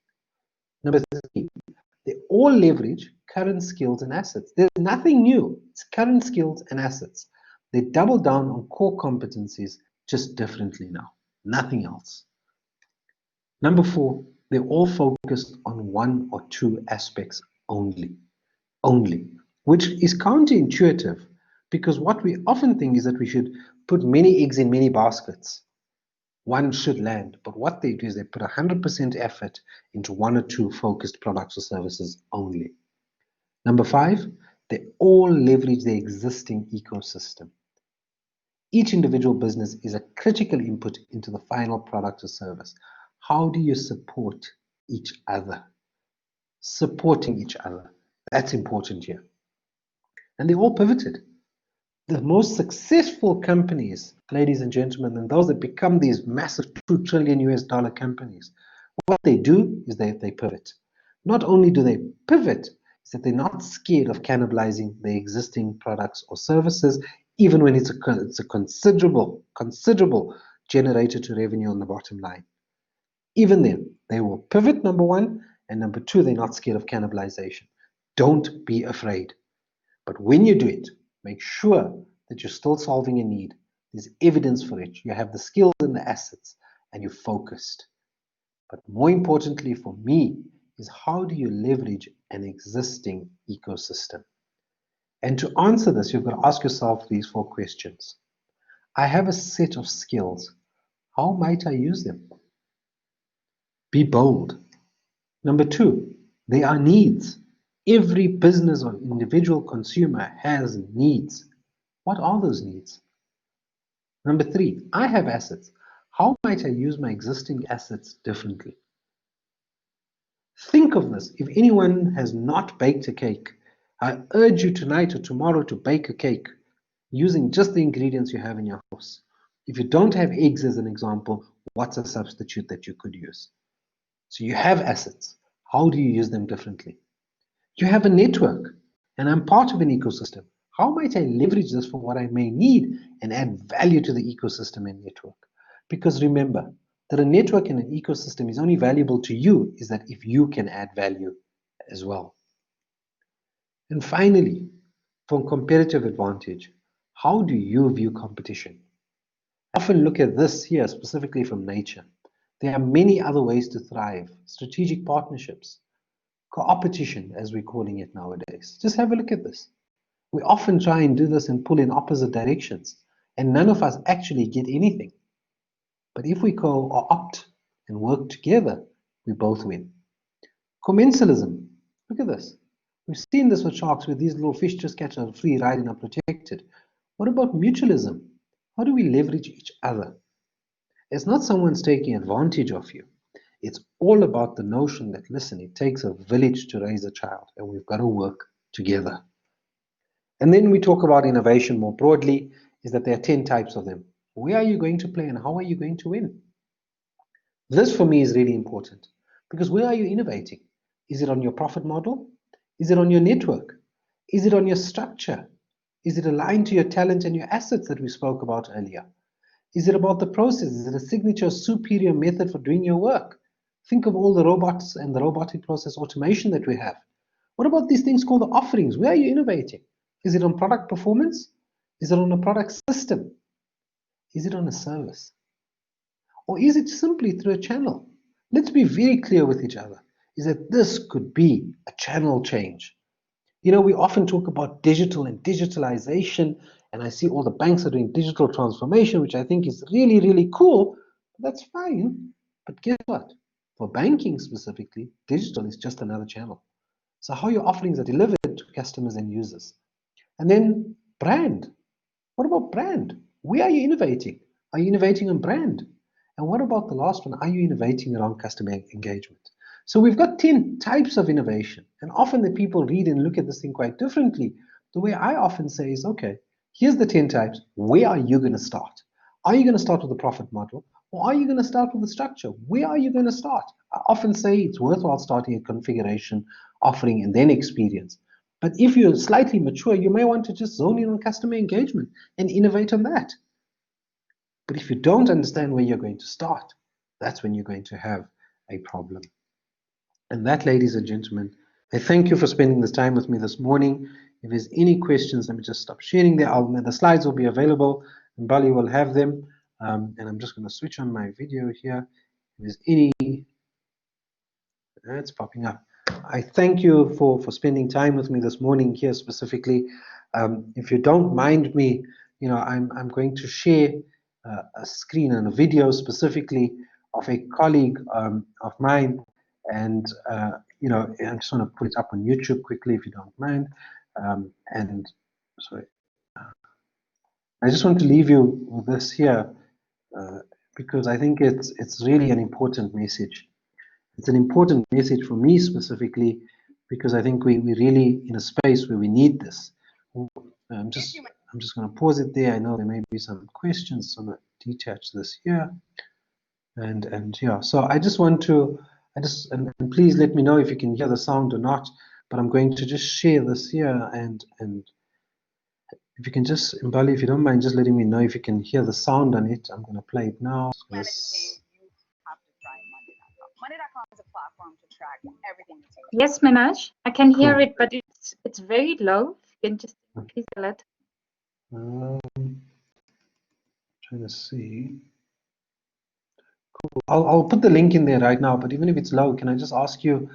Number three, they all leverage current skills and assets. There's nothing new. It's current skills and assets. They double down on core competencies just differently now. Nothing else. Number four, they're all focused on one or two aspects only, which is counterintuitive because what we often think is that we should put many eggs in many baskets. One should land, but what they do is they put 100% effort into one or two focused products or services only. Number five, they all leverage their existing ecosystem. Each individual business is a critical input into the final product or service. How do you support each other? Supporting each other. That's important here. And they all pivoted. The most successful companies, ladies and gentlemen, and those that become these massive $2 trillion US companies, what they do is they pivot. Not only do they pivot, is that they're not scared of cannibalizing their existing products or services, even when it's a considerable generator to revenue on the bottom line. Even then, they will pivot, number one, and number two, they're not scared of cannibalization. Don't be afraid. But when you do it, make sure that you're still solving a need. There's evidence for it. You have the skills and the assets, and you're focused. But more importantly for me is how do you leverage an existing ecosystem? And to answer this, you've got to ask yourself these 4 questions. I have a set of skills. How might I use them? Be bold. Number 2, there are needs. Every business or individual consumer has needs. What are those needs? Number 3, I have assets. How might I use my existing assets differently? Think of this. If anyone has not baked a cake, I urge you tonight or tomorrow to bake a cake using just the ingredients you have in your house. If you don't have eggs as an example, what's a substitute that you could use? So you have assets. How do you use them differently? You have a network, and I'm part of an ecosystem. How might I leverage this for what I may need and add value to the ecosystem and network? Because remember that a network and an ecosystem is only valuable to you is that if you can add value as well. And finally, from competitive advantage, how do you view competition? I often look at this here specifically from nature. There are many other ways to thrive, strategic partnerships, co-opetition as we're calling it nowadays. Just have a look at this. We often try and do this and pull in opposite directions, and none of us actually get anything. But if we co-opt and work together, we both win. Commensalism, look at this. We've seen this with sharks where these little fish just catch a free ride and are protected. What about mutualism? How do we leverage each other? It's not someone's taking advantage of you. It's all about the notion that, listen, it takes a village to raise a child, and we've got to work together. And then we talk about innovation more broadly, is that there are 10 types of them. Where are you going to play and how are you going to win? This for me is really important because where are you innovating? Is it on your profit model? Is it on your network? Is it on your structure? Is it aligned to your talent and your assets that we spoke about earlier? Is it about the process? Is it a signature superior method for doing your work? Think of all the robots and the robotic process automation that we have. What about these things called the offerings? Where are you innovating? Is it on product performance? Is it on a product system? Is it on a service? Or is it simply through a channel? Let's be very clear with each other, is that this could be a channel change. You know, we often talk about digital and digitalization, and I see all the banks are doing digital transformation, which I think is really, really cool. That's fine. But guess what? For banking specifically, digital is just another channel. So how your offerings are delivered to customers and users. And then brand. What about brand? Where are you innovating? Are you innovating on brand? And what about the last one? Are you innovating around customer engagement? So we've got 10 types of innovation. And often the people read and look at this thing quite differently. The way I often say is, okay, here's the 10 types. Where are you going to start? Are you going to start with the profit model? Or are you going to start with the structure? Where are you going to start? I often say it's worthwhile starting a configuration, offering, and then experience. But if you're slightly mature, you may want to just zone in on customer engagement and innovate on that. But if you don't understand where you're going to start, that's when you're going to have a problem. And that, ladies and gentlemen, I thank you for spending this time with me this morning. If there's any questions, let me just stop sharing there. The slides will be available, and Bali will have them. And I'm just going to switch on my video here. If there's any, it's popping up. I thank you for spending time with me this morning here specifically. If you don't mind me, you know, I'm going to share a screen and a video specifically of a colleague of mine, and you know, I just want to put it up on YouTube quickly if you don't mind. And sorry, I just want to leave you with this here because I think it's really an important message. It's an important message for me specifically because I think we're really in a space where we need this. I'm just going to pause it there. I know there may be some questions, so I'm going to detach this here. And yeah, so I just want to, and please let me know if you can hear the sound or not, but I'm going to just share this here, and if you can just, Mbali, if you don't mind just letting me know if you can hear the sound on it. I'm going to play it now. Monday.com is a platform to track everything. Yes, Minaj, I can hear it, but it's very low. You can just increase it. Trying to see. Cool. I'll put the link in there right now, but even if it's low, can I just ask you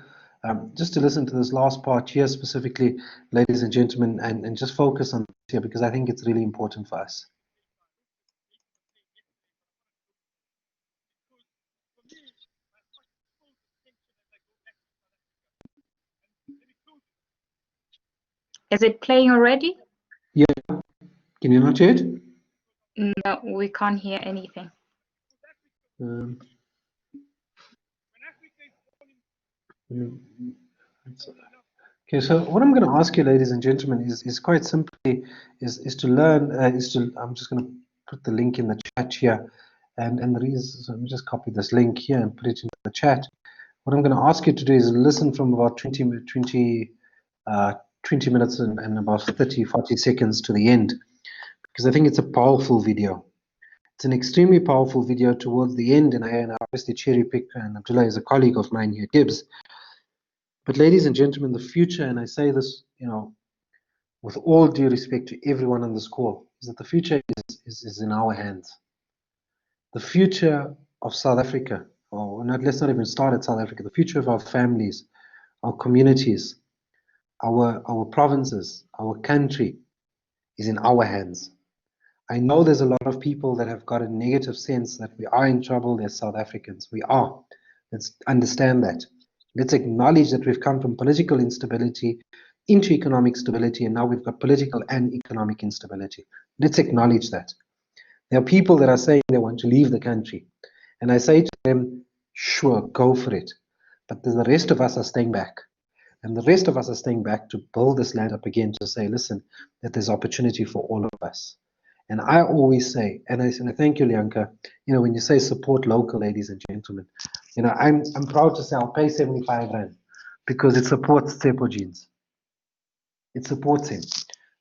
just to listen to this last part here specifically, ladies and gentlemen, and just focus on this here because I think it's really important for us. Is it playing already? Yeah. Can you not hear it? No, we can't hear anything. Okay, so what I'm going to ask you, ladies and gentlemen, is quite simply is to learn. I'm just going to put the link in the chat here, and the reason. So let me just copy this link here and put it into the chat. What I'm going to ask you to do is listen from about 20 minutes and about 30-40 seconds to the end, because I think it's a powerful video. It's an extremely powerful video towards the end, and I obviously cherry pick, and Abdullah is a colleague of mine here at GIBS. But ladies and gentlemen, the future, and I say this, you know, with all due respect to everyone on this call, is that the future is in our hands. The future of South Africa, or not, let's not even start at South Africa, the future of our families, our communities, our provinces, our country is in our hands. I know there's a lot of people that have got a negative sense that we are in trouble as South Africans. We are. Let's understand that. Let's acknowledge that we've come from political instability into economic stability, and now we've got political and economic instability. Let's acknowledge that. There are people that are saying they want to leave the country. And I say to them, sure, go for it. But the rest of us are staying back. And the rest of us are staying back to build this land up again, to say, listen, that there's opportunity for all of us. And I always say, and I thank you, Lianka, you know, when you say support local, ladies and gentlemen, you know, I'm proud to say I'll pay 75 Rand because it supports Tsepo Jeans. It supports him.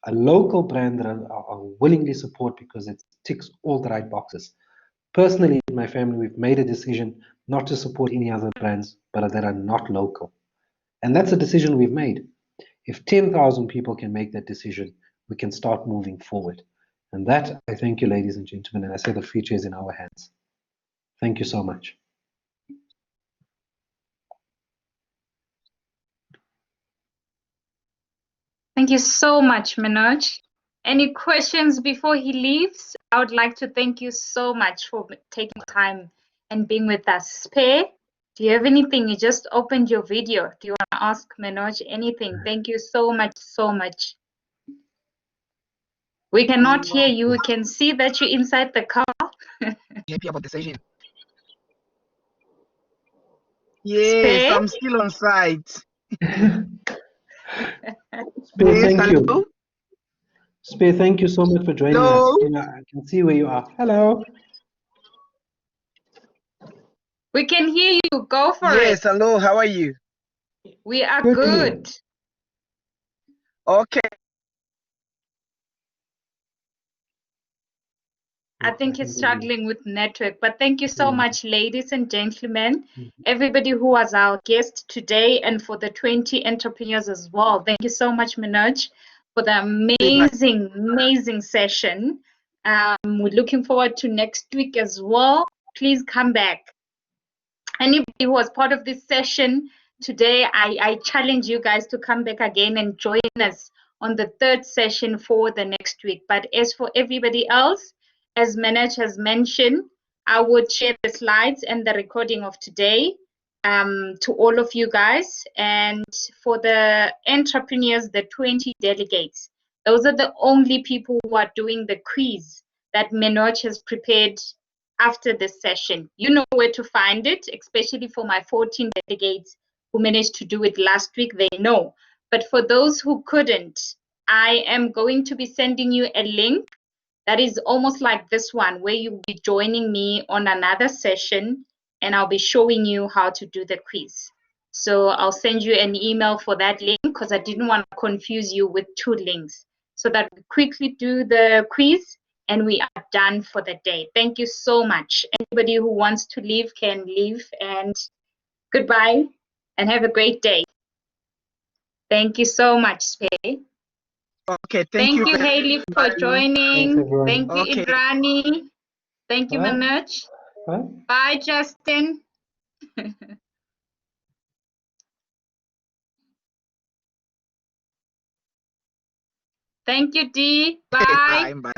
A local brand that I'll willingly support because it ticks all the right boxes. Personally, in my family, we've made a decision not to support any other brands, but that are not local. And that's a decision we've made. If 10,000 people can make that decision, we can start moving forward. And that, I thank you, ladies and gentlemen, and I say the future is in our hands. Thank you so much. Thank you so much, Manoj. Any questions before he leaves? I would like to thank you so much for taking time and being with us. Spare, do you have anything? You just opened your video. Do you want to ask Manoj anything? Thank you so much, so much. We cannot hear you. We can see that you're inside the car. Happy about the session. Yes, Spare? I'm still on site. Spare, Yes, thank hello? you. Spare, thank you so much for joining Hello? us. Yeah, I can see where you are. Hello. We can hear you. Go for Yes, it. hello, how are you? We are Good. good. Okay. I think he's struggling with network, but thank you so much, ladies and gentlemen, everybody who was our guest today, and for the 20 entrepreneurs as well. Thank you so much, Manoj, for the amazing session. We're looking forward to next week as well. Please come back. Anybody who was part of this session today, I challenge you guys to come back again and join us on the third session for the next week. But as for everybody else, as Manoj has mentioned, I would share the slides and the recording of today to all of you guys. And for the entrepreneurs, the 20 delegates, those are the only people who are doing the quiz that Manoj has prepared after this session. You know where to find it, especially for my 14 delegates who managed to do it last week, they know. But for those who couldn't, I am going to be sending you a link that is almost like this one, where you'll be joining me on another session and I'll be showing you how to do the quiz. So I'll send you an email for that link because I didn't want to confuse you with two links, so that we quickly do the quiz and we are done for the day. Thank you so much. Anybody who wants to leave can leave, and goodbye and have a great day. Thank you so much, Spey. Okay, Thank you, very Haley, for much. joining. Thanks, everyone. Thank you, Okay. Idrani. Thank you, Bye. Manoj. Bye. Bye, Justin. Thank you, Dee. Bye. Bye.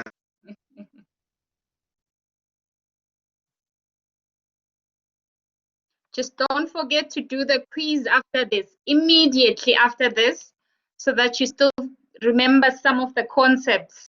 Just don't forget to do the quiz after this, immediately after this, so that you still remember some of the concepts